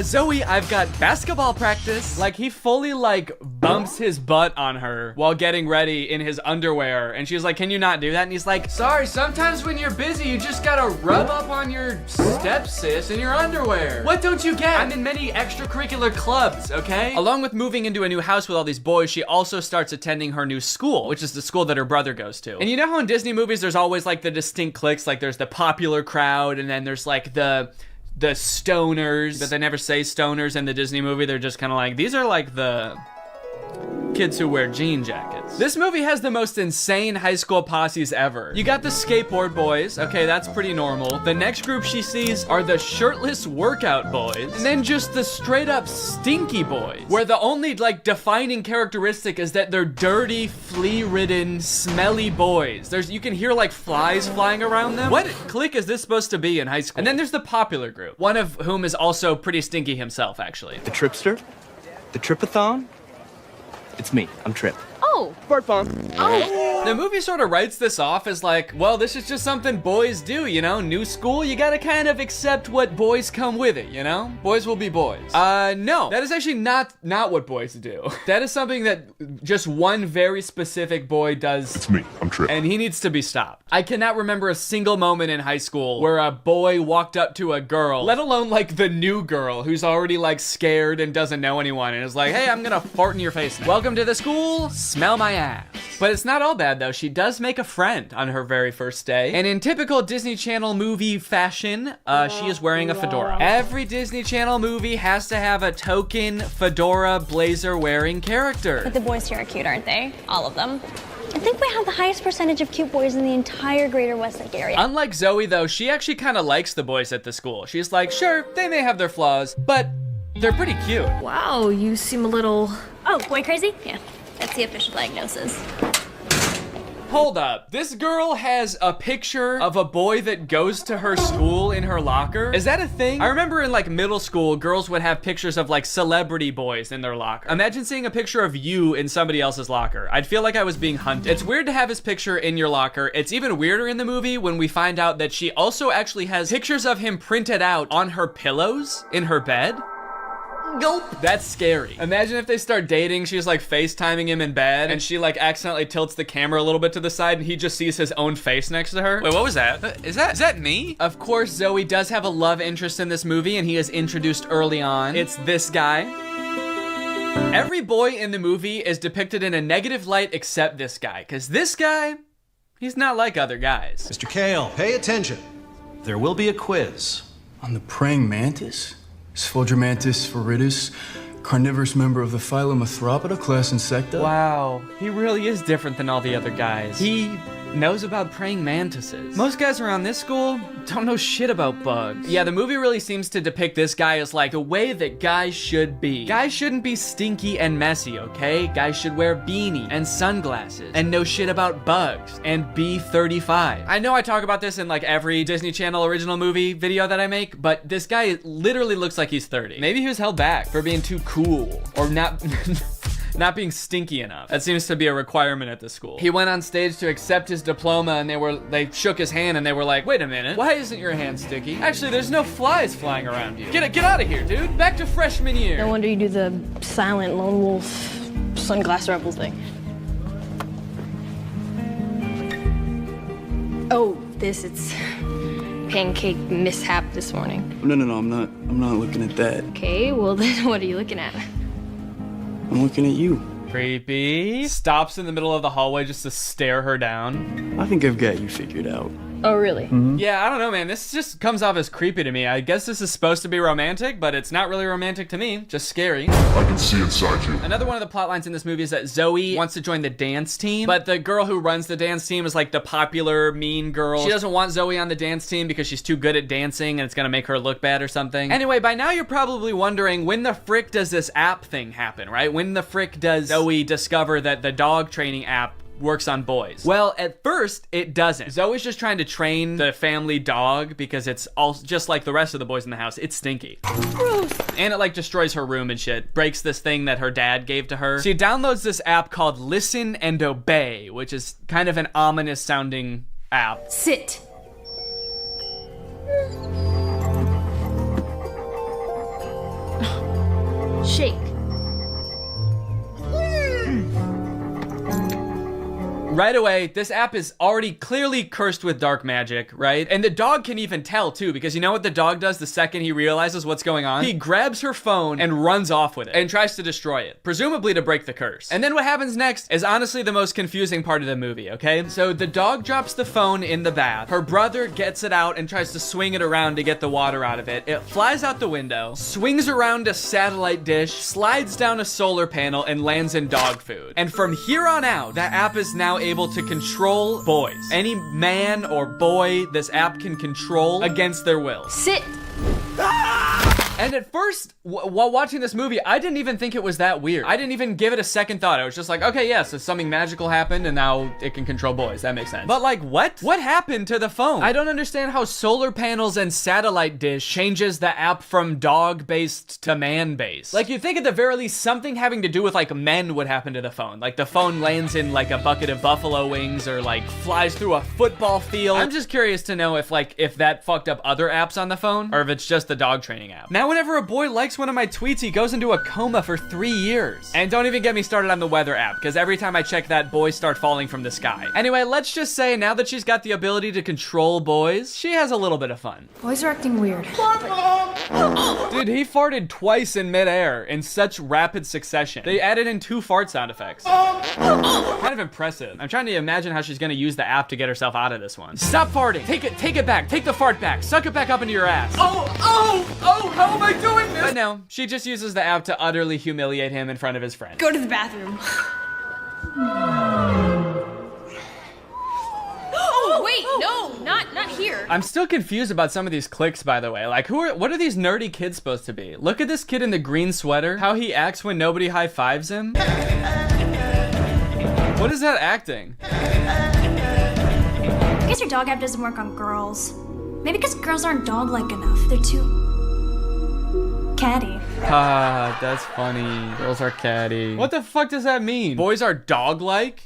Zoe, I've got basketball practice. Like he fully like bumps his butt on her while getting ready in his underwear, and she's like, can you not do that? And he's like, sorry, sometimes when you're busy you just gotta rub up on your stepsis in your underwear. What don't you get? I'm in many extracurricular clubs, okay? Along with moving into a new house with all these boys, she also starts attending her new school, which is the school that her brother goes to. And you know how in Disney movies there's always like the distinct cliques, like there's the popular crowd and then there's like the stoners, but they never say stoners in the Disney movie. They're just kind of like, these are like the kids who wear jean jackets. This movie has the most insane high school posses ever. You got the skateboard boys. Okay, that's pretty normal. The next group she sees are the shirtless workout boys. And then just the straight up stinky boys, where the only like defining characteristic is that they're dirty, flea-ridden, smelly boys. You can hear like flies flying around them. What clique is this supposed to be in high school? And then there's the popular group, one of whom is also pretty stinky himself, actually. The Tripster? The Tripathon? It's me. I'm Trip. Oh. Bart Bomb. Oh. The movie sort of writes this off as like, well, this is just something boys do, you know? New school, you gotta kind of accept what boys come with it, you know? Boys will be boys. No, that is actually not what boys do. That is something that just one very specific boy does. It's me, I'm Trip. And he needs to be stopped. I cannot remember a single moment in high school where a boy walked up to a girl, let alone like the new girl who's already like scared and doesn't know anyone and is like, hey, I'm gonna fart in your face now. Welcome to the school, smell my ass. But it's not all bad though. She does make a friend on her very first day. And in typical Disney Channel movie fashion, she is wearing a fedora. Every Disney Channel movie has to have a token fedora blazer wearing character. But the boys here are cute, aren't they? All of them. I think we have the highest percentage of cute boys in the entire greater Westlake area. Unlike Zoe though, she actually kind of likes the boys at the school. She's like, sure, they may have their flaws, but They're pretty cute. Wow, you seem a little... Oh, boy crazy? Yeah, that's the official diagnosis. Hold up. This girl has a picture of a boy that goes to her school in her locker. Is that a thing? I remember in like middle school, girls would have pictures of like celebrity boys in their locker. Imagine seeing a picture of you in somebody else's locker. I'd feel like I was being hunted. It's weird to have his picture in your locker. It's even weirder in the movie when we find out that she also actually has pictures of him printed out on her pillows in her bed. Nope. That's scary. Imagine if they start dating, she's like FaceTiming him in bed, and she like accidentally tilts the camera a little bit to the side, and he just sees his own face next to her. Wait, what was that? Is that me? Of course, Zoe does have a love interest in this movie, and he is introduced early on. It's this guy. Every boy in the movie is depicted in a negative light except this guy, because this guy, he's not like other guys. Mr. Kale, pay attention. There will be a quiz on the praying mantis. Sphodromantis viridis, carnivorous member of the phylum Arthropoda, class Insecta. Wow, he really is different than all the other guys. He knows about praying mantises. Most guys around this school don't know shit about bugs. Yeah, the movie really seems to depict this guy as like the way that guys should be. Guys shouldn't be stinky and messy, okay? Guys should wear beanie and sunglasses and know shit about bugs and be 35. I know I talk about this in like every Disney Channel original movie video that I make, but this guy literally looks like he's 30. Maybe he was held back for being too cool or not not being stinky enough. That seems to be a requirement at the school. He went on stage to accept his diploma, and they shook his hand, and they were like, wait a minute, why isn't your hand sticky? Actually, there's no flies flying around you. Get out of here, dude. Back to freshman year. No wonder you do the silent lone wolf sunglass rebel thing. Oh, it's pancake mishap this morning. No, I'm not looking at that. Okay, well then what are you looking at? I'm looking at you. Creepy. Stops in the middle of the hallway just to stare her down. I think I've got you figured out. Oh, really? Yeah, I don't know, man. This just comes off as creepy to me. I guess this is supposed to be romantic, but it's not really romantic to me. Just scary. I can see inside you. Another one of the plot lines in this movie is that Zoe wants to join the dance team, but the girl who runs the dance team is like the popular mean girl. She doesn't want Zoe on the dance team because she's too good at dancing and it's gonna make her look bad or something. Anyway, by now you're probably wondering, when the frick does this app thing happen, right? When the frick does Zoe discover that the dog training app works on boys? Well, at first, it doesn't. Zoe's just trying to train the family dog because it's all just like the rest of the boys in the house. It's stinky. Gross. And it like destroys her room and shit. Breaks this thing that her dad gave to her. She downloads this app called Listen and Obey, which is kind of an ominous sounding app. Sit. Shake. Right away, this app is already clearly cursed with dark magic, right? And the dog can even tell too, because you know what the dog does the second he realizes what's going on? He grabs her phone and runs off with it and tries to destroy it, presumably to break the curse. And then what happens next is honestly the most confusing part of the movie, okay? So the dog drops the phone in the bath. Her brother gets it out and tries to swing it around to get the water out of it. It flies out the window, swings around a satellite dish, slides down a solar panel, and lands in dog food. And from here on out, that app is now able to control boys. Any man or boy this app can control against their will. Sit. And at first, while watching this movie, I didn't even think it was that weird. I didn't even give it a second thought. I was just like, okay, yeah, so something magical happened and now it can control boys. That makes sense. But like, what? What happened to the phone? I don't understand how solar panels and satellite dish changes the app from dog-based to man-based. Like, you'd think at the very least something having to do with like men would happen to the phone. Like the phone lands in like a bucket of buffalo wings or like flies through a football field. I'm just curious to know if that fucked up other apps on the phone or if it's just the dog training app. Now, whenever a boy likes one of my tweets, he goes into a coma for 3 years. And don't even get me started on the weather app, because every time I check that, boys start falling from the sky. Anyway, let's just say now that she's got the ability to control boys, she has a little bit of fun. Boys are acting weird. Dude, he farted twice in midair in such rapid succession. They added in 2 fart sound effects. Kind of impressive. I'm trying to imagine how she's gonna use the app to get herself out of this one. Stop farting. Take it back. Take the fart back. Suck it back up into your ass. Oh, how am I doing this? But no, she just uses the app to utterly humiliate him in front of his friends. Go to the bathroom. Oh, wait, not here. I'm still confused about some of these cliques, by the way. Like, what are these nerdy kids supposed to be? Look at this kid in the green sweater, how he acts when nobody high-fives him. What is that acting? I guess your dog app doesn't work on girls. Maybe because girls aren't dog-like enough. They're too catty. Ah, that's funny. Girls are catty. What the fuck does that mean? Boys are dog-like?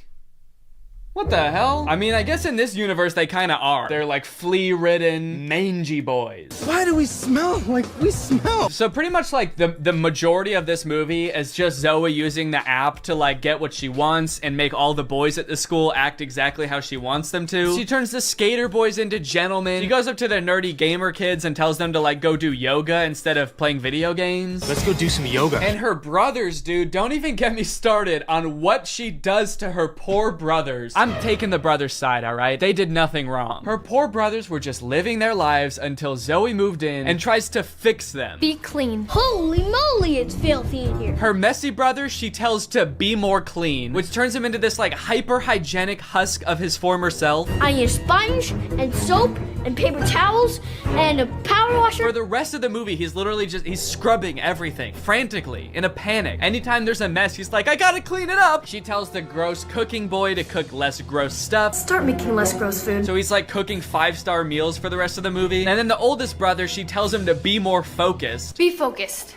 What the hell? I mean, I guess in this universe they kind of are. They're like flea-ridden, mangy boys. Why do we smell like we smell? So pretty much like the majority of this movie is just Zoe using the app to like get what she wants and make all the boys at the school act exactly how she wants them to. She turns the skater boys into gentlemen. She goes up to the nerdy gamer kids and tells them to like go do yoga instead of playing video games. Let's go do some yoga. And her brothers, dude, don't even get me started on what she does to her poor brothers. I'm taking the brothers' side, all right? They did nothing wrong. Her poor brothers were just living their lives until Zoe moved in and tries to fix them. Be clean. Holy moly, it's filthy in here. Her messy brother, she tells to be more clean, which turns him into this like hyper-hygienic husk of his former self. I need a sponge and soap and paper towels and a power washer. For the rest of the movie, he's literally he's scrubbing everything frantically in a panic. Anytime there's a mess, he's like, I gotta clean it up. She tells the gross cooking boy to cook less gross stuff. Start making less gross food. So he's like cooking 5-star meals for the rest of the movie. And then the oldest brother, she tells him to be more focused. Be focused.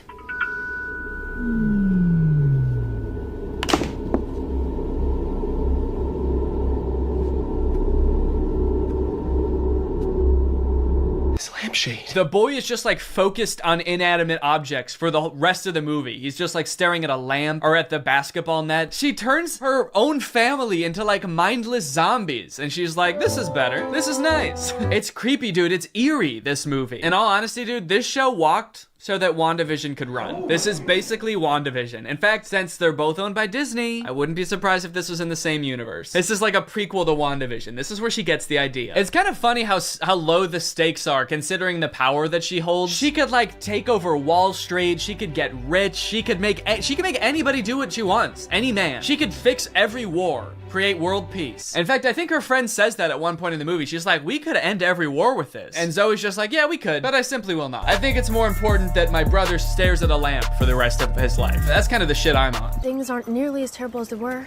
Lampshade. The boy is just like focused on inanimate objects for the rest of the movie. He's just like staring at a lamp or at the basketball net. She turns her own family into like mindless zombies and she's like, this is better. This is nice. It's creepy, dude. It's eerie, this movie. In all honesty, dude, this show walked so that WandaVision could run. This is basically WandaVision. In fact, since they're both owned by Disney, I wouldn't be surprised if this was in the same universe. This is like a prequel to WandaVision. This is where she gets the idea. It's kind of funny how low the stakes are considering the power that she holds. She could like take over Wall Street. She could get rich. She could make anybody do what she wants. Any man. She could fix every war. Create world peace. In fact, I think her friend says that at one point in the movie. She's like, we could end every war with this. And Zoe's just like, yeah, we could, but I simply will not. I think it's more important that my brother stares at a lamp for the rest of his life. That's kind of the shit I'm on. Things aren't nearly as terrible as they were.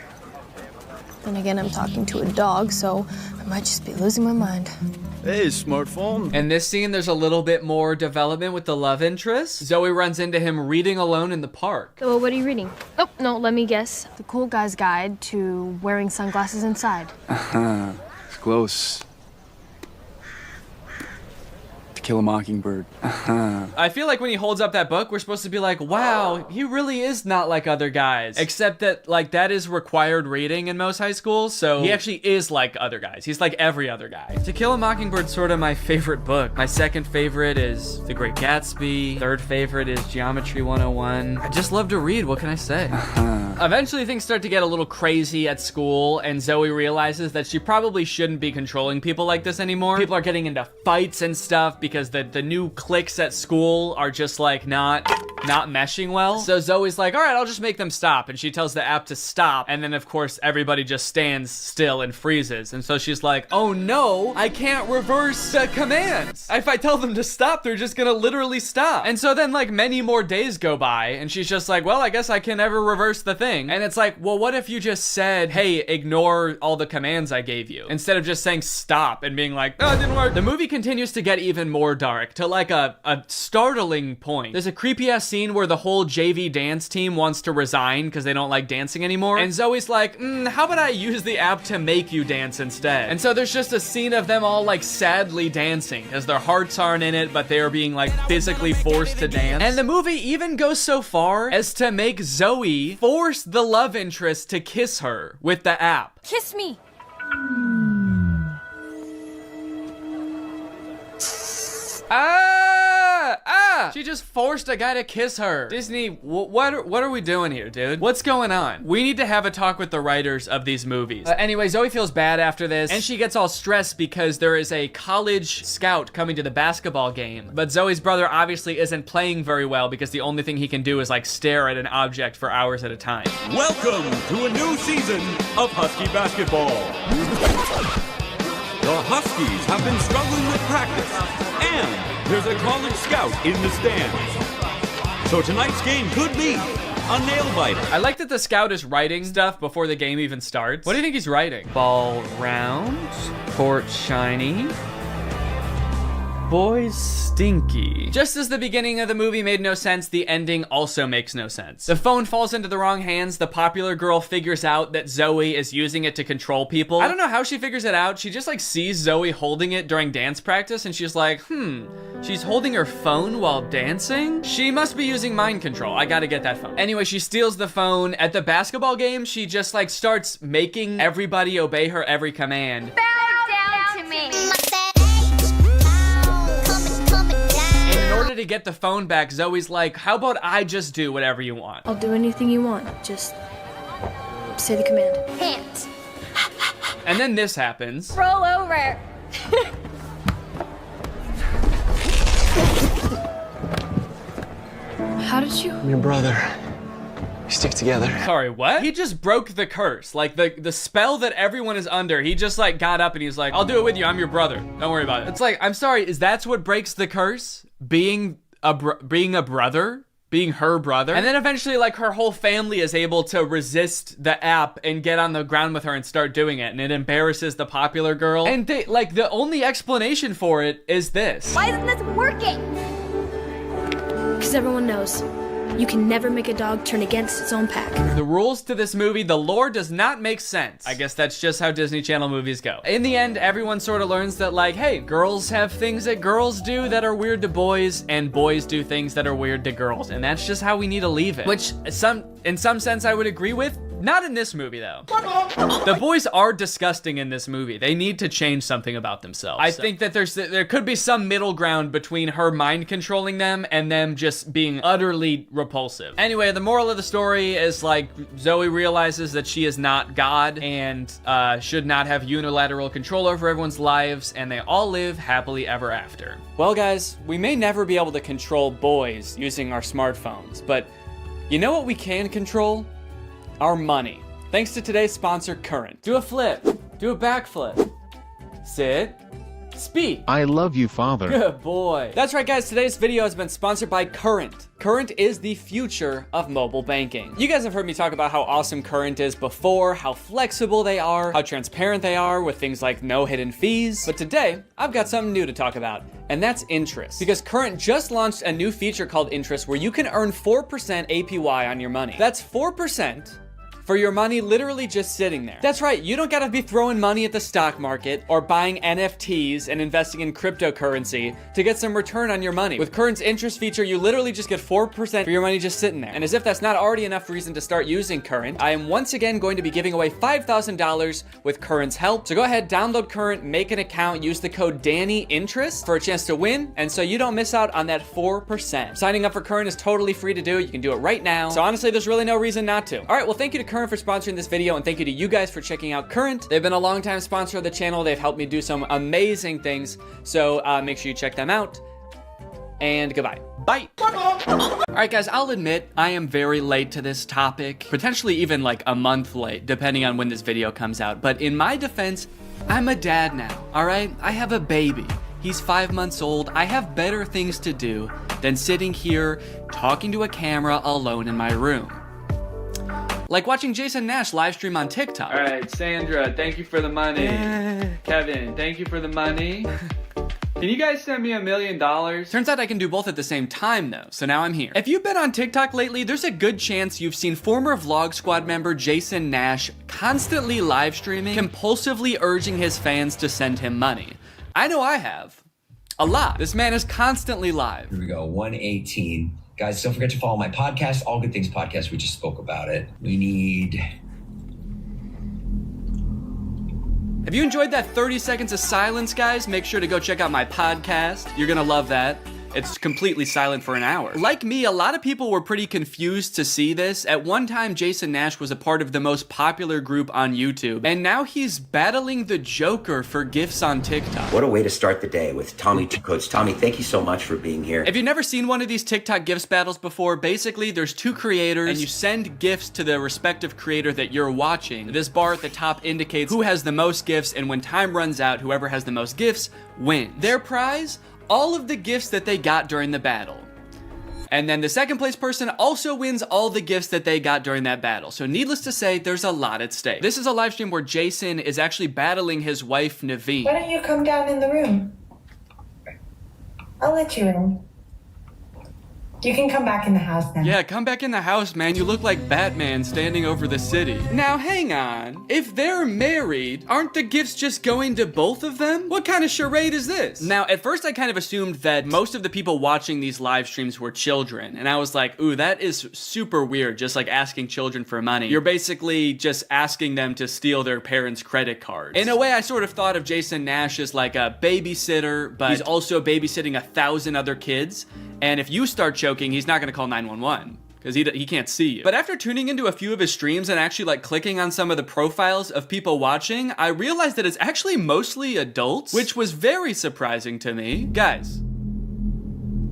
Then again, I'm talking to a dog, so I might just be losing my mind. Hey, smartphone. In this scene, there's a little bit more development with the love interest. Zoe runs into him reading alone in the park. So what are you reading? Oh, no, let me guess. The Cool Guy's Guide to Wearing Sunglasses Inside. It's close. To Kill a Mockingbird. I feel like when he holds up that book, we're supposed to be like, wow, he really is not like other guys. Except that, like, that is required reading in most high schools, so he actually is like other guys. He's like every other guy. To Kill a Mockingbird's sort of my favorite book. My second favorite is The Great Gatsby. Third favorite is Geometry 101. I just love to read, what can I say? Eventually things start to get a little crazy at school, and Zoe realizes that she probably shouldn't be controlling people like this anymore. People are getting into fights and stuff because the new cliques at school are just like not meshing well. So Zoe's like, all right, I'll just make them stop. And she tells the app to stop. And then of course, everybody just stands still and freezes. And so she's like, oh no, I can't reverse the commands. If I tell them to stop, they're just gonna literally stop. And so then like many more days go by and she's just like, well, I guess I can never reverse the thing. And it's like, well, what if you just said, hey, ignore all the commands I gave you, instead of just saying stop and being like, oh, it didn't work. The movie continues to get even more dark to like a startling point. There's a creepy ass scene where the whole JV dance team wants to resign because they don't like dancing anymore. And Zoe's like, how about I use the app to make you dance instead? And so there's just a scene of them all like sadly dancing because their hearts aren't in it, but they are being like physically forced to dance. And the movie even goes so far as to make Zoe force the love interest to kiss her with the app. Kiss me. She just forced a guy to kiss her. Disney, what are we doing here, dude? What's going on? We need to have a talk with the writers of these movies. Anyway, Zoe feels bad after this, and she gets all stressed because there is a college scout coming to the basketball game. But Zoe's brother obviously isn't playing very well because the only thing he can do is like stare at an object for hours at a time. Welcome to a new season of Husky Basketball. The Huskies have been struggling with practice, and there's a college scout in the stands. So tonight's game could be a nail-biter. I like that the scout is writing stuff before the game even starts. What do you think he's writing? Ball round, court shiny, boys stinky. Just as the beginning of the movie made no sense, the ending also makes no sense. The phone falls into the wrong hands. The popular girl figures out that Zoe is using it to control people. I don't know how she figures it out. She just like sees Zoe holding it during dance practice and she's like, she's holding her phone while dancing? She must be using mind control. I gotta get that phone. Anyway, she steals the phone. At the basketball game, she just like starts making everybody obey her every command. Bow down to me. In order to get the phone back, Zoe's like, how about I just do whatever you want? I'll do anything you want. Just say the command. Hands. And then this happens. Roll over. How did you? I'm your brother. We stick together. Sorry, what? He just broke the curse. Like the spell that everyone is under. He just like got up and he's like, I'll do it with you. I'm your brother. Don't worry about it. It's like, I'm sorry, is that's what breaks the curse? Being a brother? Being her brother? And then eventually like her whole family is able to resist the app and get on the ground with her and start doing it. And it embarrasses the popular girl. And they, like the only explanation for it is this. Why isn't this working? Because everyone knows. You can never make a dog turn against its own pack. The rules to this movie, the lore does not make sense. I guess that's just how Disney Channel movies go. In the end, everyone sort of learns that like, hey, girls have things that girls do that are weird to boys, and boys do things that are weird to girls. And that's just how we need to leave it. Which in some sense I would agree with. Not in this movie though. The boys are disgusting in this movie. They need to change something about themselves. I think that there could be some middle ground between her mind controlling them and them just being utterly repulsive. Anyway, the moral of the story is like Zoe realizes that she is not God and should not have unilateral control over everyone's lives, and they all live happily ever after. Well guys, we may never be able to control boys using our smartphones, but you know what we can control? Our money. Thanks to today's sponsor, Current. Do a flip. Do a backflip. Sit. Speak. I love you, Father. Good boy. That's right, guys. Today's video has been sponsored by Current. Current is the future of mobile banking. You guys have heard me talk about how awesome Current is before, how flexible they are, how transparent they are with things like no hidden fees. But today, I've got something new to talk about, and that's interest. Because Current just launched a new feature called Interest where you can earn 4% APY on your money. That's 4% for your money literally just sitting there. That's right, you don't gotta be throwing money at the stock market or buying NFTs and investing in cryptocurrency to get some return on your money. With Current's interest feature, you literally just get 4% for your money just sitting there. And as if that's not already enough reason to start using Current, I am once again going to be giving away $5,000 with Current's help. So go ahead, download Current, make an account, use the code DANNYINTEREST for a chance to win, and so you don't miss out on that 4%. Signing up for Current is totally free to do. You can do it right now. So honestly, there's really no reason not to. All right, well, thank you to Current for sponsoring this video, and thank you to you guys for checking out Current. They've been a long-time sponsor of the channel. They've helped me do some amazing things, so make sure you check them out, and goodbye. Bye. All right, guys, I'll admit I am very late to this topic, potentially even like a month late, depending on when this video comes out, but in my defense, I'm a dad now, all right? I have a baby. He's 5 months old. I have better things to do than sitting here talking to a camera alone in my room. Like watching Jason Nash live stream on TikTok. All right, Sandra, thank you for the money. Kevin, thank you for the money. Can you guys send me $1 million? Turns out I can do both at the same time though, so now I'm here. If you've been on TikTok lately, there's a good chance you've seen former Vlog Squad member Jason Nash constantly live streaming, compulsively urging his fans to send him money. I know I have. A lot. This man is constantly live. Here we go, 118. Guys, don't forget to follow my podcast, All Good Things Podcast. We just spoke about it. We need... Have you enjoyed that 30 seconds of silence, guys? Make sure to go check out my podcast. You're gonna love that. it's completely silent for an hour. Like me, a lot of people were pretty confused to see this. At one time, Jason Nash was a part of the most popular group on YouTube, and now he's battling the Joker for gifts on TikTok. What a way to start the day with Tommy Two Coats. Tommy, thank you so much for being here. If you've never seen one of these TikTok gifts battles before, basically there's two creators and you send gifts to the respective creator that you're watching. This bar at the top indicates who has the most gifts, and when time runs out, whoever has the most gifts wins. Their prize? All of the gifts that they got during the battle. And then the second place person also wins all the gifts that they got during that battle. So needless to say, there's a lot at stake. This is a live stream where Jason is actually battling his wife, Naveen. Why don't you come down in the room? I'll let you in. You can come back in the house now. Yeah, come back in the house, man. You look like Batman standing over the city. Now, hang on. If they're married, aren't the gifts just going to both of them? What kind of charade is this? Now, at first I kind of assumed that most of the people watching these live streams were children. And I was like, ooh, that is super weird, just like asking children for money. You're basically just asking them to steal their parents' credit cards. In a way, I sort of thought of Jason Nash as like a babysitter, but he's also babysitting 1,000 other kids. And if you start choking, he's not gonna call 911 because he can't see you. But after tuning into a few of his streams and actually like clicking on some of the profiles of people watching, I realized that it's actually mostly adults, which was very surprising to me. Guys,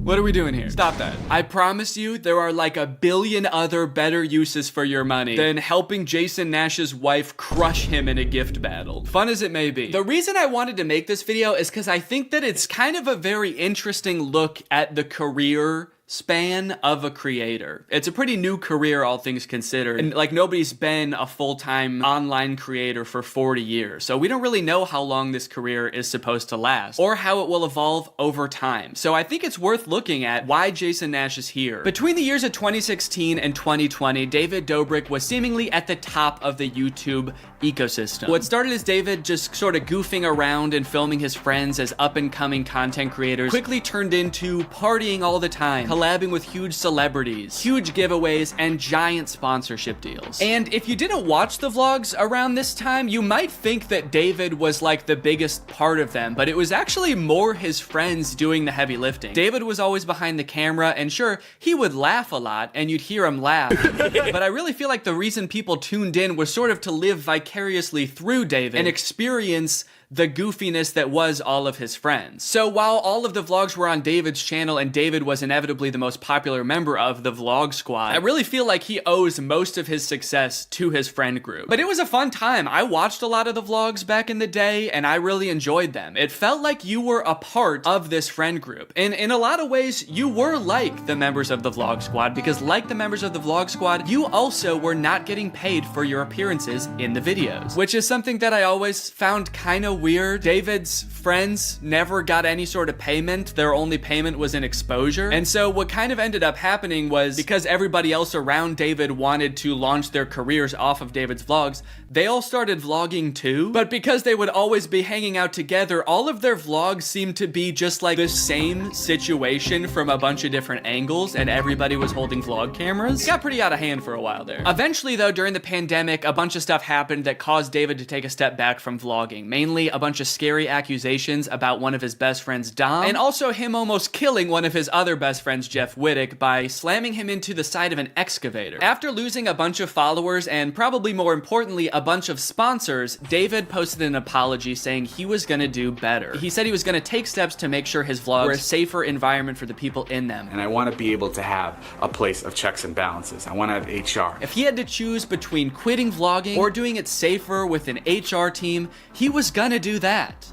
what are we doing here? Stop that. I promise you there are like 1 billion other better uses for your money than helping Jason Nash's wife crush him in a gift battle. Fun as it may be. The reason I wanted to make this video is because I think that it's kind of a very interesting look at the career span of a creator. It's a pretty new career, all things considered. And like nobody's been a full-time online creator for 40 years. So we don't really know how long this career is supposed to last or how it will evolve over time. So I think it's worth looking at why Jason Nash is here. Between the years of 2016 and 2020, David Dobrik was seemingly at the top of the YouTube ecosystem. What started as David just sort of goofing around and filming his friends as up-and-coming content creators quickly turned into partying all the time, collabing with huge celebrities, huge giveaways, and giant sponsorship deals. And if you didn't watch the vlogs around this time, you might think that David was like the biggest part of them, but it was actually more his friends doing the heavy lifting. David was always behind the camera, and sure, he would laugh a lot, and you'd hear him laugh. But I really feel like the reason people tuned in was sort of to live vicariously through David and experience the goofiness that was all of his friends. So while all of the vlogs were on David's channel and David was inevitably the most popular member of the vlog squad, I really feel like he owes most of his success to his friend group. But it was a fun time. I watched a lot of the vlogs back in the day and I really enjoyed them. It felt like you were a part of this friend group. And in a lot of ways, you were like the members of the vlog squad, because like the members of the vlog squad, you also were not getting paid for your appearances in the videos, which is something that I always found kind of weird. David's friends never got any sort of payment. Their only payment was in exposure. And so what kind of ended up happening was, because everybody else around David wanted to launch their careers off of David's vlogs, they all started vlogging too. But because they would always be hanging out together, all of their vlogs seemed to be just like the same situation from a bunch of different angles, and everybody was holding vlog cameras. It got pretty out of hand for a while there. Eventually though, during the pandemic, a bunch of stuff happened that caused David to take a step back from vlogging. Mainly a bunch of scary accusations about one of his best friends, Dom, and also him almost killing one of his other best friends, Jeff Wittick, by slamming him into the side of an excavator. After losing a bunch of followers and probably more importantly, a bunch of sponsors, David posted an apology saying he was gonna do better. He said he was gonna take steps to make sure his vlogs were a safer environment for the people in them. And I want to be able to have a place of checks and balances. I want to have HR. If he had to choose between quitting vlogging or doing it safer with an HR team, he was gonna do that.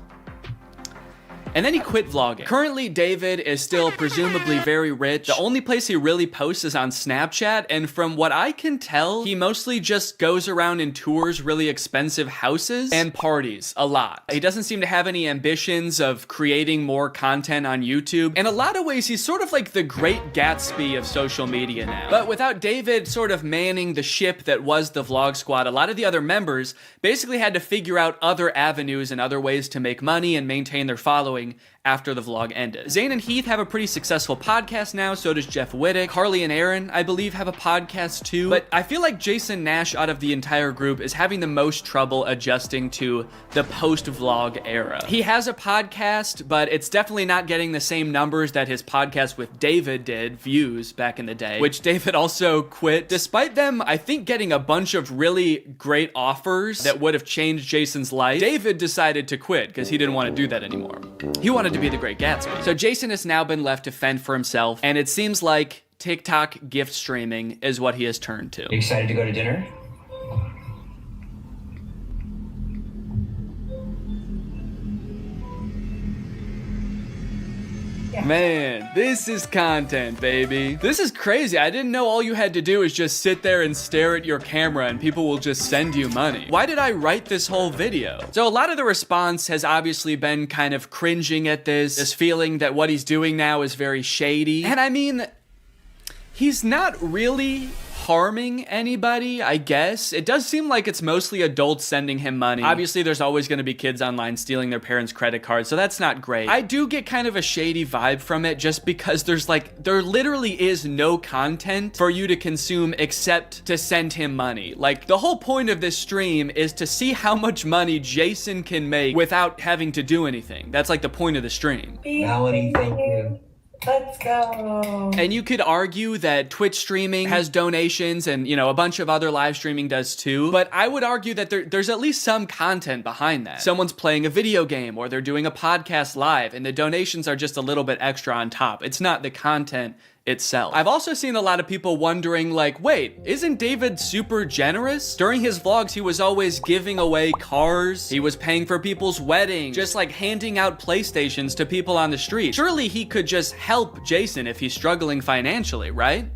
And then he quit vlogging. Currently, David is still presumably very rich. The only place he really posts is on Snapchat, and from what I can tell, he mostly just goes around and tours really expensive houses and parties a lot. He doesn't seem to have any ambitions of creating more content on YouTube. In a lot of ways, he's sort of like the Great Gatsby of social media now. But without David sort of manning the ship that was the vlog squad, a lot of the other members basically had to figure out other avenues and other ways to make money and maintain their following after the vlog ended. Zane and Heath have a pretty successful podcast now, so does Jeff Wittick. Carly and Aaron, I believe, have a podcast too. But I feel like Jason Nash, out of the entire group, is having the most trouble adjusting to the post-vlog era. He has a podcast, but it's definitely not getting the same numbers that his podcast with David did, views, back in the day, which David also quit. Despite them, I think, getting a bunch of really great offers that would have changed Jason's life, David decided to quit because he didn't want to do that anymore. He wanted to be the Great Gatsby. So Jason has now been left to fend for himself, and it seems like TikTok gift streaming is what he has turned to. You excited to go to dinner? Man, this is content, baby. This is crazy. I didn't know all you had to do is just sit there and stare at your camera and people will just send you money. Why did I write this whole video? So a lot of the response has obviously been kind of cringing at this feeling that what he's doing now is very shady. And I mean, he's not really harming anybody, I guess. It does seem like it's mostly adults sending him money. Obviously, there's always going to be kids online stealing their parents' credit cards, so that's not great. I do get kind of a shady vibe from it just because there literally is no content for you to consume except to send him money. Like, the whole point of this stream is to see how much money Jason can make without having to do anything. That's like the point of the stream. Melanie, thank you. Let's go. And you could argue that Twitch streaming has donations and, you know, a bunch of other live streaming does too. But I would argue that there's at least some content behind that. Someone's playing a video game or they're doing a podcast live and the donations are just a little bit extra on top. It's not the content itself. I've also seen a lot of people wondering, like, wait, isn't David super generous? During his vlogs, he was always giving away cars. He was paying for people's weddings, just like handing out PlayStations to people on the street. Surely he could just help Jason if he's struggling financially, right?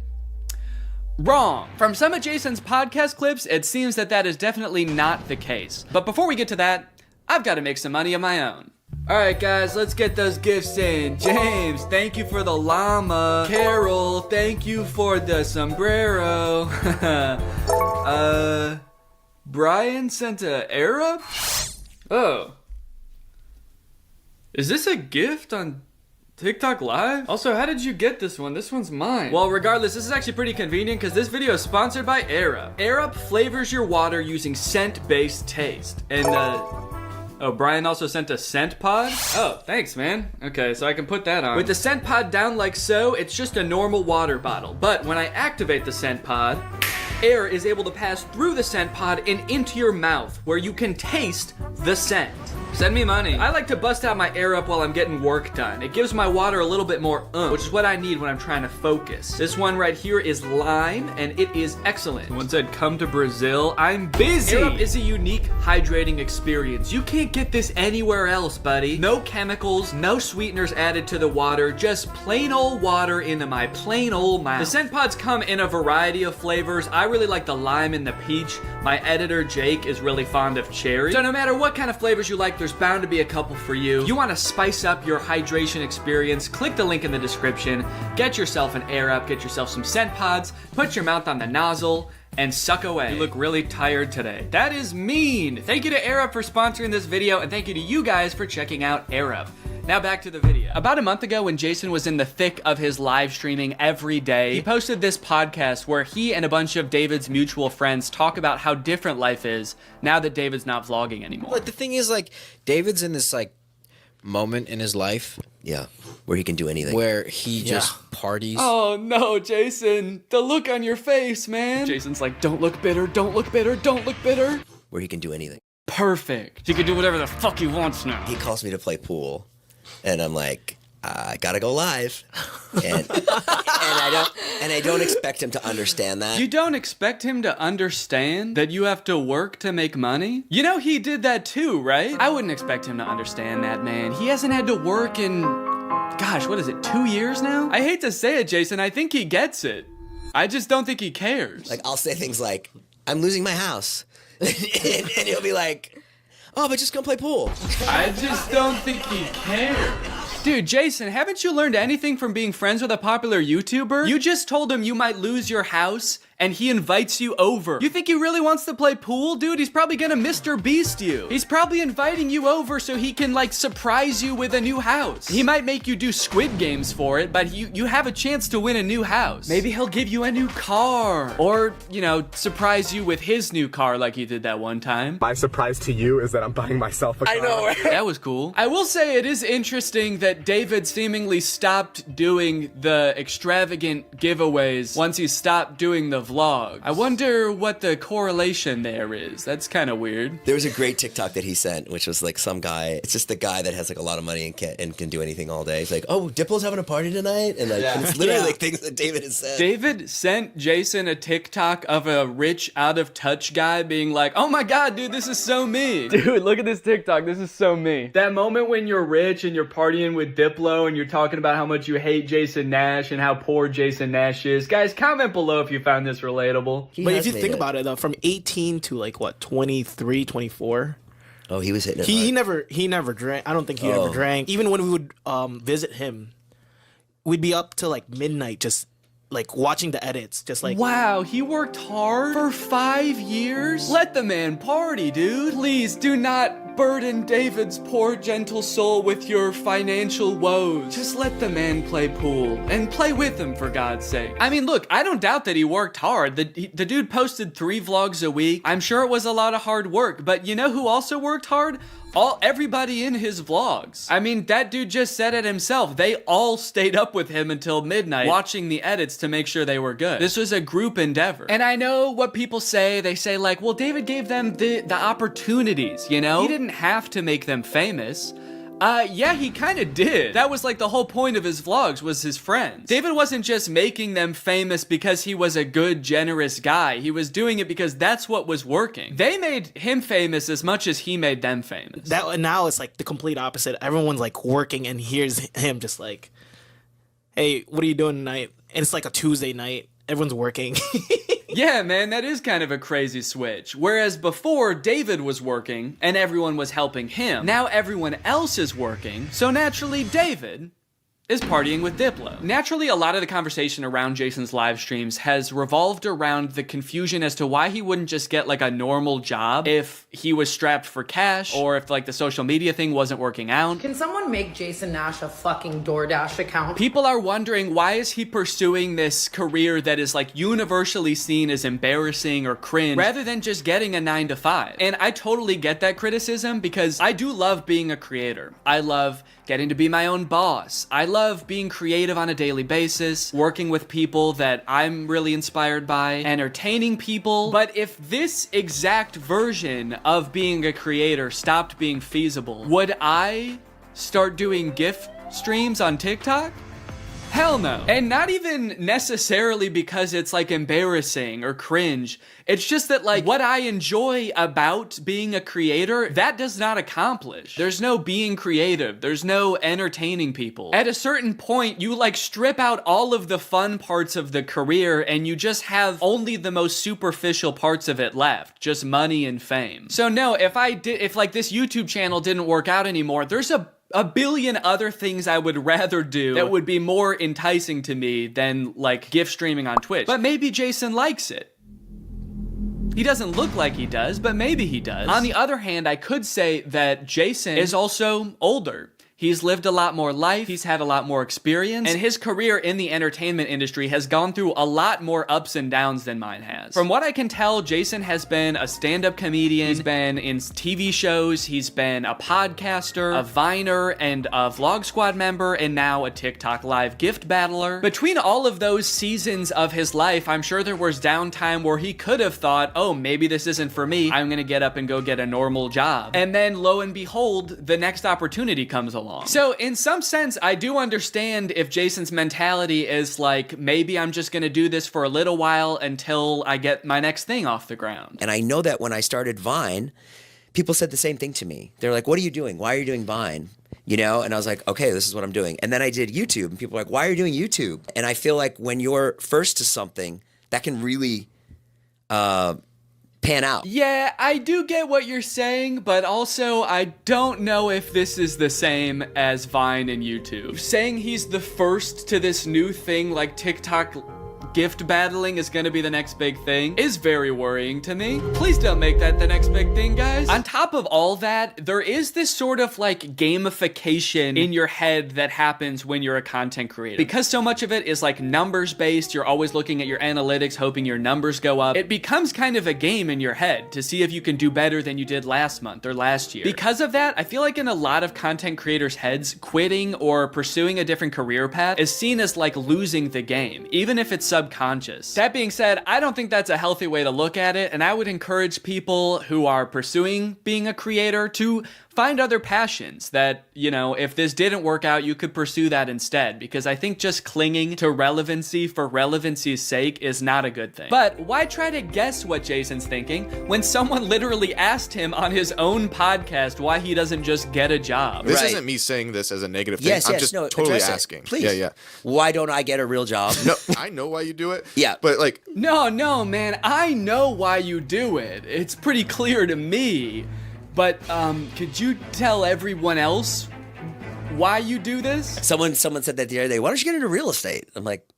Wrong. From some of Jason's podcast clips, it seems that that is definitely not the case. But before we get to that, I've got to make some money of my own. Alright guys, let's get those gifts in. James, thank you for the llama. Carol, thank you for the sombrero. Brian sent a Arab? Oh. Is this a gift on TikTok Live? Also, how did you get this one? This one's mine. Well, regardless, this is actually pretty convenient because this video is sponsored by Arab. Arab flavors your water using scent-based taste. And, oh, Brian also sent a scent pod? Oh, thanks, man. Okay, so I can put that on. With the scent pod down like so, it's just a normal water bottle. But when I activate the scent pod, air is able to pass through the scent pod and into your mouth, where you can taste the scent. Send me money. I like to bust out my air up while I'm getting work done. It gives my water a little bit more which is what I need when I'm trying to focus. This one right here is lime, and it is excellent. Someone said, come to Brazil. I'm busy. Air up is a unique hydrating experience. You can't get this anywhere else, buddy. No chemicals, no sweeteners added to the water, just plain old water into my plain old mouth. The scent pods come in a variety of flavors. I really like the lime and the peach. My editor, Jake, is really fond of cherry. So no matter what kind of flavors you like, there's bound to be a couple for you. You want to spice up your hydration experience, click the link in the description, get yourself an Air Up, get yourself some scent pods, put your mouth on the nozzle, and suck away. You look really tired today. That is mean. Thank you to Air Up for sponsoring this video, and thank you to you guys for checking out Air Up. Now back to the video. About a month ago, when Jason was in the thick of his live streaming every day, he posted this podcast where he and a bunch of David's mutual friends talk about how different life is now that David's not vlogging anymore. But the thing is, like, David's in this, like, moment in his life. Yeah, where he can do anything. Where he just parties. Oh no, Jason. The look on your face, man. Jason's like, don't look bitter, don't look bitter, don't look bitter. Where he can do anything. Perfect. He can do whatever the fuck he wants now. He calls me to play pool. And I'm like, I gotta go live, and I don't expect him to understand that. You don't expect him to understand that you have to work to make money? You know he did that too, right? I wouldn't expect him to understand that, man. He hasn't had to work in, gosh, what is it, 2 years now? I hate to say it, Jason, I think he gets it. I just don't think he cares. Like, I'll say things like, I'm losing my house, and he'll be like, oh, but just come play pool. I just don't think he cares. Dude, Jason, haven't you learned anything from being friends with a popular YouTuber? You just told him you might lose your house and he invites you over. You think he really wants to play pool? Dude, he's probably gonna Mr. Beast you. He's probably inviting you over so he can like surprise you with a new house. He might make you do Squid Games for it, but you have a chance to win a new house. Maybe he'll give you a new car, or, you know, surprise you with his new car like he did that one time. My surprise to you is that I'm buying myself a car. I know. That was cool. I will say it is interesting that David seemingly stopped doing the extravagant giveaways once he stopped doing the vlog. I wonder what the correlation there is. That's kind of weird. There was a great TikTok that he sent, which was like some guy. It's just the guy that has like a lot of money and can do anything all day. He's like, "Oh, Diplo's having a party tonight," and like and it's literally like things that David has said. David sent Jason a TikTok of a rich, out of touch guy being like, "Oh my god, dude, this is so me." Dude, look at this TikTok. This is so me. That moment when you're rich and you're partying with Diplo and you're talking about how much you hate Jason Nash and how poor Jason Nash is. Guys, comment below if you found this relatable. But if you think about it though, from 18 to like what, 23, 24. Oh, he was hitting it. He never drank. I don't think he ever drank. Even when we would visit him, we'd be up till like midnight just like watching the edits, just like. Wow, he worked hard for 5 years? Let the man party, dude. Please do not burden David's poor gentle soul with your financial woes. Just let the man play pool and play with him, for God's sake. I mean, look, I don't doubt that he worked hard. The dude posted 3 vlogs a week. I'm sure it was a lot of hard work, but you know who also worked hard? Everybody in his vlogs. I mean, that dude just said it himself. They all stayed up with him until midnight watching the edits to make sure they were good. This was a group endeavor. And I know what people say. They say like, well, David gave them the opportunities, you know? He didn't have to make them famous. Yeah, he kind of did. That was like the whole point of his vlogs, was his friends. David wasn't just making them famous because he was a good, generous guy. He was doing it because that's what was working. They made him famous as much as he made them famous. Now it's like the complete opposite. Everyone's like working and here's him just like, "Hey, what are you doing tonight?" And it's like a Tuesday night. Everyone's working. Yeah, man, that is kind of a crazy switch. Whereas before, David was working and everyone was helping him. Now everyone else is working, so naturally David is partying with Diplo. Naturally, a lot of the conversation around Jason's live streams has revolved around the confusion as to why he wouldn't just get like a normal job if he was strapped for cash, or if like the social media thing wasn't working out. Can someone make Jason Nash a fucking DoorDash account? People are wondering, why is he pursuing this career that is like universally seen as embarrassing or cringe, rather than just getting a 9-to-5? And I totally get that criticism, because I do love being a creator. I love getting to be my own boss. I love being creative on a daily basis, working with people that I'm really inspired by, entertaining people. But if this exact version of being a creator stopped being feasible, would I start doing gift streams on TikTok? Hell no. And not even necessarily because it's like embarrassing or cringe. It's just that like what I enjoy about being a creator, that does not accomplish. There's no being creative. There's no entertaining people. At a certain point, you like strip out all of the fun parts of the career and you just have only the most superficial parts of it left. Just money and fame. So no, if like this YouTube channel didn't work out anymore, there's a billion other things I would rather do that would be more enticing to me than like gift streaming on Twitch. But maybe Jason likes it. He doesn't look like he does, but maybe he does. On the other hand, I could say that Jason is also older. He's lived a lot more life, he's had a lot more experience, and his career in the entertainment industry has gone through a lot more ups and downs than mine has. From what I can tell, Jason has been a stand-up comedian, he's been in TV shows, he's been a podcaster, a Viner, and a Vlog Squad member, and now a TikTok Live gift battler. Between all of those seasons of his life, I'm sure there was downtime where he could have thought, oh, maybe this isn't for me, I'm gonna get up and go get a normal job. And then, lo and behold, the next opportunity comes along. So in some sense, I do understand if Jason's mentality is like, maybe I'm just gonna do this for a little while until I get my next thing off the ground. And I know that when I started Vine, people said the same thing to me. They're like, what are you doing? Why are you doing Vine? You know? And I was like, okay, this is what I'm doing. And then I did YouTube, and people were like, why are you doing YouTube? And I feel like when you're first to something, that can really pan out. Yeah, I do get what you're saying, but also I don't know if this is the same as Vine and YouTube. Saying he's the first to this new thing like TikTok gift battling is gonna be the next big thing is very worrying to me. Please don't make that the next big thing, guys. On top of all that, there is this sort of like gamification in your head that happens when you're a content creator. Because so much of it is like numbers based, you're always looking at your analytics, hoping your numbers go up. It becomes kind of a game in your head to see if you can do better than you did last month or last year. Because of that, I feel like in a lot of content creators' heads, quitting or pursuing a different career path is seen as like losing the game, even if it's subconscious. That being said, I don't think that's a healthy way to look at it, and I would encourage people who are pursuing being a creator to find other passions that, you know, if this didn't work out, you could pursue that instead, because I think just clinging to relevancy for relevancy's sake is not a good thing. But why try to guess what Jason's thinking when someone literally asked him on his own podcast why he doesn't just get a job? This isn't me saying this as a negative thing. I'm just totally asking. Please. Yeah. Why don't I get a real job? No, I know why you do it. Yeah. But like... No, man, I know why you do it. It's pretty clear to me. But could you tell everyone else why you do this? Someone said that the other day, why don't you get into real estate? I'm like,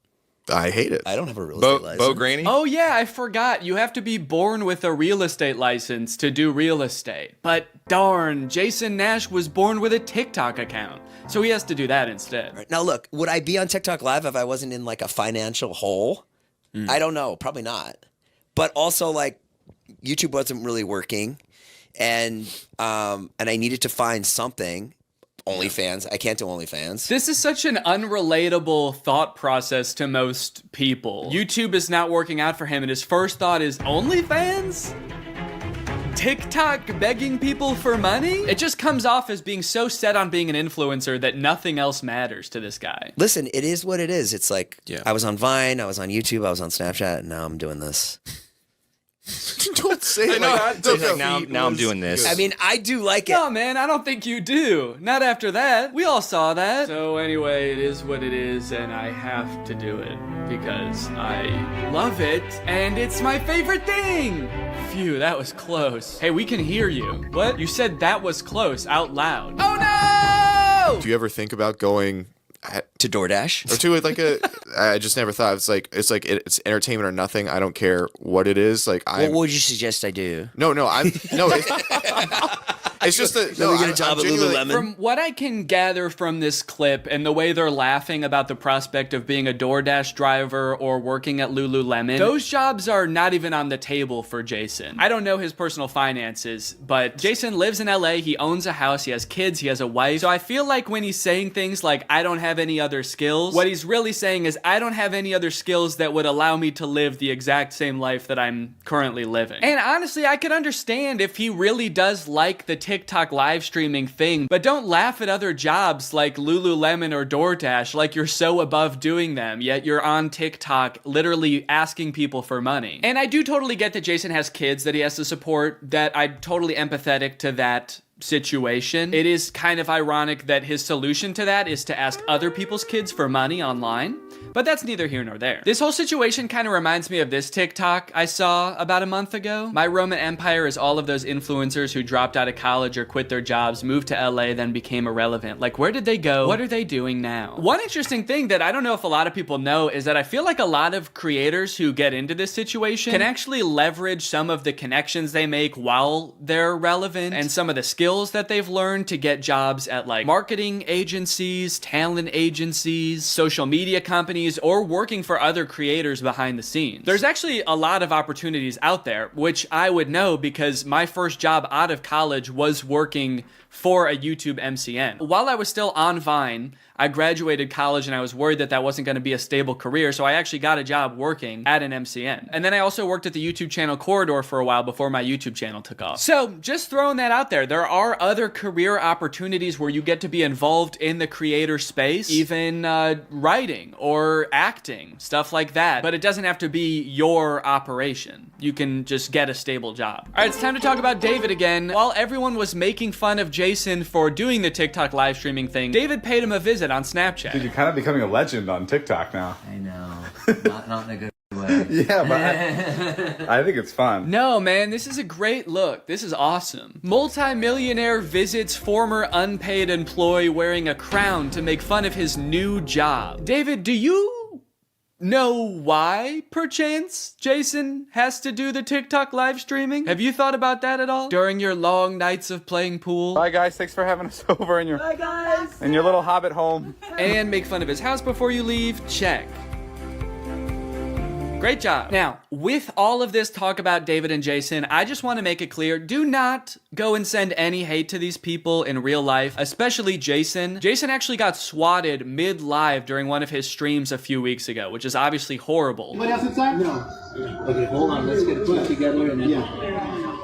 I hate it. I don't have a real estate license. Bo Granny? Oh yeah, I forgot. You have to be born with a real estate license to do real estate. But darn, Jason Nash was born with a TikTok account. So he has to do that instead. Right. Now look, would I be on TikTok Live if I wasn't in like a financial hole? I don't know, probably not. But also like YouTube wasn't really working. And I needed to find something. OnlyFans. I can't do OnlyFans. This is such an unrelatable thought process to most people. YouTube is not working out for him, and his first thought is OnlyFans? TikTok begging people for money? It just comes off as being so set on being an influencer that nothing else matters to this guy. Listen, it is what it is. It's like, I was on Vine, I was on YouTube, I was on Snapchat, and now I'm doing this. Don't say it like that. Now I'm doing this. I mean, I do like it. No, man, I don't think you do. Not after that. We all saw that. So anyway, it is what it is, and I have to do it because I love it, and it's my favorite thing. Phew, that was close. Hey, we can hear you. What? You said that was close out loud. Oh no! Do you ever think about going to DoorDash or to like I just never thought it's entertainment or nothing. I don't care what it is. Like, what would you suggest I do? It's just that we get a job at Lululemon. From what I can gather from this clip and the way they're laughing about the prospect of being a DoorDash driver or working at Lululemon, those jobs are not even on the table for Jason. I don't know his personal finances, but Jason lives in LA, he owns a house, he has kids, he has a wife. So I feel like when he's saying things like, I don't have any other skills, what he's really saying is, I don't have any other skills that would allow me to live the exact same life that I'm currently living. And honestly, I could understand if he really does like the TikTok live streaming thing, but don't laugh at other jobs like Lululemon or DoorDash like you're so above doing them, yet you're on TikTok literally asking people for money. And I do totally get that Jason has kids that he has to support, that I'm totally empathetic to that situation. It is kind of ironic that his solution to that is to ask other people's kids for money online, but that's neither here nor there. This whole situation kind of reminds me of this TikTok I saw about a month ago. My Roman Empire is all of those influencers who dropped out of college or quit their jobs, moved to LA, then became irrelevant. Like, where did they go? What are they doing now? One interesting thing that I don't know if a lot of people know is that I feel like a lot of creators who get into this situation can actually leverage some of the connections they make while they're relevant and some of the skills that they've learned to get jobs at like marketing agencies, talent agencies, social media companies, or working for other creators behind the scenes. There's actually a lot of opportunities out there, which I would know because my first job out of college was working for a YouTube MCN. While I was still on Vine, I graduated college and I was worried that that wasn't going to be a stable career, so I actually got a job working at an MCN. And then I also worked at the YouTube channel Corridor for a while before my YouTube channel took off. So just throwing that out there, there are other career opportunities where you get to be involved in the creator space, even writing or acting, stuff like that. But it doesn't have to be your operation. You can just get a stable job. All right, it's time to talk about David again. While everyone was making fun of Jason for doing the TikTok live streaming thing, David paid him a visit on Snapchat. Dude, you're kind of becoming a legend on TikTok now. I know. Not in a good way. Yeah, but I think it's fun. No, man, this is a great look. This is awesome. Multi-millionaire visits former unpaid employee wearing a crown to make fun of his new job. David, do you know why, perchance, Jason has to do the TikTok live streaming? Have you thought about that at all? During your long nights of playing pool? Bye guys, thanks for having us over in your little hobbit home. And make fun of his house before you leave? Check. Great job. Now, with all of this talk about David and Jason, I just want to make it clear, do not go and send any hate to these people in real life, especially Jason. Jason actually got swatted mid-live during one of his streams a few weeks ago, which is obviously horrible. Anybody else inside? No. Okay, hold on. Let's get a clip together and then...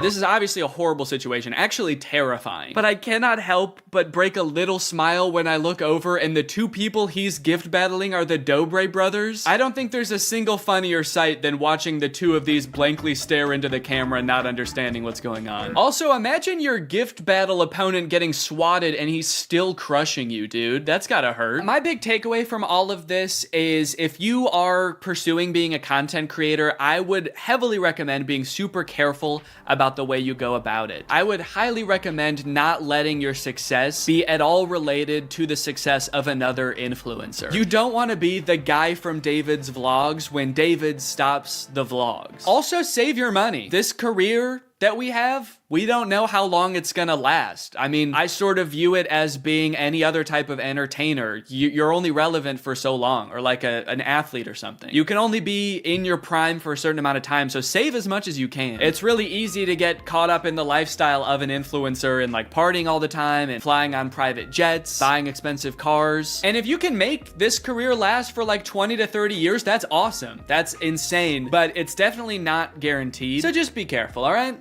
This is obviously a horrible situation, actually terrifying. But I cannot help but break a little smile when I look over and the two people he's gift battling are the Dobre brothers. I don't think there's a single funnier sight than watching the two of these blankly stare into the camera not understanding what's going on. Also, imagine your gift battle opponent getting swatted and he's still crushing you, dude. That's gotta hurt. My big takeaway from all of this is if you are pursuing being a content creator, I would heavily recommend being super careful about the way you go about it. I would highly recommend not letting your success be at all related to the success of another influencer. You don't want to be the guy from David's vlogs when David stops the vlogs. Also, save your money. This career that we have, we don't know how long it's gonna last. I mean, I sort of view it as being any other type of entertainer. You're only relevant for so long, or like an athlete or something. You can only be in your prime for a certain amount of time, so save as much as you can. It's really easy to get caught up in the lifestyle of an influencer and like partying all the time and flying on private jets, buying expensive cars. And if you can make this career last for like 20 to 30 years, that's awesome. That's insane, but it's definitely not guaranteed. So just be careful, all right?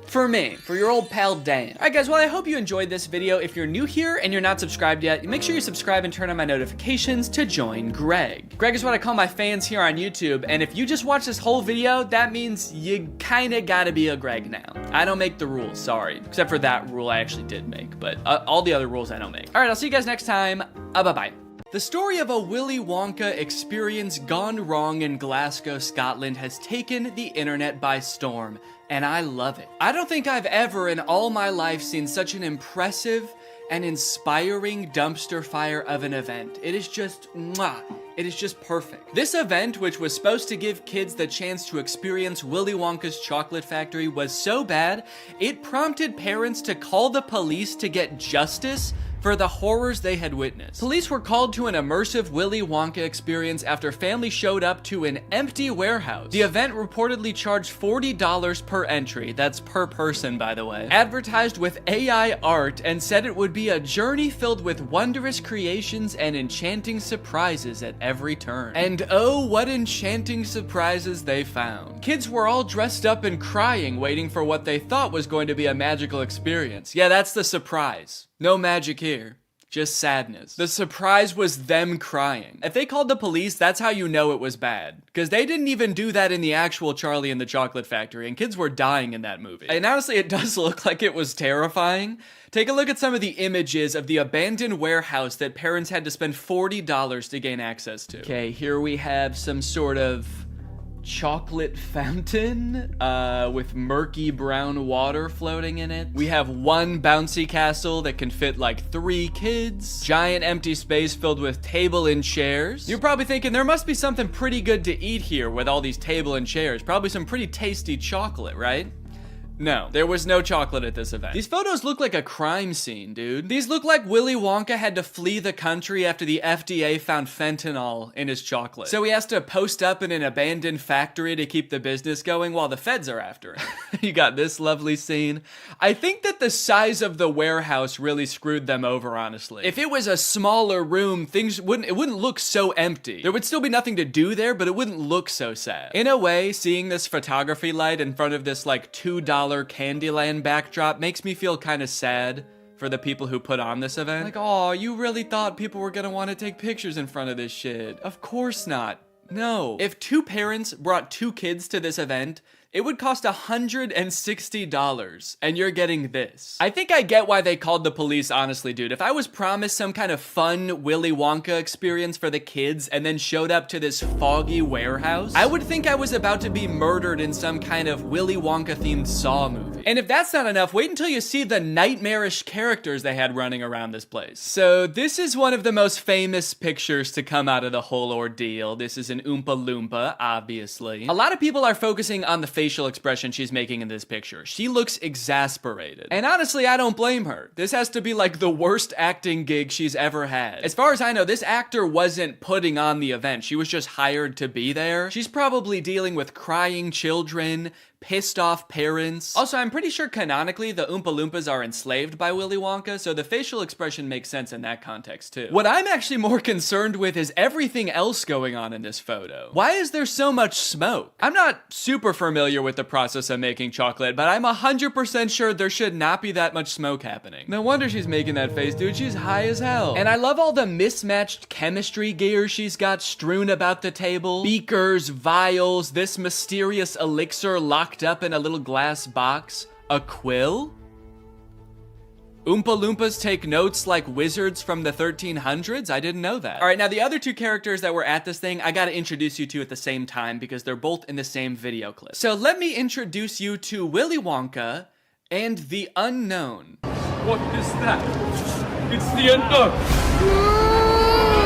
For me, for your old pal Dan. Alright guys, well I hope you enjoyed this video. If you're new here and you're not subscribed yet, make sure you subscribe and turn on my notifications to join Greg. Greg is what I call my fans here on YouTube, and if you just watch this whole video, that means you kinda gotta be a Greg now. I don't make the rules, sorry. Except for that rule I actually did make, but all the other rules I don't make. Alright, I'll see you guys next time. Bye-bye. The story of a Willy Wonka experience gone wrong in Glasgow, Scotland has taken the internet by storm, and I love it. I don't think I've ever in all my life seen such an impressive and inspiring dumpster fire of an event. It is just, mwah. It is just perfect. This event, which was supposed to give kids the chance to experience Willy Wonka's chocolate factory, was so bad, it prompted parents to call the police to get justice for the horrors they had witnessed. Police were called to an immersive Willy Wonka experience after families showed up to an empty warehouse. The event reportedly charged $40 per entry, that's per person by the way, advertised with AI art and said it would be a journey filled with wondrous creations and enchanting surprises at every turn. And oh, what enchanting surprises they found. Kids were all dressed up and crying, waiting for what they thought was going to be a magical experience. Yeah, that's the surprise. No magic here, just sadness. The surprise was them crying. If they called the police, that's how you know it was bad. Because they didn't even do that in the actual Charlie and the Chocolate Factory, and kids were dying in that movie. And honestly, it does look like it was terrifying. Take a look at some of the images of the abandoned warehouse that parents had to spend $40 to gain access to. Okay, here we have some sort of chocolate fountain with murky brown water floating in it. We have one bouncy castle that can fit like 3 kids. Giant empty space filled with table and chairs. You're probably thinking there must be something pretty good to eat here with all these table and chairs. Probably some pretty tasty chocolate, right? No, there was no chocolate at this event. These photos look like a crime scene, dude. These look like Willy Wonka had to flee the country after the FDA found fentanyl in his chocolate. So he has to post up in an abandoned factory to keep the business going while the feds are after him. You got this lovely scene. I think that the size of the warehouse really screwed them over, honestly. If it was a smaller room, it wouldn't look so empty. There would still be nothing to do there, but it wouldn't look so sad. In a way, seeing this photography light in front of this like $2 Candyland backdrop makes me feel kind of sad for the people who put on this event. Like, oh, you really thought people were gonna want to take pictures in front of this shit. Of course not. No. If 2 parents brought 2 kids to this event, It would cost $160, and you're getting this. I think I get why they called the police, honestly, dude. If I was promised some kind of fun Willy Wonka experience for the kids and then showed up to this foggy warehouse, I would think I was about to be murdered in some kind of Willy Wonka-themed Saw movie. And if that's not enough, wait until you see the nightmarish characters they had running around this place. So this is one of the most famous pictures to come out of the whole ordeal. This is an Oompa Loompa, obviously. A lot of people are focusing on the facial expression she's making in this picture. She looks exasperated. And honestly, I don't blame her. This has to be like the worst acting gig she's ever had. As far as I know, this actor wasn't putting on the event. She was just hired to be there. She's probably dealing with crying children, pissed off parents. Also, I'm pretty sure canonically the Oompa Loompas are enslaved by Willy Wonka, so the facial expression makes sense in that context too. What I'm actually more concerned with is everything else going on in this photo. Why is there so much smoke? I'm not super familiar with the process of making chocolate, but I'm 100% sure there should not be that much smoke happening. No wonder she's making that face, dude. She's high as hell. And I love all the mismatched chemistry gear she's got strewn about the table. Beakers, vials, this mysterious elixir locked up in a little glass box. A quill? Oompa Loompas take notes like wizards from the 1300s? I didn't know that. All right, now the other two characters that were at this thing, I gotta introduce you to at the same time because they're both in the same video clip. So let me introduce you to Willy Wonka and the Unknown. What is that? It's the unknown.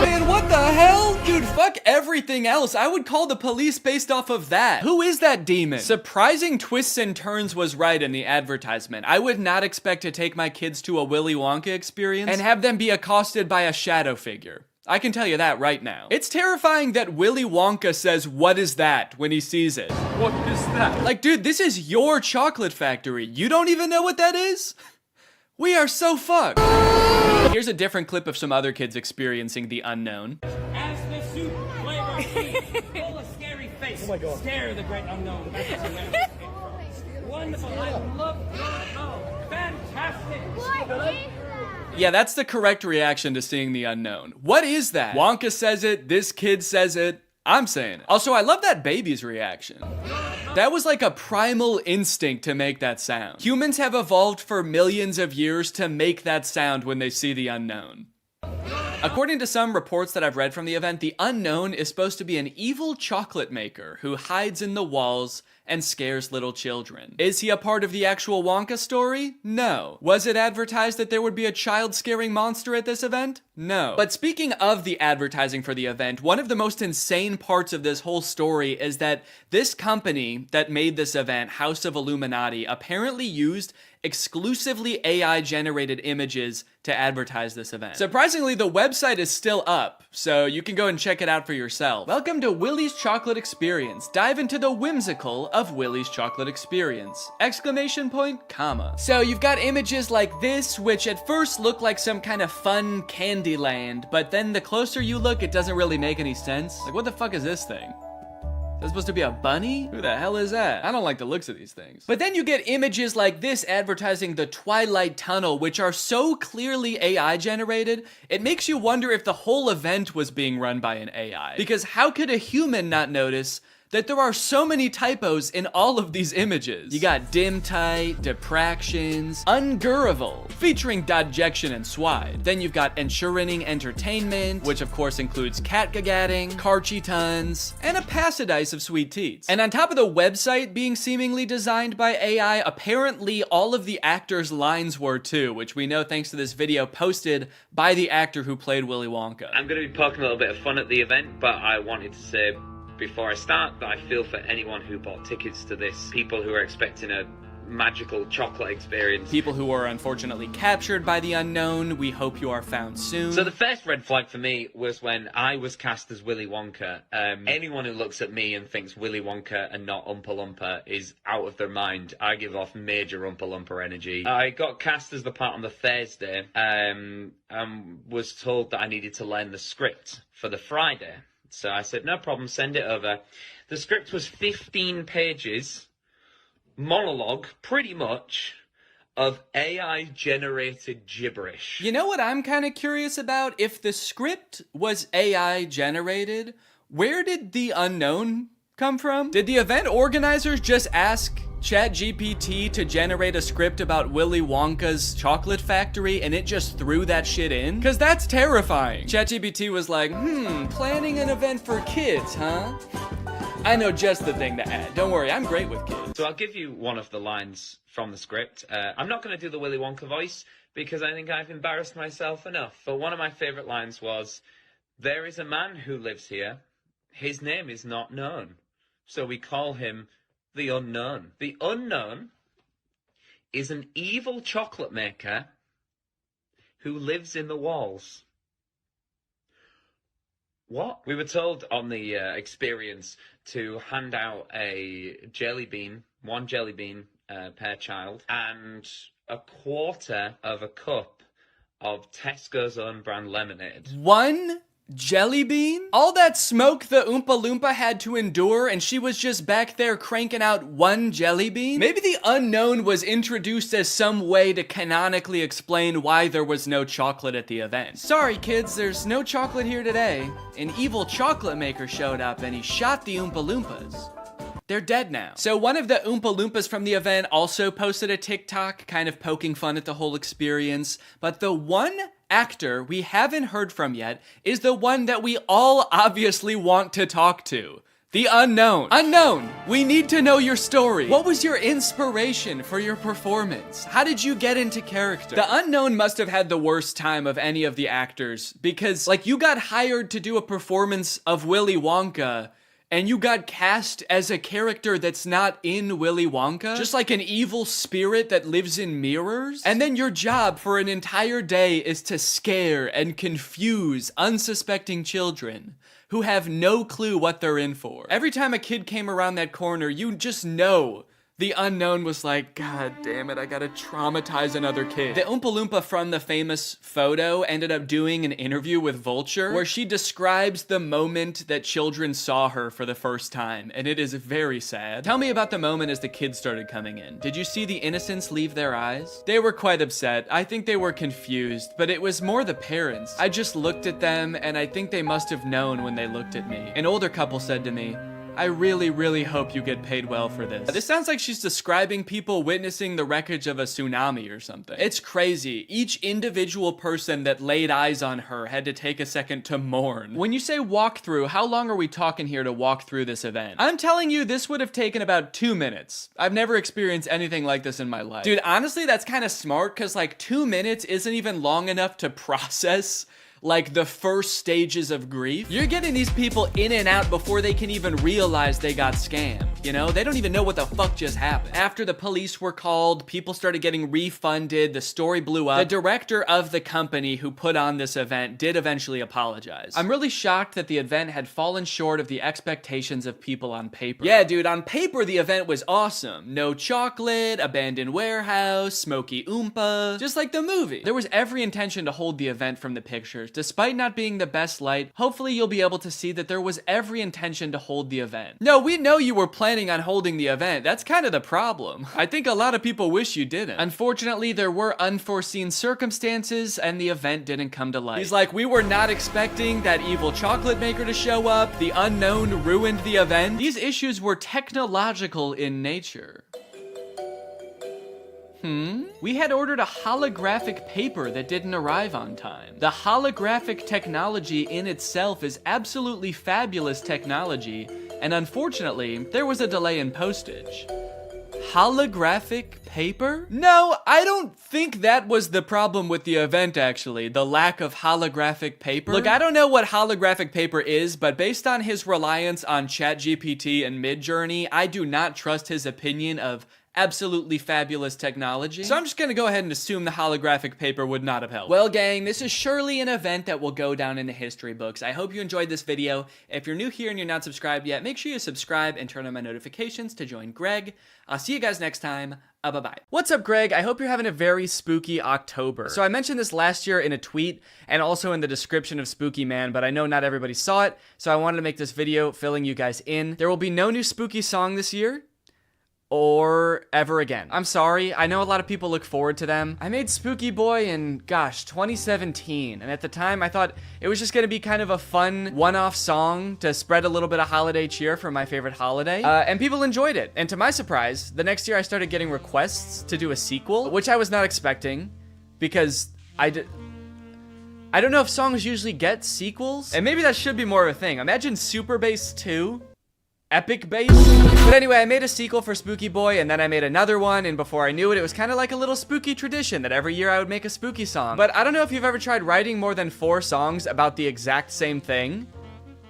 Man, what the hell? Dude, fuck everything else. I would call the police based off of that. Who is that demon? Surprising twists and turns was right in the advertisement. I would not expect to take my kids to a Willy Wonka experience and have them be accosted by a shadow figure. I can tell you that right now. It's terrifying that Willy Wonka says, "What is that?" when he sees it. What is that? Like, dude, this is your chocolate factory. You don't even know what that is? We are so fucked. Here's a different clip of some other kids experiencing the unknown. As the soup flavor full of scary face. Oh my God. Scare the great unknown. Wonderful. I love fantastic. Yeah, that's the correct reaction to seeing the unknown. What is that? Wonka says it, this kid says it, I'm saying it. Also, I love that baby's reaction. That was like a primal instinct to make that sound. Humans have evolved for millions of years to make that sound when they see the unknown. According to some reports that I've read from the event, the unknown is supposed to be an evil chocolate maker who hides in the walls and scares little children. Is he a part of the actual Wonka story? No. Was it advertised that there would be a child-scaring monster at this event? No. But speaking of the advertising for the event, one of the most insane parts of this whole story is that this company that made this event, House of Illuminati, apparently used exclusively AI-generated images to advertise this event. Surprisingly, the website is still up, so you can go and check it out for yourself. Welcome to Willy's Chocolate Experience. Dive into the whimsical of Willy's Chocolate Experience! Exclamation point, comma. So you've got images like this, which at first look like some kind of fun candy land, but then the closer you look, it doesn't really make any sense. Like, what the fuck is this thing? Is that supposed to be a bunny? Who the hell is that? I don't like the looks of these things. But then you get images like this advertising the Twilight Tunnel, which are so clearly AI generated, it makes you wonder if the whole event was being run by an AI. Because how could a human not notice that there are so many typos in all of these images? You got dim tight, depractions, ungurrival, featuring Dodjection and Swide. Then you've got ensuring entertainment, which of course includes catgagatting, carchy tons, and a passidice of sweet teats. And on top of the website being seemingly designed by AI, apparently all of the actors' lines were too, which we know thanks to this video posted by the actor who played Willy Wonka. I'm going to be poking a little bit of fun at the event, but I wanted to say before I start that I feel for anyone who bought tickets to this, people who are expecting a magical chocolate experience. People who are unfortunately captured by the unknown, we hope you are found soon. So the first red flag for me was when I was cast as Willy Wonka. Anyone who looks at me and thinks Willy Wonka and not Oompa Loompa is out of their mind. I give off major Oompa Loompa energy. I got cast as the part on the Thursday and was told that I needed to learn the script for the Friday. So I said, no problem, send it over. The script was 15 pages, monologue, pretty much, of AI-generated gibberish. You know what I'm kind of curious about? If the script was AI-generated, where did the unknown come from? Did the event organizers just ask ChatGPT to generate a script about Willy Wonka's chocolate factory and it just threw that shit in? Cause that's terrifying. ChatGPT was like, planning an event for kids, huh? I know just the thing to add. Don't worry, I'm great with kids. So I'll give you one of the lines from the script. I'm not going to do the Willy Wonka voice because I think I've embarrassed myself enough. But one of my favourite lines was, "There is a man who lives here. His name is not known. So we call him the Unknown. The Unknown is an evil chocolate maker who lives in the walls." What? We were told on the experience to hand out a jelly bean, one jelly bean per child, and a quarter of a cup of Tesco's own brand lemonade. One jelly bean? All that smoke the Oompa Loompa had to endure and she was just back there cranking out one jelly bean? Maybe the unknown was introduced as some way to canonically explain why there was no chocolate at the event. Sorry kids, there's no chocolate here today. An evil chocolate maker showed up and he shot the Oompa Loompas. They're dead now. So one of the Oompa Loompas from the event also posted a TikTok kind of poking fun at the whole experience, but the one actor we haven't heard from yet is the one that we all obviously want to talk to. The unknown. Unknown, we need to know your story. What was your inspiration for your performance? How did you get into character? The unknown must have had the worst time of any of the actors because, like, you got hired to do a performance of Willy Wonka and you got cast as a character that's not in Willy Wonka, just like an evil spirit that lives in mirrors. And then your job for an entire day is to scare and confuse unsuspecting children who have no clue what they're in for. Every time a kid came around that corner, you just know the unknown was like, God damn it, I gotta traumatize another kid. The Oompa Loompa from the famous photo ended up doing an interview with Vulture where she describes the moment that children saw her for the first time, and it is very sad. Tell me about the moment as the kids started coming in. Did you see the innocence leave their eyes? They were quite upset. I think they were confused, but it was more the parents. I just looked at them, and I think they must have known when they looked at me. An older couple said to me, I really, really hope you get paid well for this. This sounds like she's describing people witnessing the wreckage of a tsunami or something. It's crazy. Each individual person that laid eyes on her had to take a second to mourn. When you say walk through, how long are we talking here to walk through this event? I'm telling you, this would have taken about 2 minutes. I've never experienced anything like this in my life. Dude, honestly, that's kind of smart because like 2 minutes isn't even long enough to process like the first stages of grief. You're getting these people in and out before they can even realize they got scammed, you know? They don't even know what the fuck just happened. After the police were called, people started getting refunded, the story blew up. The director of the company who put on this event did eventually apologize. I'm really shocked that the event had fallen short of the expectations of people on paper. Yeah, dude, on paper the event was awesome. No chocolate, abandoned warehouse, smoky Oompa, just like the movie. There was every intention to hold the event from the pictures. Despite not being the best light, hopefully you'll be able to see that there was every intention to hold the event. No, we know you were planning on holding the event. That's kind of the problem. I think a lot of people wish you didn't. Unfortunately, there were unforeseen circumstances and the event didn't come to life. He's like, we were not expecting that evil chocolate maker to show up. The unknown ruined the event. These issues were technological in nature. We had ordered a holographic paper that didn't arrive on time. The holographic technology in itself is absolutely fabulous technology, and unfortunately, there was a delay in postage. Holographic paper? No, I don't think that was the problem with the event, actually. The lack of holographic paper. Look, I don't know what holographic paper is, but based on his reliance on ChatGPT and Midjourney, I do not trust his opinion of absolutely fabulous technology. So I'm just gonna go ahead and assume the holographic paper would not have helped. Well, gang, this is surely an event that will go down in the history books. I hope you enjoyed this video. If you're new here and you're not subscribed yet, make sure you subscribe and turn on my notifications to join Greg. I'll see you guys next time. Bye-bye. What's up, Greg? I hope you're having a very spooky October. So I mentioned this last year in a tweet and also in the description of Spooky Man, but I know not everybody saw it, so I wanted to make this video filling you guys in. There will be no new spooky song this year. or ever again. I'm sorry, I know a lot of people look forward to them. I made Spooky Boy in, gosh, 2017, and at the time I thought it was just gonna be kind of a fun one-off song to spread a little bit of holiday cheer for my favorite holiday, and people enjoyed it. And to my surprise, the next year I started getting requests to do a sequel, which I was not expecting, because I don't know if songs usually get sequels, and maybe that should be more of a thing. Imagine Super Bass 2? Epic Bass? But anyway, I made a sequel for Spooky Boy, and then I made another one, and before I knew it, it was kind of like a little spooky tradition that every year I would make a spooky song. But I don't know if you've ever tried writing more than 4 songs about the exact same thing,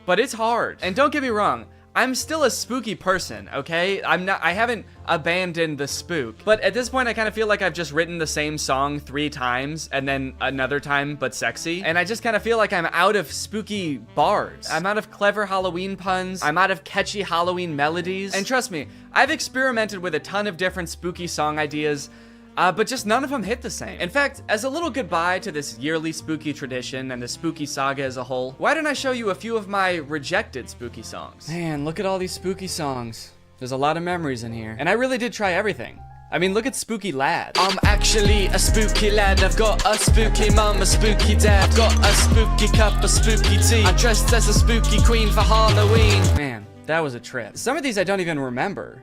but it's hard. And don't get me wrong, I'm still a spooky person, okay? I haven't abandoned the spook. But at this point, I kind of feel like I've just written the same song 3 times and then another time, but sexy. And I just kind of feel like I'm out of spooky bars. I'm out of clever Halloween puns. I'm out of catchy Halloween melodies. And trust me, I've experimented with a ton of different spooky song ideas, but just none of them hit the same. In fact, as a little goodbye to this yearly spooky tradition and the spooky saga as a whole, why don't I show you a few of my rejected spooky songs? Man, look at all these spooky songs. There's a lot of memories in here. And I really did try everything. I mean, look at Spooky Lad. I'm actually a spooky lad. I've got a spooky mum, a spooky dad. I've got a spooky cup, a spooky tea. I dressed as a spooky queen for Halloween. Man, that was a trip. Some of these I don't even remember.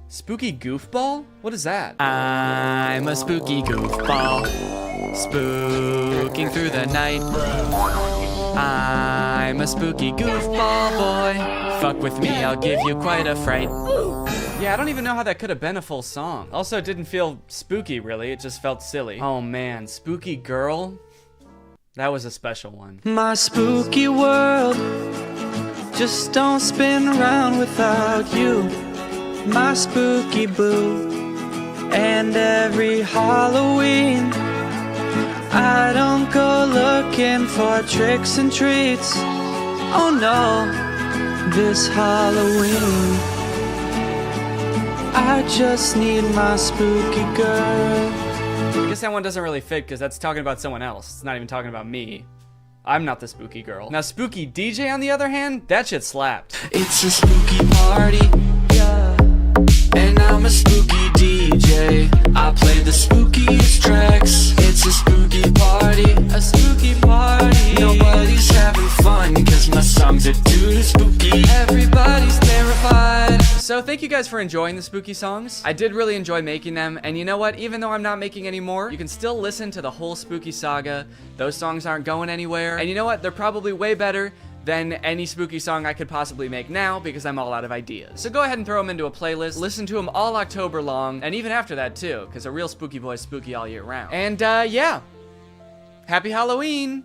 Spooky goofball? What is that? I'm a spooky goofball, spooking through the night. I'm a spooky goofball boy. Fuck with me, I'll give you quite a fright. Yeah, I don't even know how that could have been a full song. Also, it didn't feel spooky, really. It just felt silly. Oh man, Spooky Girl? That was a special one. My spooky world just don't spin around without you. My spooky boo. And every Halloween I don't go looking for tricks and treats. Oh no, this Halloween I just need my spooky girl. I guess that one doesn't really fit because that's talking about someone else. It's not even talking about me. I'm not the spooky girl. Now Spooky DJ on the other hand, that shit slapped. It's a spooky party, yeah. And I'm a spooky DJ. I play the spookiest tracks. It's a spooky party, a spooky party. Nobody's having fun cause my songs are too spooky. Everybody's terrified. So thank you guys for enjoying the spooky songs. I did really enjoy making them, and you know what? Even though I'm not making any more, you can still listen to the whole spooky saga. Those songs aren't going anywhere. And you know what? They're probably way better than any spooky song I could possibly make now because I'm all out of ideas. So go ahead and throw them into a playlist, listen to them all October long, and even after that too, because a real spooky boy is spooky all year round. And yeah, happy Halloween!